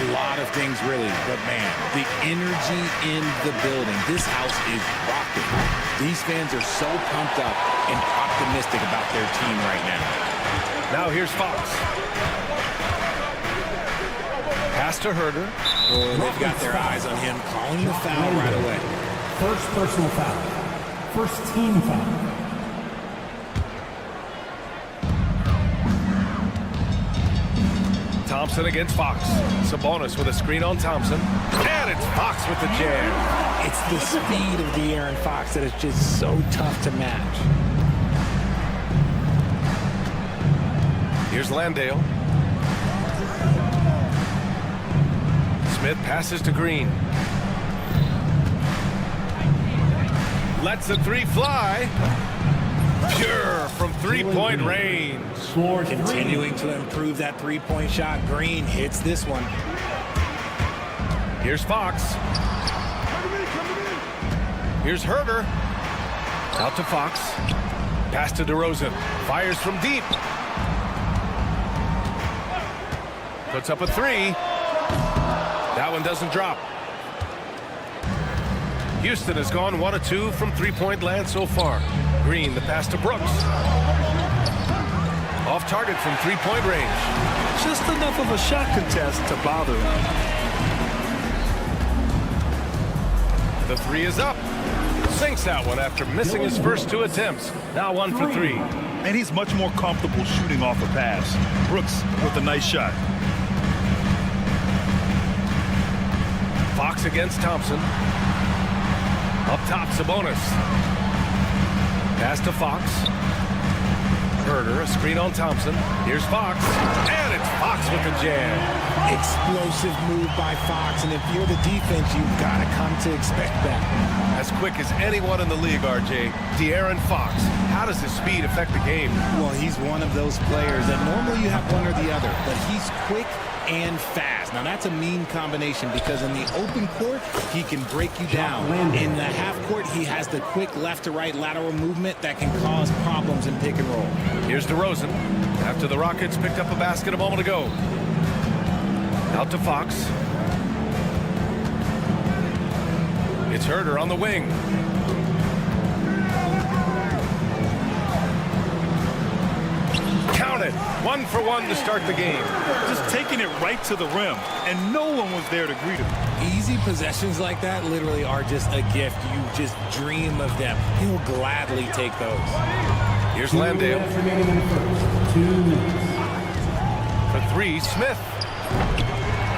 D: A lot of things, really. But, man, the energy in the building. This house is rocking. These fans are so pumped up and optimistic about their team right now.
A: Now here's Fox. Pass to Herter.
D: Oh, they've got their eyes on him, calling the foul right away.
E: First personal foul. First team foul.
A: Thompson against Fox. Sabonis with a screen on Thompson. And it's Fox with the jam.
D: It's the speed of De'Aaron Fox that is just so tough to match.
A: Here's Landale. Smith passes to Green. Lets the three fly. Pure from three-point range.
D: Continuing to improve that three-point shot. Green hits this one.
A: Here's Fox. Here's Herter. Out to Fox. Pass to DeRozan. Fires from deep. Puts up a 3. That one doesn't drop. Houston has gone 1 of 2 from three-point land so far. Green, the pass to Brooks. Off target from three-point range.
B: Just enough of a shot contest to bother him.
A: The 3 is up. Sinks that one after missing his first 2 attempts. Now 1 for 3.
B: And he's much more comfortable shooting off a pass. Brooks with a nice shot.
A: Fox against Thompson. Up top, Sabonis. Pass to Fox. Herter, a screen on Thompson. Here's Fox. And it's Fox with the jam.
D: Explosive move by Fox, and if you're the defense, you've got to come to expect that.
A: As quick as anyone in the league, RJ. De'Aaron Fox. How does his speed affect the game?
D: Well, he's one of those players that normally you have one or the other, but he's quick and fast. Now, that's a mean combination because in the open court, he can break you down. In the half court, he has the quick left-to-right lateral movement that can cause problems in pick and roll.
A: Here's DeRozan. After the Rockets picked up a basket a moment ago. Out to Fox. It's Herter on the wing. Count it. 1 for 1 to start the game.
B: Just taking it right to the rim, and no one was there to greet him.
D: Easy possessions like that literally are just a gift. You just dream of them. He'll gladly take those.
A: Here's Landale.
E: 2 minutes.
A: For 3, Smith.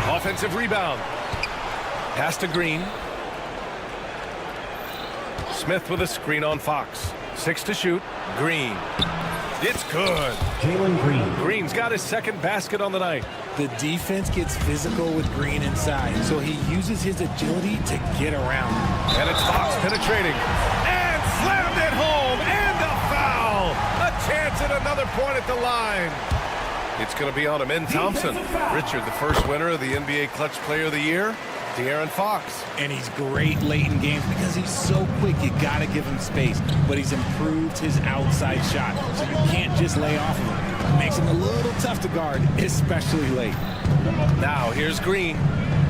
A: Offensive rebound. Pass to Green. Smith with a screen on Fox. 6 to shoot. Green. It's good.
E: Jalen Green.
A: Green's got his second basket on the night.
D: The defense gets physical with Green inside, so he uses his agility to get around.
A: And it's Fox penetrating. And slammed it home. And a foul. A chance at another point at the line. It's going to be on him in Thompson. Richard, the first winner of the NBA Clutch Player of the Year, De'Aaron Fox.
D: And he's great late in games because he's so quick. You got to give him space. But he's improved his outside shot, so you can't just lay off of him. It makes him a little tough to guard, especially late.
A: Now here's Green.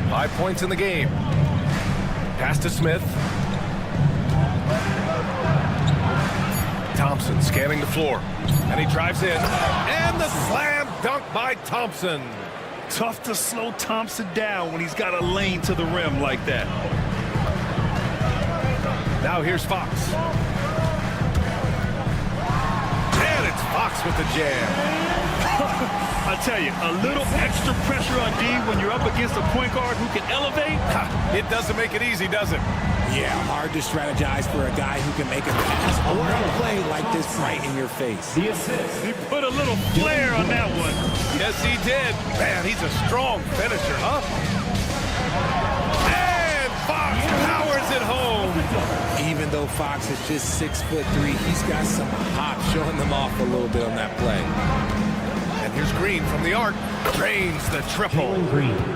A: 5 points in the game. Pass to Smith. Thompson scanning the floor. And he drives in. And the slam dunk by Thompson.
B: Tough to slow Thompson down when he's got a lane to the rim like that.
A: Now here's Fox. And it's Fox with the jam.
B: I tell you, a little extra pressure on D when you're up against a point guard who can elevate.
A: It doesn't make it easy, does it?
D: Yeah, hard to strategize for a guy who can make a pass or a play like this right in your face.
E: The assist.
B: He put a little flair on that one.
A: Yes, he did. Man, he's a strong finisher, huh? And Fox powers it home.
D: Even though Fox is just 6'3", he's got some hop, showing them off a little bit on that play.
A: And here's Green from the arc. Drains the triple.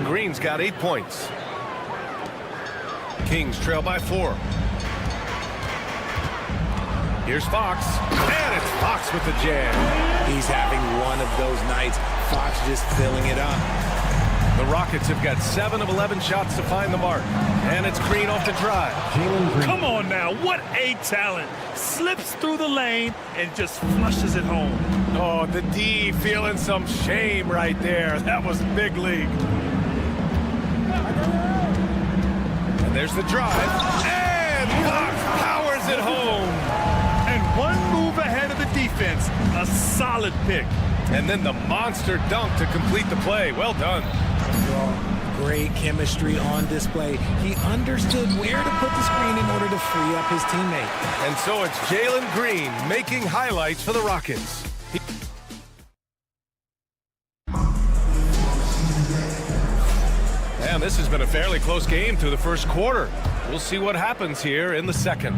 A: Green's got 8 points. Kings trail by 4. Here's Fox. And it's Fox with the jam.
D: He's having one of those nights. Fox just filling it up.
A: The Rockets have got 7 of 11 shots to find the mark. And it's Green off the drive.
B: Come on now, what a talent. Slips through the lane and just flushes it home.
A: Oh, the D feeling some shame right there. That was big league. And there's the drive. And Fox powers it home.
B: And one move ahead of the defense. A solid pick.
A: And then the monster dunk to complete the play. Well done.
D: Great chemistry on display. He understood where to put the screen in order to free up his teammate.
A: And so it's Jalen Green making highlights for the Rockets. And this has been a fairly close game through the first quarter. We'll see what happens here in the second.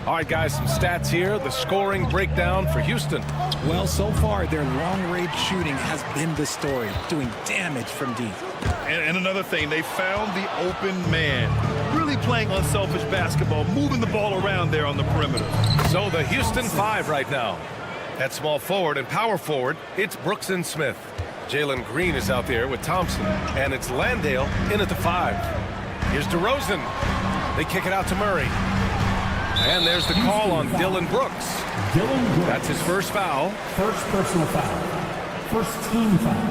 A: All right, guys, some stats here. The scoring breakdown for Houston.
D: Well, so far, their long-range shooting has been the story, doing damage from deep.
B: And another thing, they found the open man. Really playing unselfish basketball, moving the ball around there on the perimeter.
A: So the Houston 5 right now. At small forward and power forward, it's Brooks and Smith. Jalen Green is out there with Thompson, and it's Landale in at the 5. Here's DeRozan. They kick it out to Murray. And there's the call on Dylan Brooks. That's his first foul.
E: First personal foul. First team foul.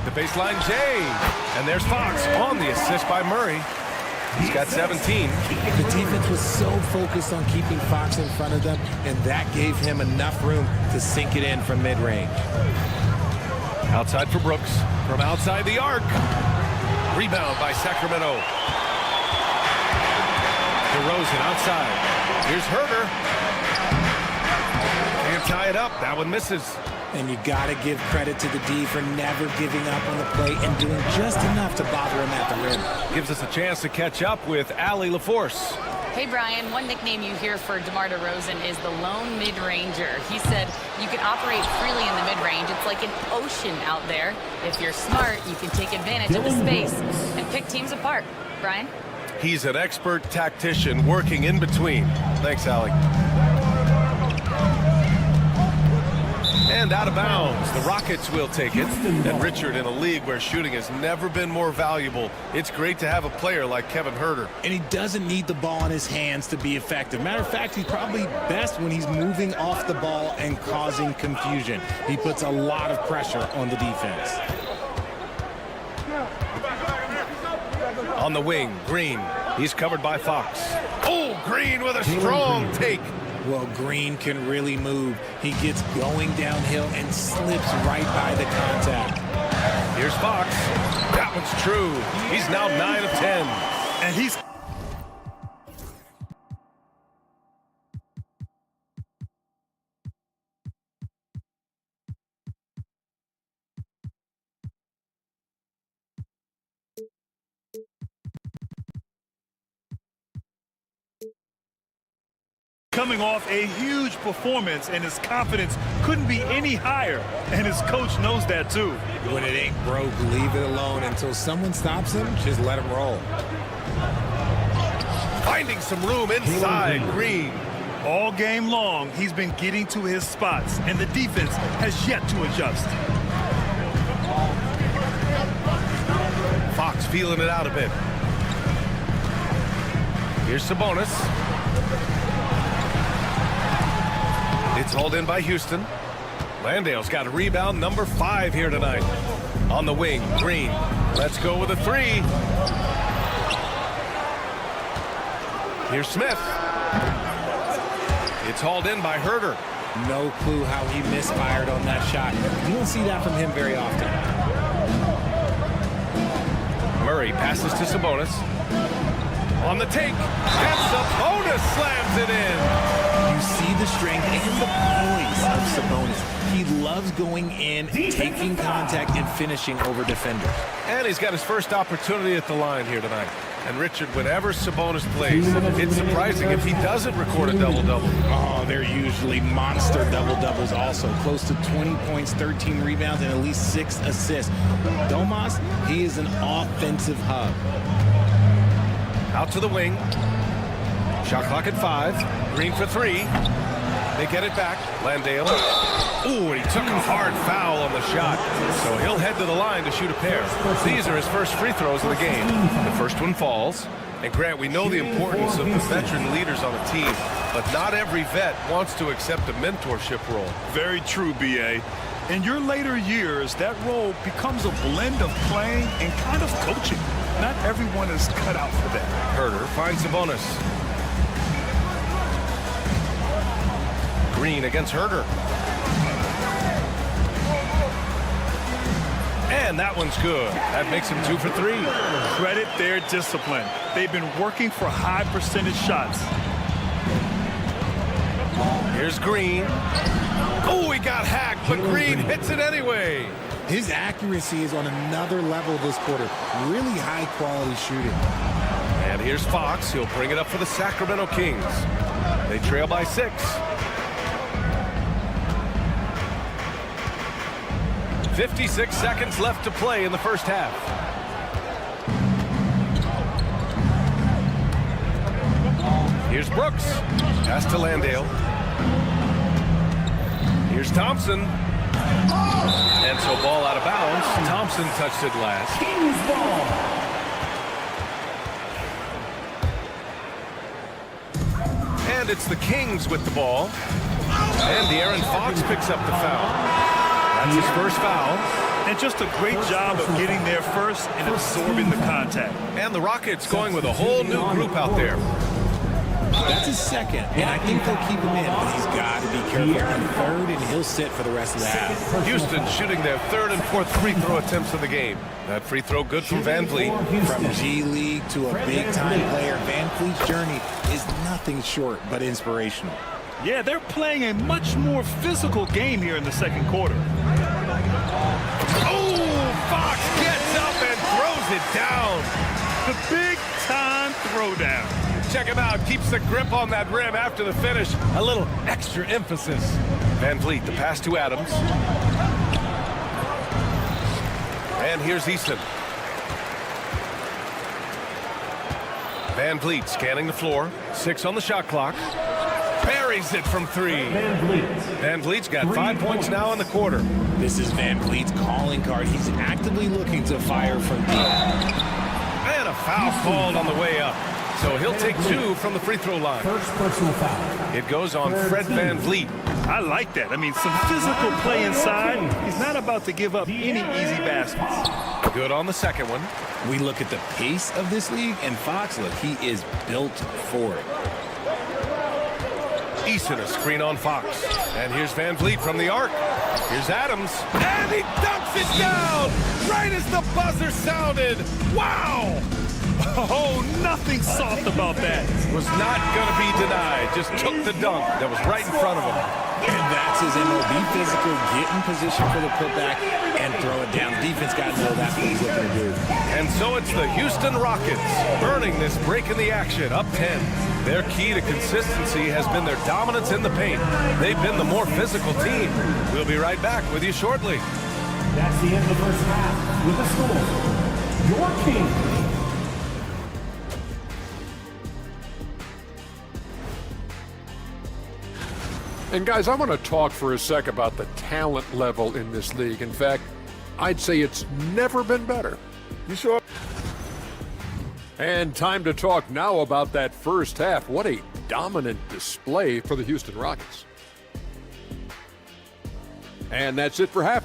A: The baseline J. And there's Fox on the assist by Murray. He's got 17.
D: The defense was so focused on keeping Fox in front of them, and that gave him enough room to sink it in from mid-range.
A: Outside for Brooks. From outside the arc. Rebound by Sacramento. DeRozan outside. Here's Herter. Can't tie it up. That one misses.
D: And you got to give credit to the D for never giving up on the play and doing just enough to bother him at the rim.
A: Gives us a chance to catch up with Allie LaForce.
C: Hey, Brian, one nickname you hear for DeMar DeRozan is the lone mid-ranger. He said you can operate freely in the mid-range. It's like an ocean out there. If you're smart, you can take advantage of the space and pick teams apart. Brian?
A: He's an expert tactician working in between. Thanks, Allie. And out of bounds. The Rockets will take it. And Richard, in a league where shooting has never been more valuable, it's great to have a player like Kevin Herter.
D: And he doesn't need the ball in his hands to be effective. Matter of fact, he's probably best when he's moving off the ball and causing confusion. He puts a lot of pressure on the defense.
A: On the wing, Green. He's covered by Fox. Oh, Green with a strong take.
D: Well, Green can really move. He gets going downhill and slips right by the contact.
A: Here's Fox. That one's true. He's now 9 of 10.
B: And he's... coming off a huge performance, and his confidence couldn't be any higher, and his coach knows that too.
D: When it ain't broke, leave it alone until someone stops him. Just let him roll.
A: Finding some room inside Green.
B: All game long, he's been getting to his spots, and the defense has yet to adjust.
A: Fox feeling it out a bit. Here's Sabonis. It's hauled in by Houston. Landale's got a rebound, number 5 here tonight. On the wing, Green. Let's go with a 3. Here's Smith. It's hauled in by Herter.
D: No clue how he misfired on that shot. You don't see that from him very often.
A: Murray passes to Sabonis. On the take, and Sabonis slams it in.
D: You see the strength and the poise of Sabonis. He loves going in, taking contact, and finishing over defenders.
A: And he's got his first opportunity at the line here tonight. And Richard, whenever Sabonis plays, it's surprising if he doesn't record a double-double.
D: Oh, they're usually monster double-doubles also. Close to 20 points, 13 rebounds, and at least 6 assists. Domas, he is an offensive hub.
A: Out to the wing. Shot clock at 5. Green for 3. They get it back. Landale. Ooh, and he took a hard foul on the shot. So he'll head to the line to shoot a pair. These are his first free throws of the game. The first one falls. And Grant, we know the importance of the veteran leaders on a team, but not every vet wants to accept a mentorship role.
B: Very true, B.A. In your later years, that role becomes a blend of playing and kind of coaching. Not everyone is cut out for that.
A: Herter finds Sabonis. Green against Herter. And that one's good. That makes him 2 for 3.
B: Credit their discipline. They've been working for high percentage shots.
A: Here's Green. Oh, he got hacked, but Green hits it anyway.
D: His accuracy is on another level this quarter. Really high quality shooting.
A: And here's Fox. He'll bring it up for the Sacramento Kings. They trail by 6. 56 seconds left to play in the first half. Here's Brooks. Pass to Landale. Here's Thompson. And so ball out of bounds. Thompson touched it last.
E: Kings ball.
A: And it's the Kings with the ball. And De'Aaron Fox picks up the foul. That's his first foul.
B: And just a great job of getting there first and absorbing the contact.
A: And the Rockets going with a whole new group out there.
D: That's his second, and I think they'll keep him in, but he's got to be careful. And third, and he'll sit for the rest of the half.
A: Houston shooting their 3rd and 4th free throw attempts of the game. That free throw good from Van Vliet.
D: From G League to a big-time player, Van Vliet's journey is nothing short but inspirational.
B: Yeah, they're playing a much more physical game here in the second quarter.
A: Oh, Fox gets up and throws it down.
B: The big-time throwdown.
A: Check him out. Keeps the grip on that rim after the finish. A little extra emphasis. Van Vliet, the pass to Adams. And here's Easton. Van Vliet scanning the floor. 6 on the shot clock. Buries it from 3. Van Vliet's got 5 points now in the quarter.
D: This is Van Vliet's calling card. He's actively looking to fire from deep.
A: And a foul called on the way up. So he'll take 2 from the free throw line.
E: First personal foul.
A: It goes on Fred Van Vliet.
B: I like that. I mean, some physical play inside. He's not about to give up any easy baskets.
A: Good on the second one.
D: We look at the pace of this league, and Fox, look, he is built for it.
A: Easton a screen on Fox. And here's Van Vliet from the arc. Here's Adams. And he dunks it down right as the buzzer sounded. Wow!
B: Oh, nothing soft about that.
A: Was not going to be denied. Just took the dunk that was right in front of him.
D: And that's his MO. Be physical, get in position for the putback, and throw it down. Defense got to know that's what he's looking to do.
A: And so it's the Houston Rockets earning this break in the action, up 10. Their key to consistency has been their dominance in the paint. They've been the more physical team. We'll be right back with you shortly.
E: That's the end of the first half. With the score, your Kings.
F: And guys, I want to talk for a sec about the talent level in this league. In fact, I'd say it's never been better.
G: You sure?
F: And time to talk now about that first half. What a dominant display for the Houston Rockets. And that's it for half.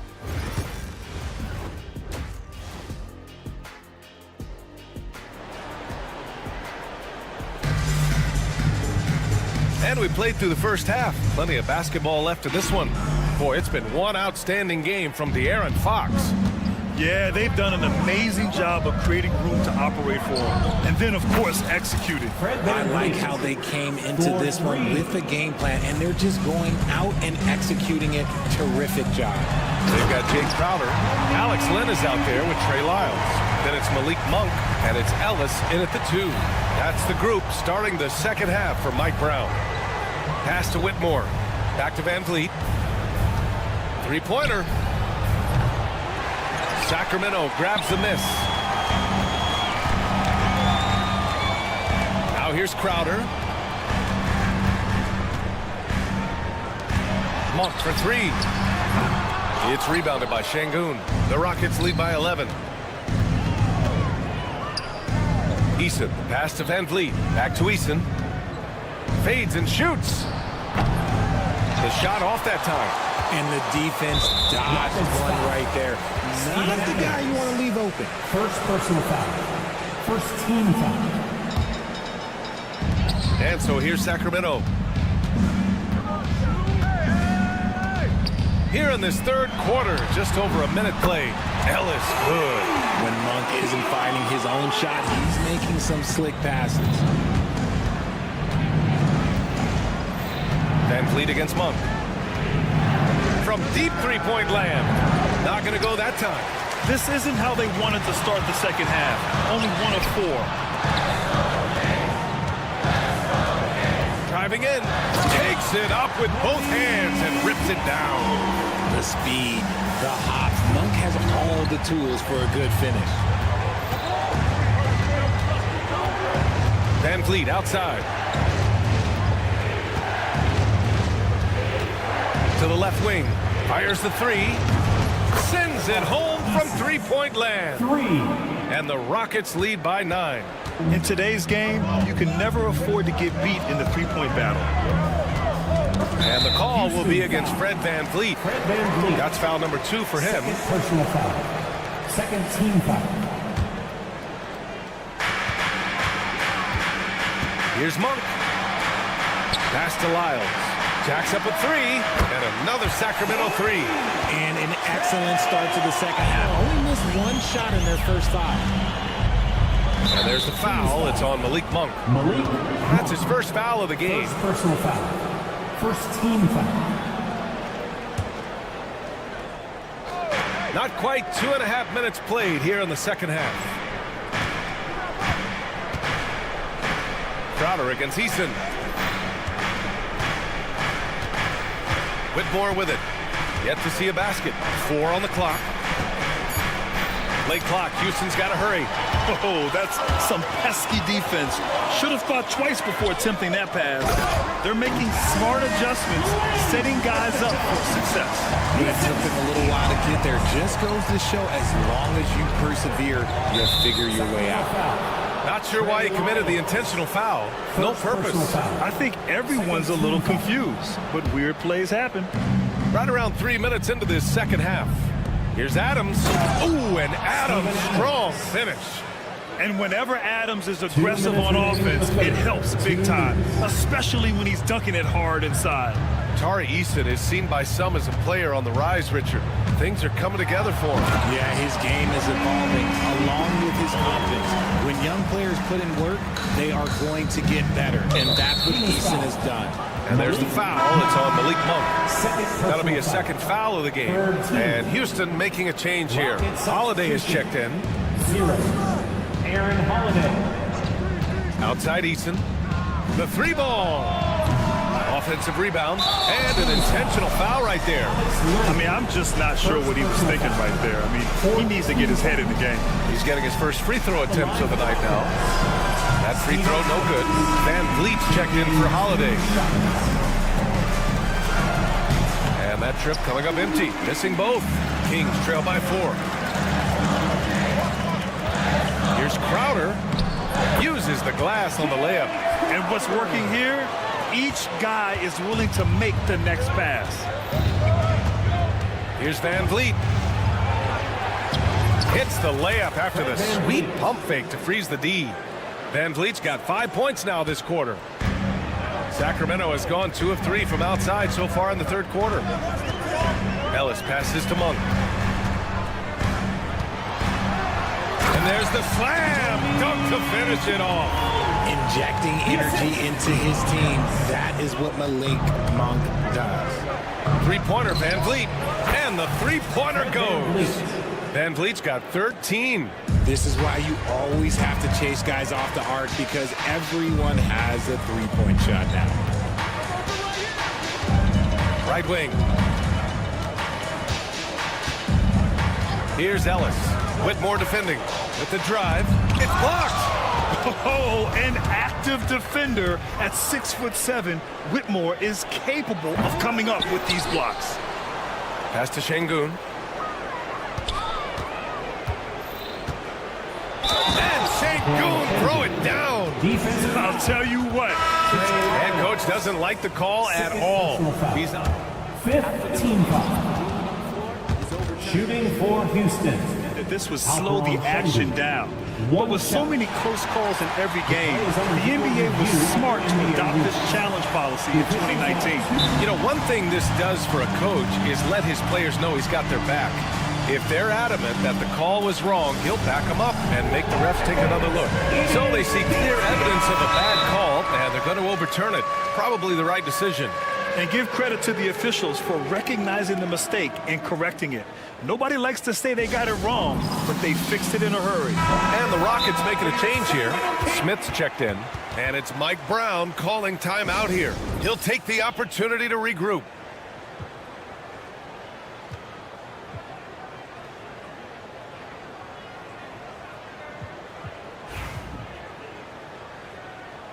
A: And we played through the first half. Plenty of basketball left in this one. Boy, it's been one outstanding game from De'Aaron Fox.
B: Yeah, they've done an amazing job of creating room to operate for him. And then, of course, executing.
D: I like how they came into this one with a game plan, and they're just going out and executing it. Terrific job.
A: They've got Jake Crowder. Alex Len is out there with Trey Lyles. Then it's Malik Monk, and it's Ellis in at the 2. That's the group starting the second half for Mike Brown. Pass to Whitmore. Back to Van Vliet. Three-pointer. Sacramento grabs the miss. Now here's Crowder. Monk for 3. It's rebounded by Şengün. The Rockets lead by 11. Eason, pass to Van Vliet. Back to Eason. Fades and shoots. The shot off that time.
D: And the defense dodged one right there. Not the guy you want to leave open.
E: First personal foul. First team foul.
A: And so here's Sacramento. Here in this third quarter, just over a minute played. Ellis good.
D: When Monk isn't finding his own shot, he's making some slick passes.
A: Van Vliet against Monk. From deep three-point land. Not going to go that time.
B: This isn't how they wanted to start the second half. Only 1 of 4.
A: Driving in. Takes it up with both hands and rips it down.
D: The speed, the hops. Monk has all the tools for a good finish.
A: Van Vliet outside. To the left wing. Fires the 3. Sends it home from three-point land.
E: 3.
A: And the Rockets lead by 9.
B: In today's game, you can never afford to get beat in the three-point battle.
A: And the call will be against Fred Van Vliet.
E: Fred Van Vliet.
A: That's foul number 2 for him.
E: Second personal foul. Second team foul.
A: Here's Monk. Pass to Lyles. Jacks up a 3, and another Sacramento 3.
D: And an excellent start to the second half. Only missed 1 shot in their first 5.
A: And there's the foul. It's on Malik Monk.
E: Malik.
A: That's his first foul of the game.
E: First personal foul. First team foul.
A: Not quite 2.5 minutes played here in the second half. Crowder against Eason. Whitmore with it. Yet to see a basket. 4 on the clock. Late clock. Houston's got to hurry.
B: Oh, that's some pesky defense. Should have thought twice before attempting that pass. They're making smart adjustments, setting guys up for success.
D: It took them a little while to get there. Just goes to show as long as you persevere, you'll figure your way out.
A: Not sure why he committed the intentional foul. No purpose.
B: I think everyone's a little confused, but weird plays happen.
A: Right around 3 minutes into this second half. Here's Adams. Ooh, and Adams, strong finish.
B: And whenever Adams is aggressive on offense, it helps big time, especially when he's dunking it hard inside.
A: Tari Eason is seen by some as a player on the rise, Richard. Things are coming together for him.
D: Yeah, his game is evolving along with his confidence. When young players put in work, they are going to get better, and that's what Eason has done.
A: And there's the foul. It's on Malik Monk. That'll be a second foul of the game. And Houston making a change here. Holiday is checked in.
E: 0. Aaron Holiday.
A: Outside Eason. The 3-ball. Offensive rebound. And an intentional foul right there.
B: I mean, I'm just not sure what he was thinking right there. I mean, he needs to get his head in the game.
A: He's getting his first free throw attempt of the night now. That free throw, no good. Van Vliet's checked in for Holiday. And that trip coming up empty. Missing both. Kings trail by 4. Here's Crowder. Uses the glass on the layup.
B: And what's working here, each guy is willing to make the next pass.
A: Here's Van Vliet. Hits the layup after the sweet pump fake to freeze the D. Van Vliet's got 5 points now this quarter. Sacramento has gone 2 of 3 from outside so far in the third quarter. Ellis passes to Monk. And there's the slam dunk to finish it off.
D: Injecting energy into his team. That is what Malik Monk does.
A: Three-pointer, Van Vliet. And the three-pointer goes. Van Vliet's got 13.
D: This is why you always have to chase guys off the arc, because everyone has a three-point shot now.
A: Right wing. Here's Ellis. Whitmore defending with the drive. It's blocked.
B: Oh, an active defender at 6'7". Whitmore is capable of coming up with these blocks.
A: Pass to Şengün. And Şengün throw it down.
B: I'll tell you what.
A: Head coach doesn't like the call at all. He's not.
E: 5th team foul. Shooting for Houston.
B: This would slow the action down. But with so many close calls in every game, the NBA was smart to adopt this challenge policy in 2019.
A: You know, one thing this does for a coach is let his players know he's got their back. If they're adamant that the call was wrong, he'll back them up and make the refs take another look. So they see clear evidence of a bad call, and they're going to overturn it. Probably the right decision.
B: And give credit to the officials for recognizing the mistake and correcting it. Nobody likes to say they got it wrong, but they fixed it in a hurry.
A: And the Rockets making a change here. Smith's checked in, and it's Mike Brown calling timeout here. He'll take the opportunity to regroup.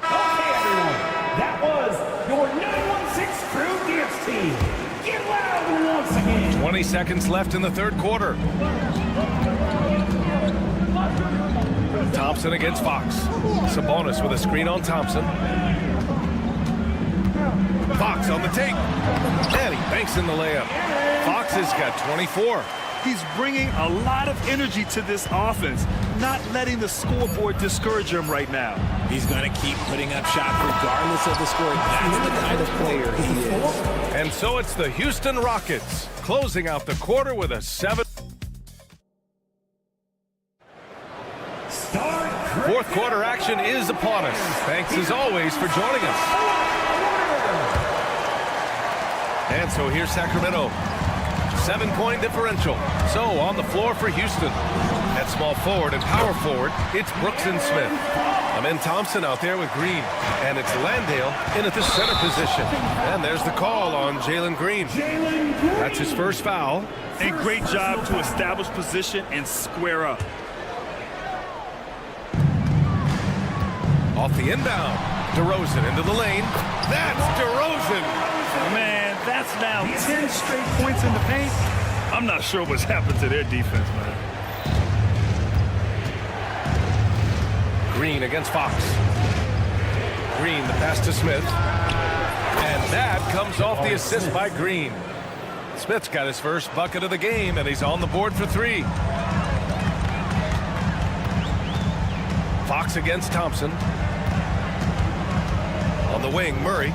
E: Okay, everyone. That was your 916 Crew Dance Team. Get loud once again.
A: 20 seconds left in the third quarter. Thompson against Fox. Sabonis with a screen on Thompson. Fox on the take. And he banks in the layup. Fox has got 24.
B: He's bringing a lot of energy to this offense, not letting the scoreboard discourage him right now.
D: He's going to keep putting up shots regardless of the score. That's the kind of player he is.
A: And so it's the Houston Rockets closing out the quarter with a 7. Fourth quarter action is upon us. Thanks as always for joining us. And so here's Sacramento. 7-point differential. So on the floor for Houston. At small forward and power forward, it's Brooks and Smith. Amen Thompson out there with Green. And it's Landale in at the center position. And there's the call on Jalen Green. That's his first foul.
B: And great job to establish position and square up.
A: Off the inbound. DeRozan into the lane. That's DeRozan.
B: Man, that's now 10 straight points in the paint. I'm not sure what's happened to their defense, man.
A: Green against Fox. Green, the pass to Smith. And that comes off the assist by Green. Smith's got his first bucket of the game, and he's on the board for 3. Fox against Thompson. On the wing, Murray.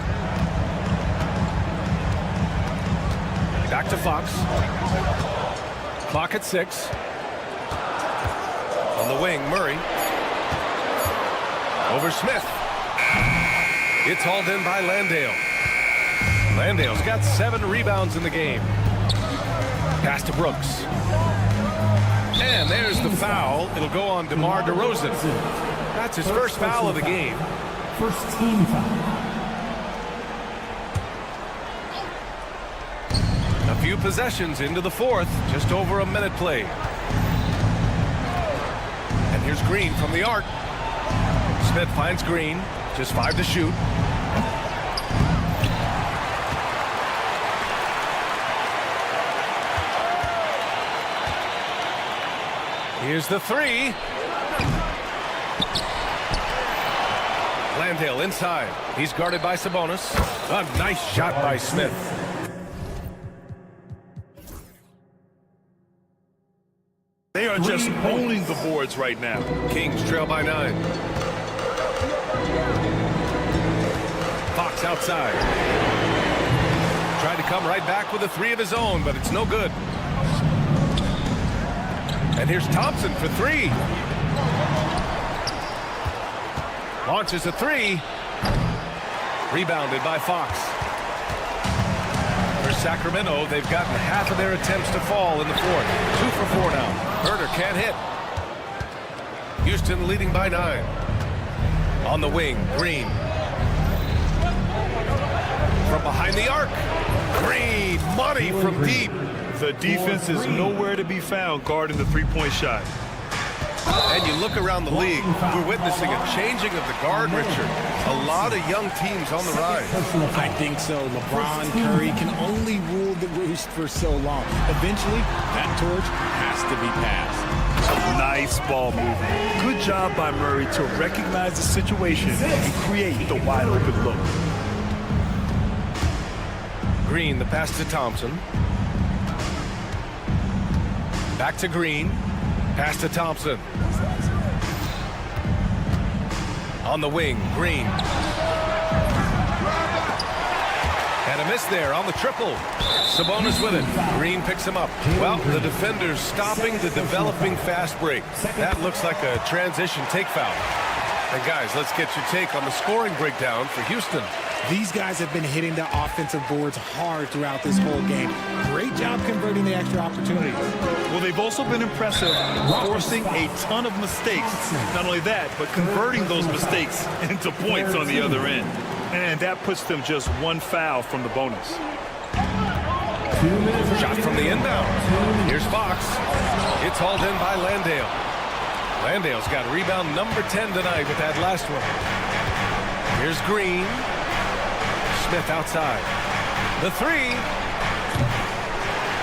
A: Back to Fox. Clock at 6. On the wing, Murray. Over Smith. It's hauled in by Landale. Landale's got 7 rebounds in the game. Pass to Brooks. And there's the foul. It'll go on DeMar DeRozan. That's his first foul of the game.
E: First team foul.
A: A few possessions into the fourth. Just over a minute played. And here's Green from the arc. Smith finds Green. Just 5 to shoot. Here's the 3. Landale inside. He's guarded by Sabonis. A nice shot by Smith.
N: just owning the boards right now.
A: Kings trail by 9. Fox outside. Tried to come right back with a 3 of his own, but it's no good. And here's Thompson for 3. Launches a 3. Rebounded by Fox. For Sacramento, they've gotten half of their attempts to fall in the 4th. 2 for 4 now. Herder can't hit. Houston leading by 9. On the wing, Green. From behind the arc. Green, money from deep.
N: The defense is nowhere to be found guarding the three-point shot.
A: And you look around the league, we're witnessing a changing of the guard, Richard. A lot of young teams on the rise.
D: I think so. LeBron, Curry can only rule the roost for so long. Eventually, that torch has to be passed.
N: Nice ball movement. Good job by Murray to recognize the situation and create the wide open look.
A: Green, the pass to Thompson. Back to Green. Pass to Thompson. On the wing, Green. And a miss there on the triple. Sabonis with it. Green picks him up. Well, the defender's stopping the developing fast break. That looks like a transition take foul. And guys, let's get your take on the scoring breakdown for Houston.
D: These guys have been hitting the offensive boards hard throughout this whole game. Great job converting the extra opportunities.
N: Well, they've also been impressive, forcing a ton of mistakes. Not only that, but converting those mistakes into points on the other end. And that puts them just 1 foul from the bonus.
A: Shot from the inbound. Here's Fox. It's hauled in by Landale. Landale's got rebound number 10 tonight with that last one. Here's Green. Smith outside. The 3.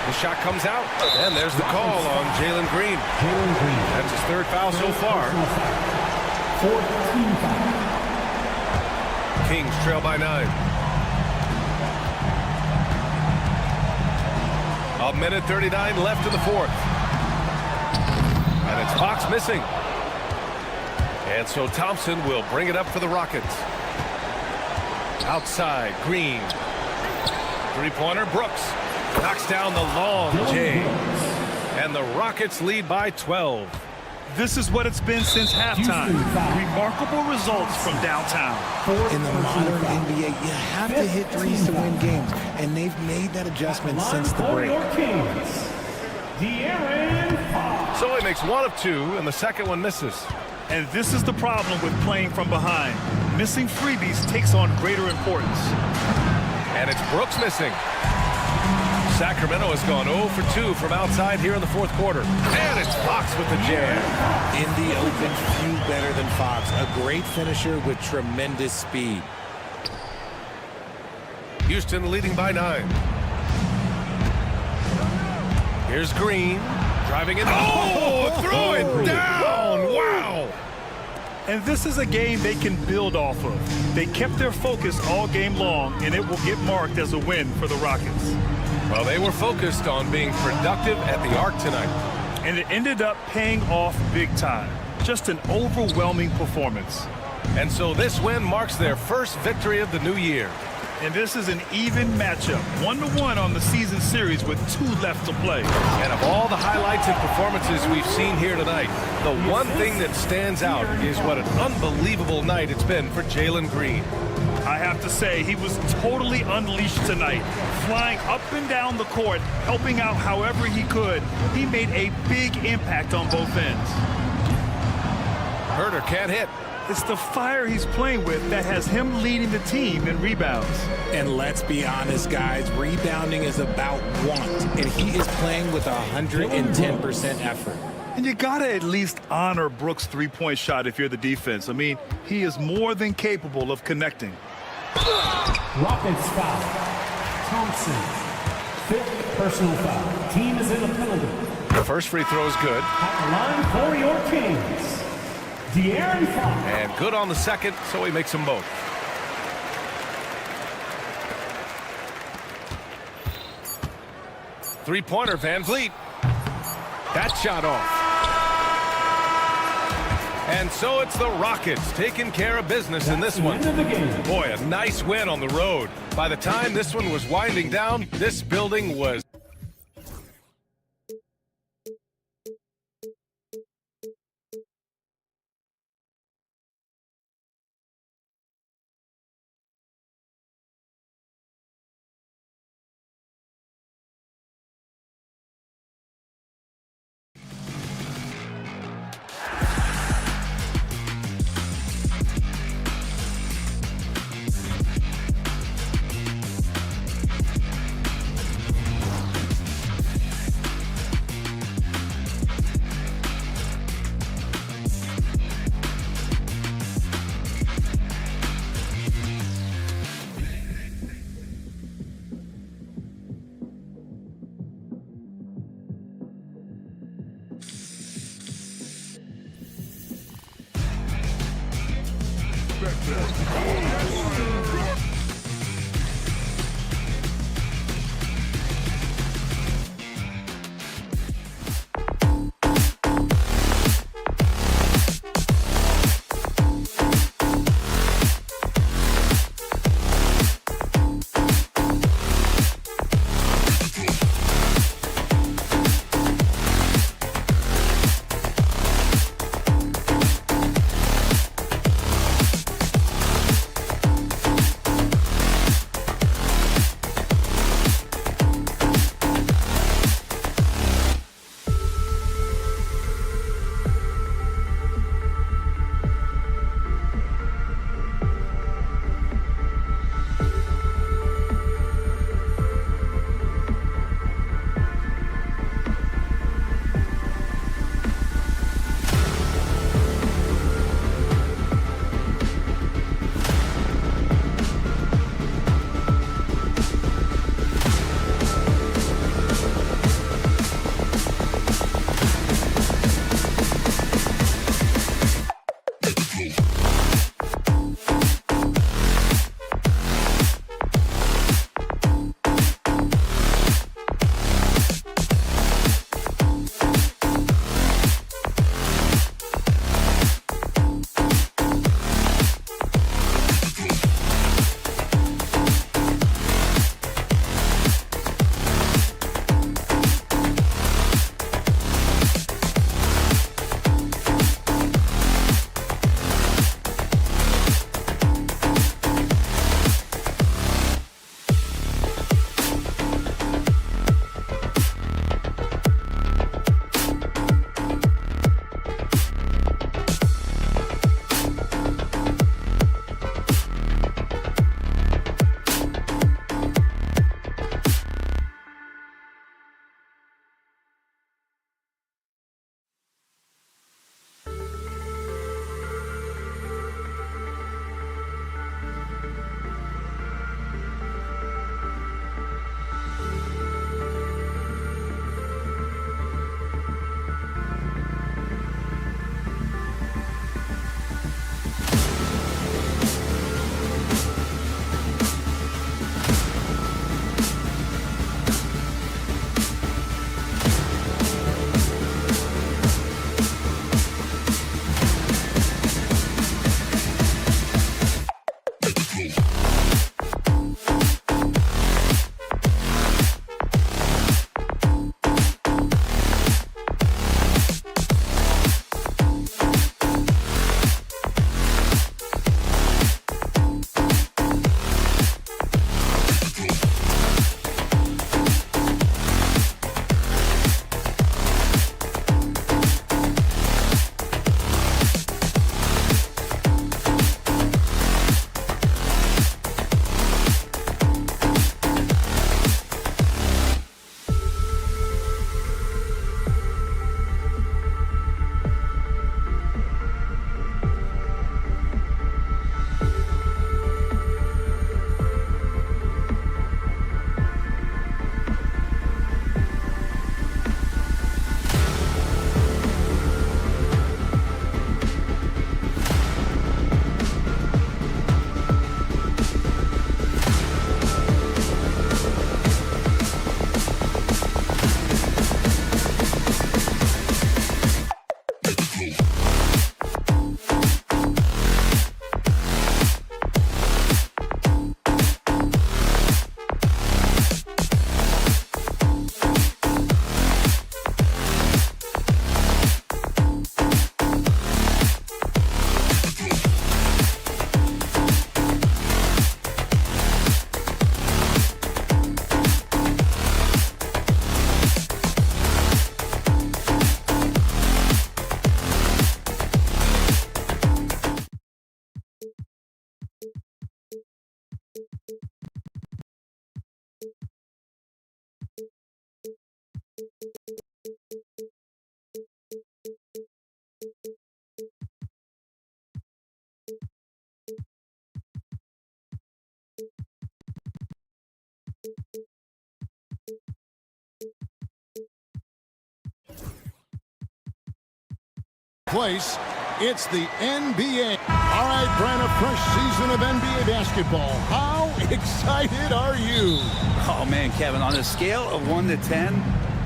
A: The shot comes out, and there's the call on Jalen Green. That's his 3rd foul so far.
E: 14 foul.
A: Kings trail by 9. 1:39 left in the 4th. And it's Fox missing. And so Thompson will bring it up for the Rockets. Outside, Green. 3-pointer, Brooks. Knocks down the long J. And the Rockets lead by 12.
N: This is what it's been since halftime. Remarkable results from downtown.
D: In the modern NBA, you have to hit threes to win games, and they've made that adjustment since the break.
A: So he makes 1 of 2, and the second one misses.
N: And this is the problem with playing from behind. Missing freebies takes on greater importance.
A: And it's Brooks missing. Sacramento has gone 0 for 2 from outside here in the 4th quarter. And it's Fox with the jam.
D: In the open, few better than Fox. A great finisher with tremendous speed.
A: Houston leading by 9. Here's Green. Driving it. Oh, throw it down. Wow.
N: And this is a game they can build off of. They kept their focus all game long, and it will get marked as a win for the Rockets.
A: Well, they were focused on being productive at the arc tonight.
N: And it ended up paying off big time. Just an overwhelming performance.
A: And so this win marks their first victory of the new year.
N: And this is an even matchup, 1-1 on the season series with 2 left to play.
A: And of all the highlights and performances we've seen here tonight, the one thing that stands out is what an unbelievable night it's been for Jalen Green.
N: I have to say, he was totally unleashed tonight, flying up and down the court, helping out however he could. He made a big impact on both ends.
A: Herder can't hit.
N: It's the fire he's playing with that has him leading the team in rebounds.
D: And let's be honest, guys, rebounding is about want, and he is playing with 110% effort.
N: And you gotta at least honor Brooks' 3-point shot if you're the defense. I mean, he is more than capable of connecting.
E: Rockets foul. Thompson. 5th personal foul. Team is in the penalty.
A: The first free throw is good.
E: At the line for your Kings. De'Aaron Fox.
A: And good on the second, so he makes them both. Three-pointer, Van Vliet. That shot off. And so it's the Rockets taking care of business in this one. Boy, a nice win on the road. By the time this one was winding down, this building was...
H: place. It's the NBA. All right, Brian, a fresh season of NBA basketball. How excited are you?
J: Oh, man, Kevin, on a scale of 1 to 10,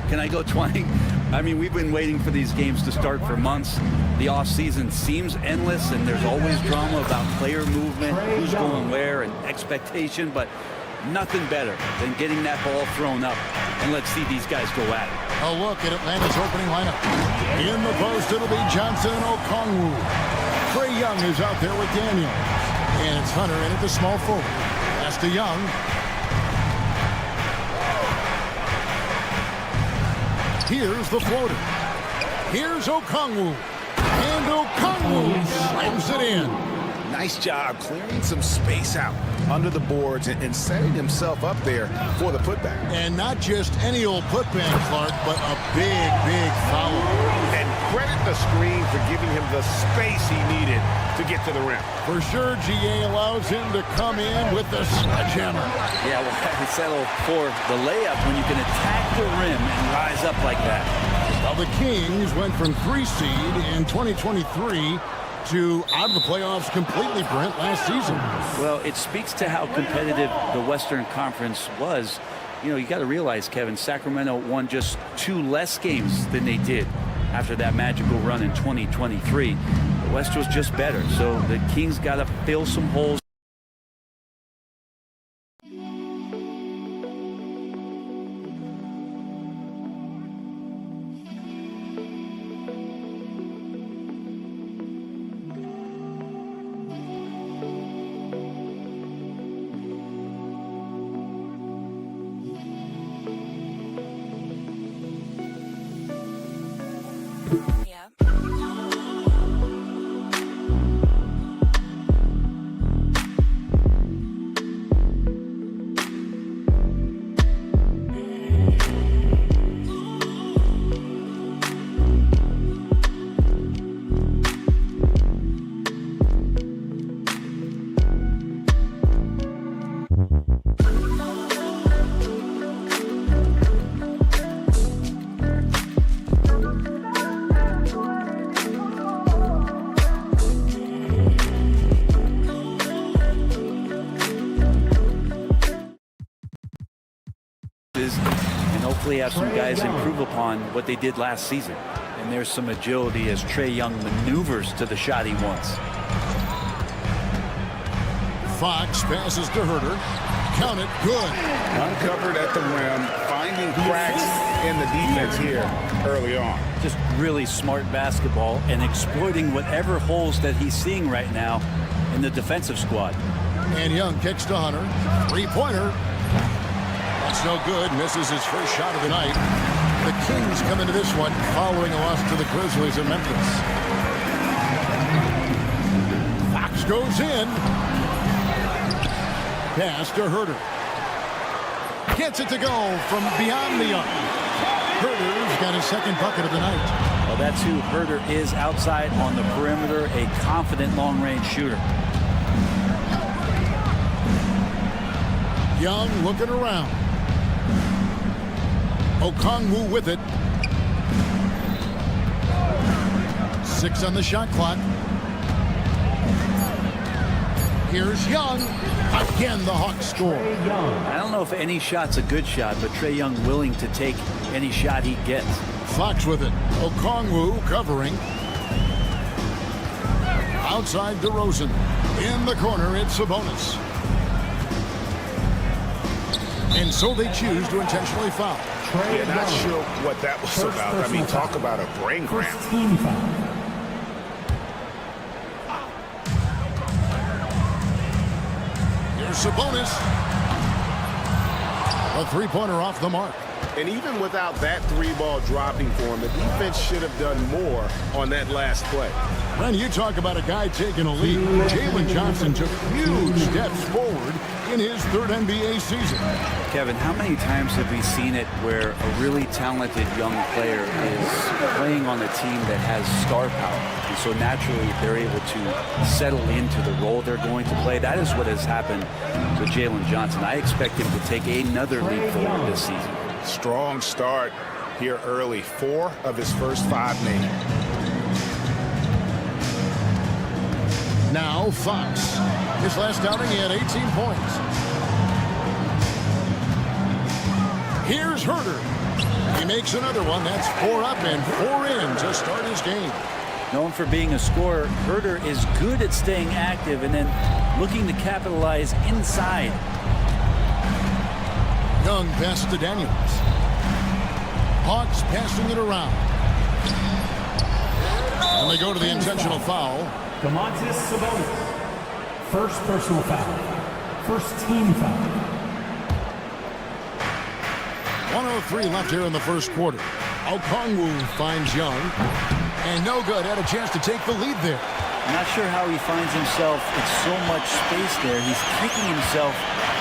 J: can I go 20? I mean, we've been waiting for these games to start for months. The offseason seems endless, and there's always drama about player movement, who's going where, and expectation, but nothing better than getting that ball thrown up. And let's see these guys go at it.
H: A look at Atlanta's opening lineup. In the post, it'll be Johnson and Okongwu. Trae Young is out there with Daniels. And it's Hunter in at the small forward. Pass to Young. Here's the floater. Here's Okongwu. And Okongwu slams it in.
I: Nice job clearing some space out under the boards and setting himself up there for the putback.
H: And not just any old putback, Clark, but a big, big foul.
I: And credit the screen for giving him the space he needed to get to the rim.
H: For sure, GA allows him to come in with the sledgehammer.
J: Yeah, well, I settle for the layup when you can attack the rim and rise up like that.
H: Well, the Kings went from 3 seed in 2023 to out of the playoffs completely, Brent, last season.
J: Well, it speaks to how competitive the Western Conference was. You know, you got to realize, Kevin, Sacramento won just 2 less games than they did after that magical run in 2023. The West was just better, so the Kings got to fill some holes. And hopefully have some guys improve upon what they did last season. And there's some agility as Trae Young maneuvers to the shot he wants.
H: Fox passes to Herter. Count it, good.
I: Uncovered at the rim, finding cracks in the defense here early on.
J: Just really smart basketball and exploiting whatever holes that he's seeing right now in the defensive squad.
H: And Young kicks to Hunter. 3-pointer. That's no good. Misses his first shot of the night. The Kings come into this one following a loss to the Grizzlies in Memphis. Fox goes in. Pass to Herter. Gets it to go from beyond the arc. Herter's got his second bucket of the night.
J: Well, that's who Herter is outside on the perimeter, a confident long-range shooter.
H: Young looking around. Okongwu with it. 6 on the shot clock. Here's Young. Again, the Hawks score.
J: I don't know if any shot's a good shot, but Trae Young willing to take any shot he gets.
H: Fox with it. Okongwu covering. Outside DeRozan. In the corner, it's Sabonis. And so they choose to intentionally foul.
I: Yeah, not sure what that was about. I mean, talk about a brain cramp.
H: Here's Sabonis. A 3-pointer off the mark.
I: And even without that 3-ball dropping for him, the defense should have done more on that last play.
H: When you talk about a guy taking a lead, Jalen Johnson took huge steps forward in his 3rd NBA season.
J: Kevin, how many times have we seen it where a really talented young player is playing on a team that has star power? And so naturally they're able to settle into the role they're going to play. That is what has happened with Jalen Johnson. I expect him to take another leap forward this season.
I: Strong start here early. 4 of his first 5 made.
H: Now Fox. His last outing, he had 18 points. Here's Herder. He makes another one. That's 4 up and 4 in to start his game.
J: Known for being a scorer, Herder is good at staying active and then looking to capitalize inside.
H: Young pass to Daniels. Hawks passing it around. And they go to the intentional foul.
E: Domantas Sabonis. First personal foul. First team foul.
H: 1:03 left here in the first quarter. Okongwu finds Young. And no good. Had a chance to take the lead there.
J: I'm not sure how he finds himself. It's so much space there. He's kicking himself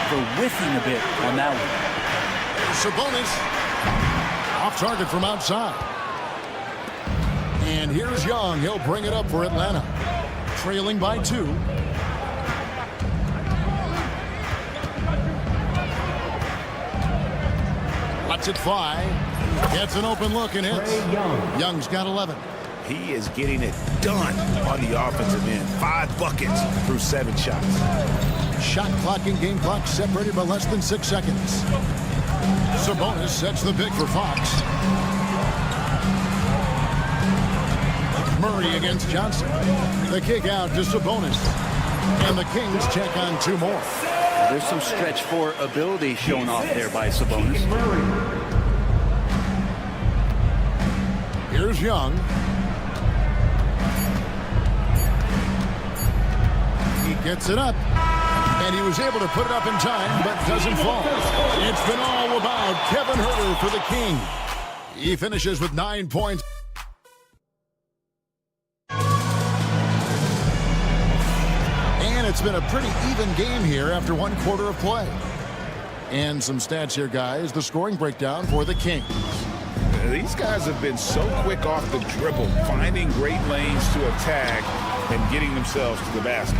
J: for whiffing a bit on that one.
H: Sabonis off target from outside. And here's Young. He'll bring it up for Atlanta. Trailing by 2. Lets it fly. Gets an open look and hits. Young's got 11.
I: He is getting it done on the offensive end. 5 buckets through 7 shots.
H: Shot clock and game clock separated by less than 6 seconds. Sabonis sets the pick for Fox. Murray against Johnson. The kick out to Sabonis. And the Kings check on 2 more.
J: There's some stretch 4 ability shown off there by Sabonis.
H: Here's Young. He gets it up. And he was able to put it up in time, but doesn't fall. It's been all about Kevin Herder for the King. He finishes with 9 points. And it's been a pretty even game here after 1 quarter of play. And some stats here, guys. The scoring breakdown for the Kings.
I: These guys have been so quick off the dribble, finding great lanes to attack and getting themselves to the basket.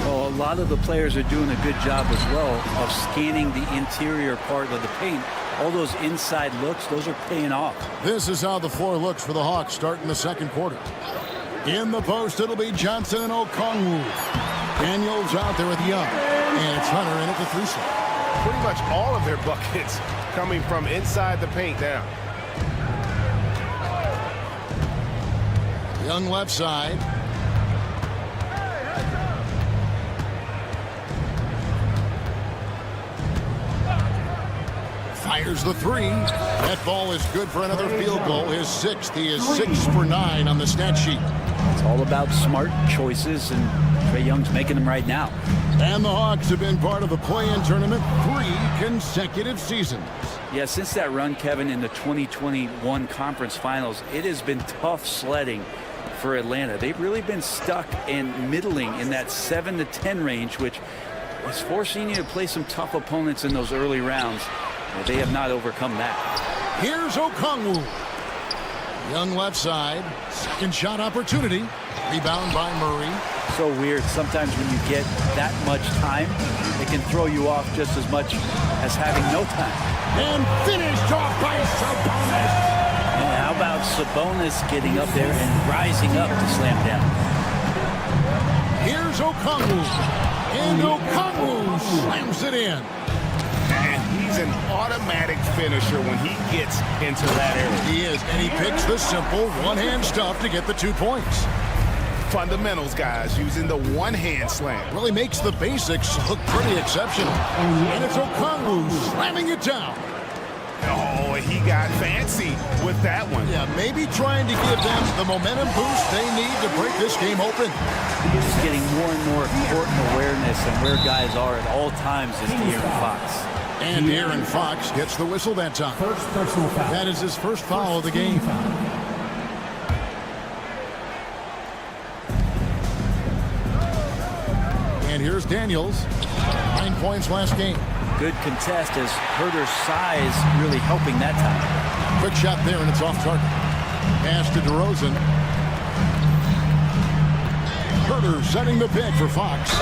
J: Well, a lot of the players are doing a good job as well of scanning the interior part of the paint. All those inside looks, those are paying off.
H: This is how the floor looks for the Hawks starting the second quarter. In the post, it'll be Johnson and Okongwu. Daniels out there with Young. And it's Hunter in at the 3 slot.
A: Pretty much all of their buckets coming from inside the paint now.
H: Young left side. Fires the 3. That ball is good for another field goal. His 6th. He is 6 for 9 on the stat sheet.
J: It's all about smart choices, and Trae Young's making them right now.
H: And the Hawks have been part of the play-in tournament 3 consecutive seasons.
J: Yeah, since that run, Kevin, in the 2021 conference finals, it has been tough sledding for Atlanta. They've really been stuck and middling in that 7 to 10 range, which is forcing you to play some tough opponents in those early rounds. They have not overcome that.
H: Here's Okongwu. Young left side. Second shot opportunity. Rebound by Murray.
J: So weird. Sometimes when you get that much time, it can throw you off just as much as having no time.
H: And finished off by Sabonis.
J: And how about Sabonis getting up there and rising up to slam down?
H: Here's Okongwu. And Okongwu slams it in.
I: And he's an automatic finisher when he gets into that area.
H: He is, and he picks the simple one-hand stuff to get the 2 points.
I: Fundamentals, guys, using the one-hand slam.
H: Really makes the basics look pretty exceptional. And it's Okongwu slamming it down.
I: Oh, he got fancy with that one.
H: Yeah, maybe trying to give them the momentum boost they need to break this game open.
J: Just getting more and more court awareness and where guys are at all times is De'Aaron Fox.
H: And De'Aaron Fox gets the whistle that time.
E: First personal foul.
H: That is his first foul of the game. And here's Daniels. 9 points last game.
J: Good contest as Herder's size really helping that time.
H: Quick shot there, and it's off target. Pass to DeRozan. Herder setting the pick for Fox.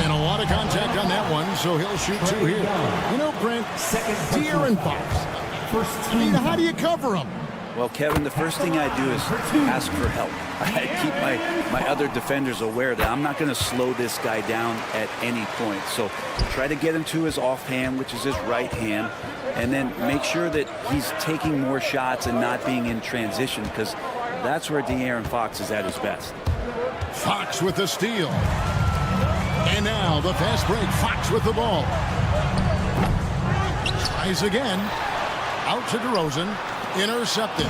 H: And a lot of contact on that one, so he'll shoot 2 here. You know, Brent, De'Aaron Fox.
E: First
H: I mean, how do you cover him?
J: Well, Kevin, the first thing I do is ask for help. I keep my other defenders aware that I'm not going to slow this guy down at any point. So try to get him to his offhand, which is his right hand, and then make sure that he's taking more shots and not being in transition, because that's where De'Aaron Fox is at his best.
H: Fox with the steal. And now the fast break. Fox with the ball. Tries again. Out to DeRozan. Intercepted.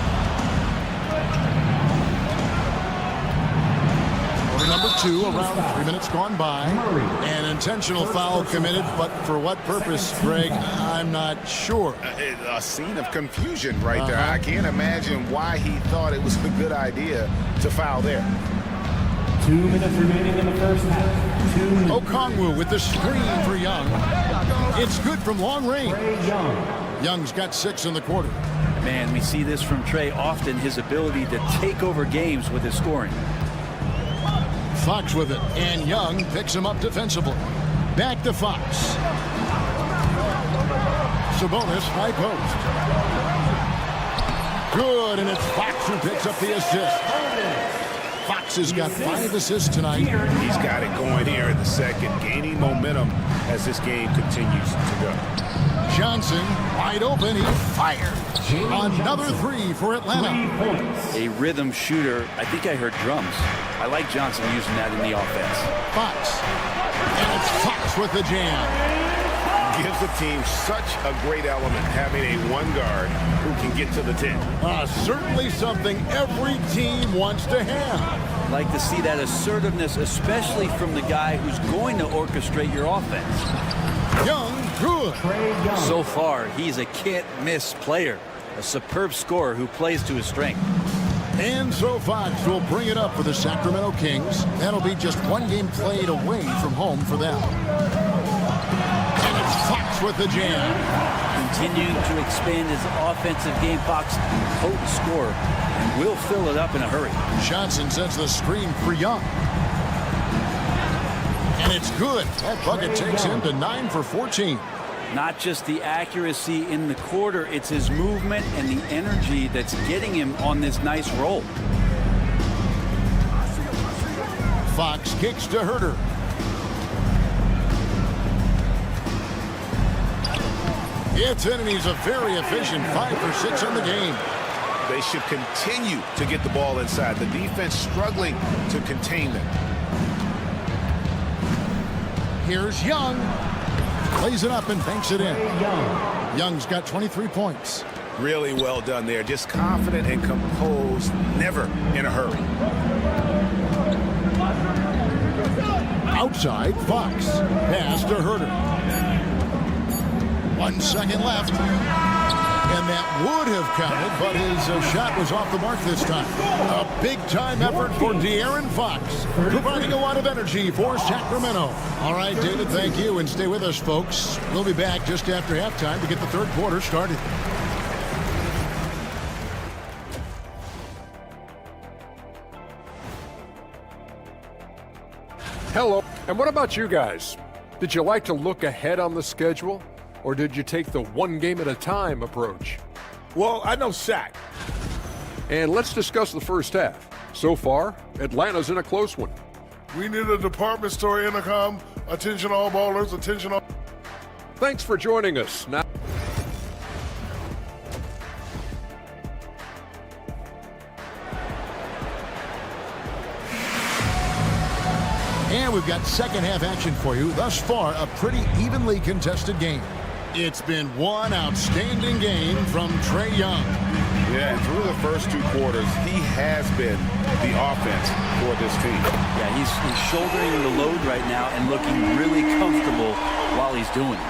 H: Quarter number 2, around 3 minutes gone by. An intentional foul committed, but for what purpose, Greg, I'm not sure.
I: A scene of confusion right there. I can't imagine why he thought it was a good idea to foul there.
E: 2 minutes remaining in the first half. 2 minutes.
H: Okongwu with the screen for Young. It's good from long range. Young's got 6 in the quarter.
J: Man, we see this from Trey often, his ability to take over games with his scoring.
H: Fox with it, and Young picks him up defensively. Back to Fox. Sabonis, high post. Good, and it's Fox who picks up the assist. Fox has got 5 assists tonight.
I: He's got it going here in the second, gaining momentum as this game continues to go.
H: Johnson, wide open, he fired. Another 3 for Atlanta.
J: A rhythm shooter. I think I heard drums. I like Johnson using that in the offense.
H: Fox. And it's Fox with the jam.
I: Gives the team such a great element having a one guard who can get to the 10.
H: Certainly something every team wants to have.
J: Like to see that assertiveness, especially from the guy who's going to orchestrate your offense.
H: Young, good.
J: So far, he's a can't-miss player. A superb scorer who plays to his strength.
H: And so Fox will bring it up for the Sacramento Kings. That'll be just 1 game played away from home for them. And it's Fox with the jam.
J: Continuing to expand his offensive game, Fox, potent scorer, and will fill it up in a hurry.
H: Johnson sets the screen for Young. And it's good. That bucket takes him to 9 for 14.
J: Not just the accuracy in the quarter, it's his movement and the energy that's getting him on this nice roll.
H: Fox kicks to Herter. Gets in, and he's a very efficient 5 for 6 on the game.
I: They should continue to get the ball inside. The defense struggling to contain them.
H: Here's Young. Plays it up and banks it in. Young's got 23 points.
I: Really well done there. Just confident and composed, never in a hurry.
H: Outside, Fox. Pass to Herter. 1 second left. And that would have counted, but his shot was off the mark this time. A big-time effort for De'Aaron Fox, providing a lot of energy for Sacramento. All right, David, thank you, and stay with us, folks. We'll be back just after halftime to get the third quarter started.
F: Hello, and what about you guys? Did you like to look ahead on the schedule? Or did you take the 1 game at a time approach?
G: Well, I know Shaq.
F: And let's discuss the first half. So far, Atlanta's in a close one.
L: We need a department store intercom. Attention all ballers, attention all...
F: Thanks for joining us. Now,
H: and we've got second half action for you. Thus far, a pretty evenly contested game. It's been one outstanding game from Trae Young.
I: Yeah, and through the first 2 quarters, he has been the offense for this team.
J: Yeah, he's shouldering the load right now and looking really comfortable while he's doing it.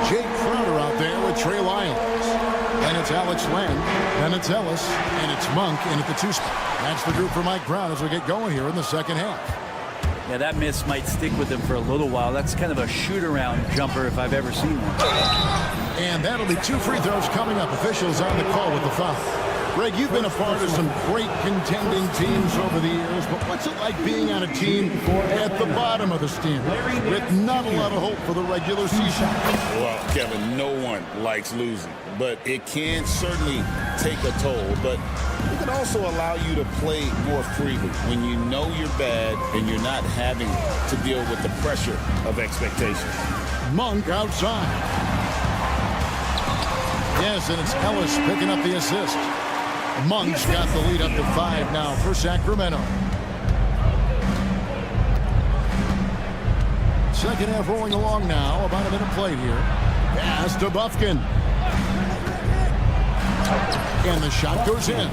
H: Jake Crowder out there with Trey Lyons. Then it's Alex Len. Then it's Ellis. And it's Monk in at the 2 spot. That's the group for Mike Brown as we get going here in the second half.
J: Yeah, that miss might stick with him for a little while. That's kind of a shoot-around jumper if I've ever seen one.
H: And that'll be 2 free throws coming up. Officials on the call with the foul. Greg, you've been a part of some great contending teams over the years, but what's it like being on a team at the bottom of the standings with not a lot of hope for the regular season?
I: Well, Kevin, no one likes losing, but it can certainly take a toll. But it can also allow you to play more freely when you know you're bad and you're not having to deal with the pressure of expectations.
H: Monk outside. Yes, and it's Ellis picking up the assist. Monk's got the lead up to 5 now for Sacramento. Second half rolling along now. About a minute played here. Pass to Bufkin. And the shot goes in.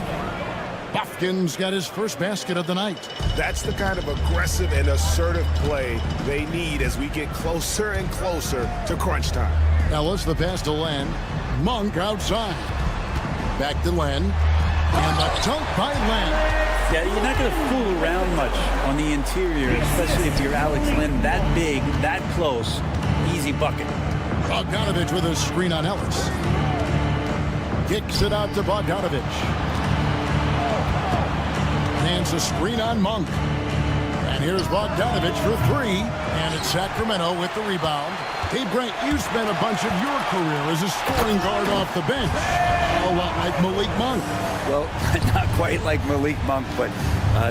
H: Bufkin's got his first basket of the night.
A: That's the kind of aggressive and assertive play they need as we get closer and closer to crunch time.
H: Ellis, the pass to Len. Monk outside. Back to Len. And the dunk by Len.
J: Yeah, you're not going to fool around much on the interior, especially if you're Alex Len that big, that close. Easy bucket.
H: Bogdanovich with a screen on Ellis. Kicks it out to Bogdanovich. Hands a screen on Monk. And here's Bogdanovich for 3. And it's Sacramento with the rebound. Hey, Brent, you spent a bunch of your career as a scoring guard off the bench. A lot like Malik Monk.
J: Well, not quite like Malik Monk, but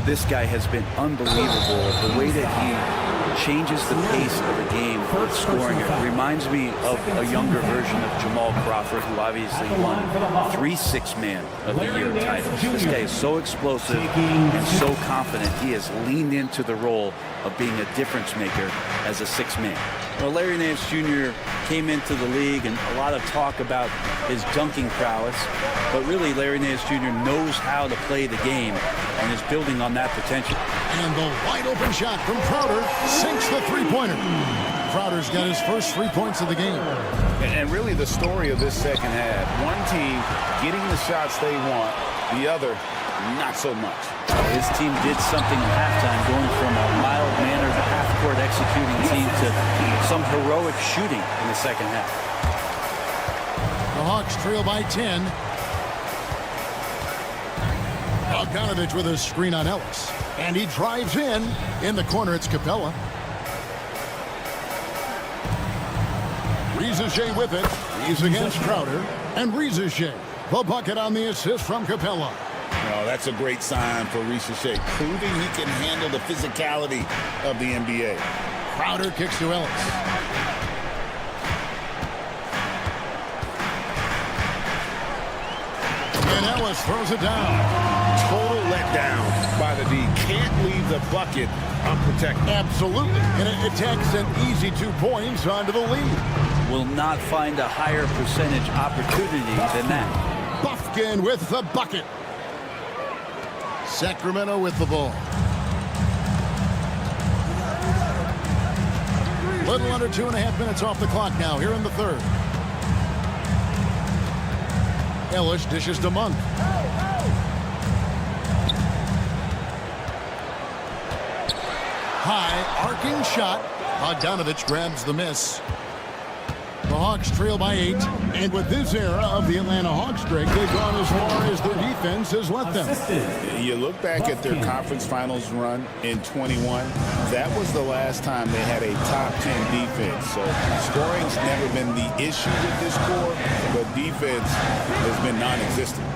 J: this guy has been unbelievable. The way that he changes the pace of a game with scoring. It reminds me of a younger version of Jamal Crawford, who obviously won 3 Six-Man of the Year titles. This guy is so explosive and so confident. He has leaned into the role of being a difference maker as a 6-man. Well, Larry Nance Jr. came into the league, and a lot of talk about his dunking prowess. But really, Larry Nance Jr. knows how to play the game and is building on that potential.
H: And the wide open shot from Crowder sinks the three-pointer. Crowder's got his first 3 points of the game.
I: And really the story of this second half, one team getting the shots they want, the other not so much.
J: His team did something at halftime, going from a mild-mannered half-court executing team to some heroic shooting in the second half.
H: The Hawks trail by 10. Bogdanovich with a screen on Ellis. And he drives in. In the corner, it's Capella. Rizaje with it. He's against Crowder. And Rizaje, the bucket on the assist from Capella.
I: No, that's a great sign for Rizaje, proving he can handle the physicality of the NBA.
H: Crowder kicks to Ellis. And Ellis throws it down.
A: Total letdown by the D. Can't leave the bucket unprotected.
H: Absolutely. And it takes an easy 2 points onto the lead.
J: Will not find a higher percentage opportunity than that.
H: Bufkin with the bucket. Sacramento with the ball. Little under 2.5 minutes off the clock now here in the third. Ellis dishes to Monk. High arcing shot. Bogdanovich grabs the miss. The Hawks trail by 8, and with this era of the Atlanta Hawks, Greg, they've gone as far as their defense has let them.
I: You look back at their conference finals run in 21, that was the last time they had a top 10 defense. So scoring's never been the issue with this core, but defense has been non-existent.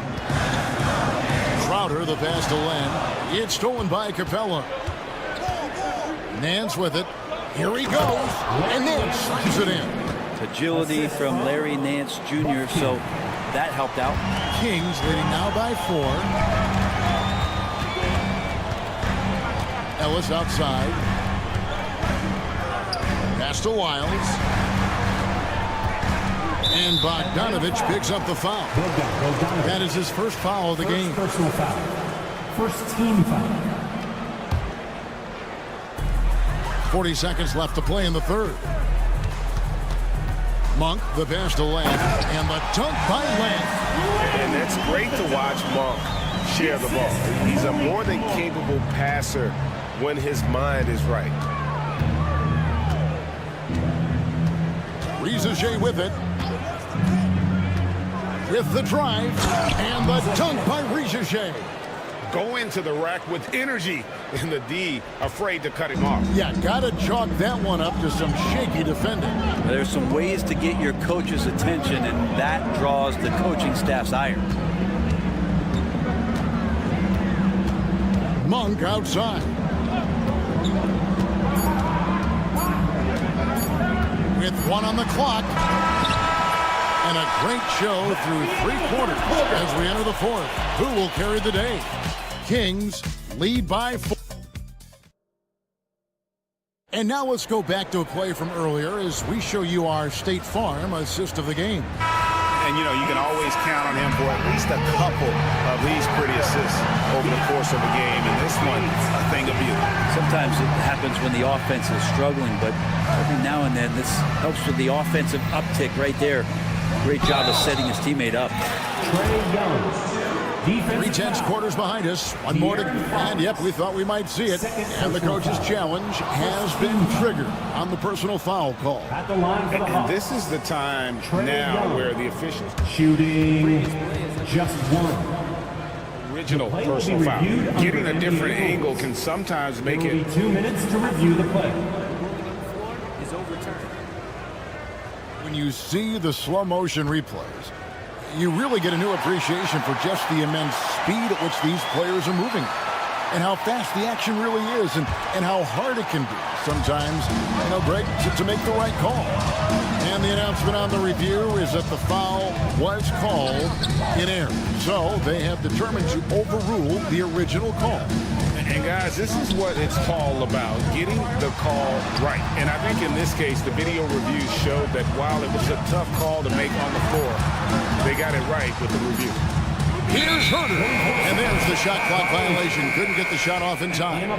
H: Crowder, the pass to Len. It's stolen by Capella. Nance with it. Here he goes, and Nance slams it in.
J: Agility from Larry Nance Jr., so that helped out.
H: Kings leading now by 4. Ellis outside. Pass to Wiles. And Bogdanovich picks up the foul. That is his first foul of the game.
E: Personal foul. First team foul.
H: 40 seconds left to play in the third. Monk, the pass to Len, and the dunk by Len.
A: And it's great to watch Monk share the ball. He's a more than capable passer when his mind is right.
H: Rizaje with it. with the drive and the dunk by Richier.
I: Go into the rack with energy, and the D afraid to cut him off.
H: Yeah, gotta chalk that one up to some shaky defending.
J: There's some ways to get your coach's attention, and that draws the coaching staff's ire.
H: Monk outside. With one on the clock. And a great show through 3 quarters as we enter the 4th. Who will carry the day? Kings lead by 4. And now let's go back to a play from earlier as we show you our State Farm assist of the game.
I: And, you know, you can always count on him for at least a couple of these pretty assists over the course of a game. And this one, a thing of beauty.
J: Sometimes it happens when the offense is struggling, but every now and then this helps with the offensive uptick right there. Great job of setting his teammate up.
E: Trae Young.
H: 3/10 quarters behind us. One more to, and yep, we thought we might see it. And the coach's challenge has been triggered on the personal foul call.
E: At the line for the
I: And this is the time now where the officials
E: shooting just one.
I: Original personal foul. Getting a different angle can sometimes make it.
E: 2 minutes to review the play.
H: When you see the slow motion replays, you really get a new appreciation for just the immense speed at which these players are moving and how fast the action really is and how hard it can be sometimes, you know, Greg, to make the right call. And the announcement on the review is that the foul was called in error. So they have determined to overrule the original call.
I: And guys, this is what it's all about, getting the call right. And I think in this case, the video review showed that while it was a tough call to make on the floor, they got it right with the review.
H: Here's Herter. And there's the shot clock violation. Couldn't get the shot off in time.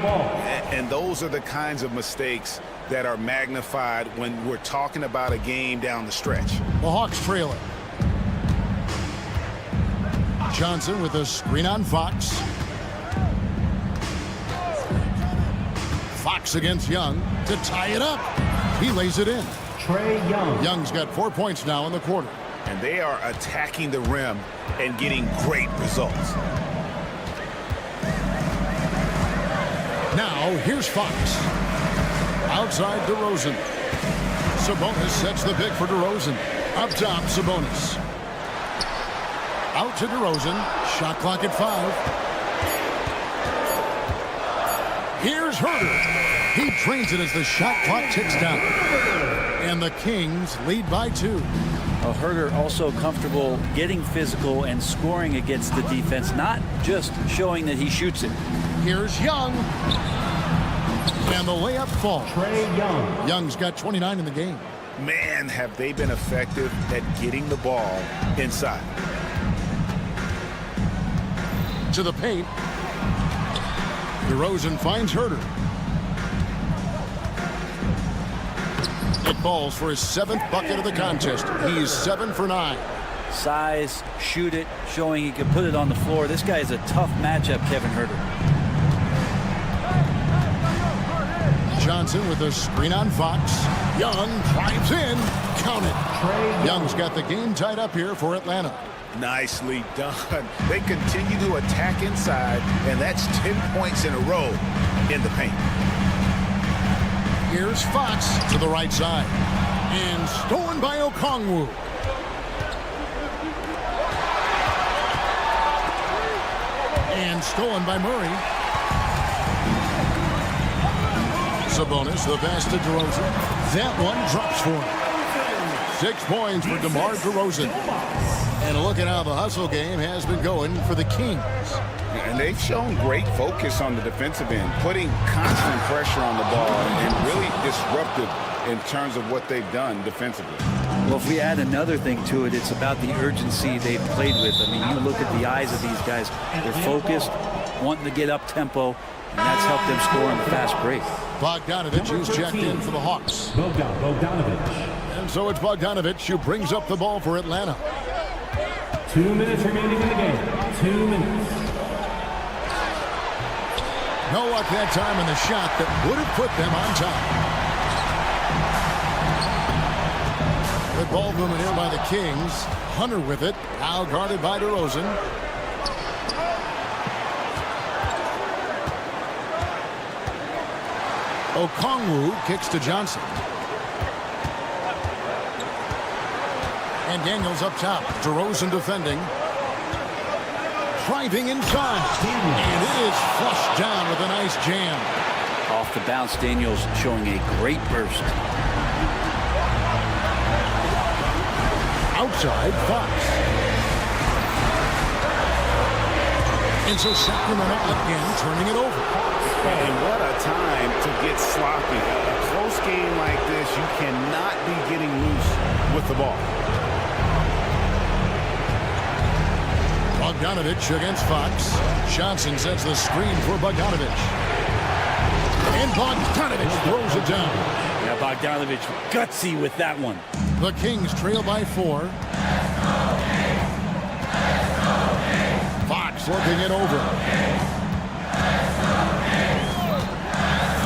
I: And those are the kinds of mistakes that are magnified when we're talking about a game down the stretch.
H: The Hawks trail it. Johnson with a screen on Fox. Fox against Young to tie it up. He lays it in.
E: Trae Young.
H: Young's got 4 points now in the quarter.
I: And they are attacking the rim and getting great results.
H: Now, here's Fox. Outside DeRozan. Sabonis sets the pick for DeRozan. Up top, Sabonis. Out to DeRozan. Shot clock at 5. Here's Herter. He drains it as the shot clock ticks down. And the Kings lead by 2.
J: Herter also comfortable getting physical and scoring against the defense, not just showing that he shoots it.
H: Here's Young. And the layup falls.
E: Trae Young.
H: Young's got 29 in the game.
I: Man, have they been effective at getting the ball inside.
H: To the paint. DeRozan finds Herter. It falls for his 7th bucket of the contest. He's 7 for 9.
J: Size, shoot it, showing he can put it on the floor. This guy is a tough matchup, Kevin Herter.
H: Johnson with a screen on Fox. Young drives in. Count it. Young's got the game tied up here for Atlanta.
I: Nicely done. They continue to attack inside, and that's 10 points in a row in the paint.
H: Here's Fox to the right side. And stolen by Okongwu. And stolen by Murray. Sabonis, the pass to DeRozan. That one drops for him. 6 points for DeMar DeRozan. And look at how the hustle game has been going for the Kings.
I: And they've shown great focus on the defensive end, putting constant pressure on the ball and really disruptive in terms of what they've done defensively.
J: Well, if we add another thing to it, it's about the urgency they've played with. I mean, you look at the eyes of these guys. They're focused, wanting to get up tempo, and that's helped them score on the fast break.
H: Bogdanovich, who's checked in for the Hawks.
E: Bogdanovich.
H: And so it's Bogdanovich who brings up the ball for Atlanta.
E: 2 minutes remaining in the game. 2 minutes.
H: No luck that time in the shot that would have put them on top. Good ball movement here by the Kings. Hunter with it. Now guarded by DeRozan. Okongwu kicks to Johnson. And Daniels up top. DeRozan defending. Driving inside. And it is flushed down with a nice jam.
J: Off the bounce, Daniels showing a great burst.
H: Outside, Fox. And so Sacramento again turning it over.
I: And what a time to get sloppy. A close game like this, you cannot be getting loose with the ball.
H: Bogdanovich against Fox. Johnson sets the screen for Bogdanovich. And Bogdanovich throws it down.
J: Yeah, Bogdanovich gutsy with that one.
H: The Kings trail by 4. Fox working it over.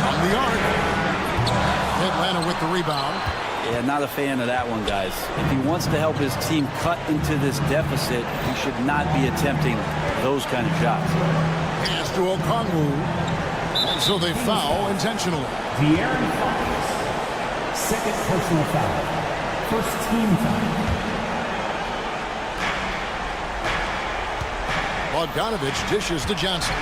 H: From the arc. Atlanta with the rebound.
J: Yeah, not a fan of that one, guys. If he wants to help his team cut into this deficit, he should not be attempting those kind of shots.
H: Pass to Okongwu. And so they foul intentionally.
E: De'Aaron Fox. Second personal foul. First team foul.
H: Bogdanovich dishes to Johnson.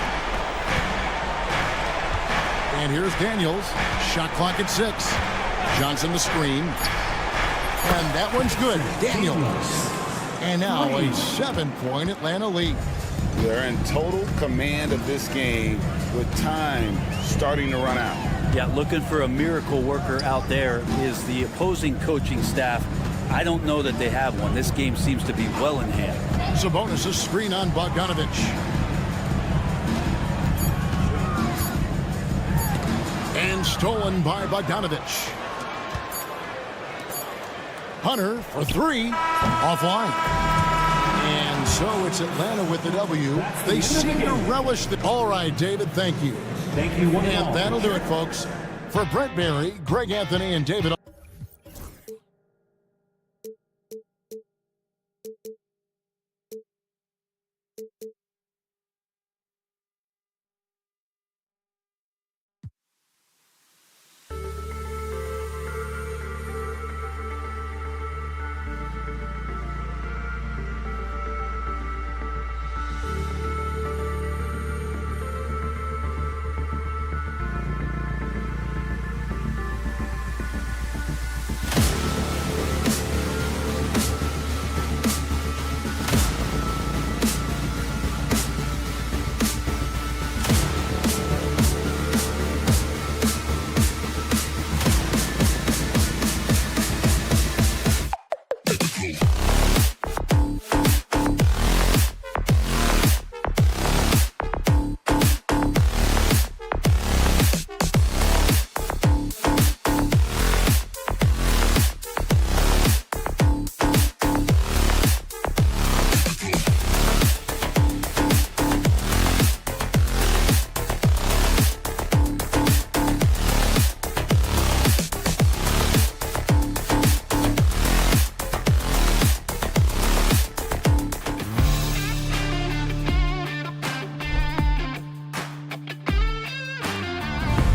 H: And here's Daniels. Shot clock at 6. Johnson the screen. And that one's good. Daniels. And now a 7-point Atlanta lead.
I: They're in total command of this game with time starting to run out.
J: Yeah, looking for a miracle worker out there is the opposing coaching staff. I don't know that they have one. This game seems to be well in hand.
H: Sabonis' screen on Bogdanovich. And stolen by Bogdanovich. Hunter for 3. Offline. And so it's Atlanta with the W. They seem to relish the... All right, David, thank you.
E: Thank you.
H: And that'll do it, folks. For Brett Barry, Greg Anthony, and David...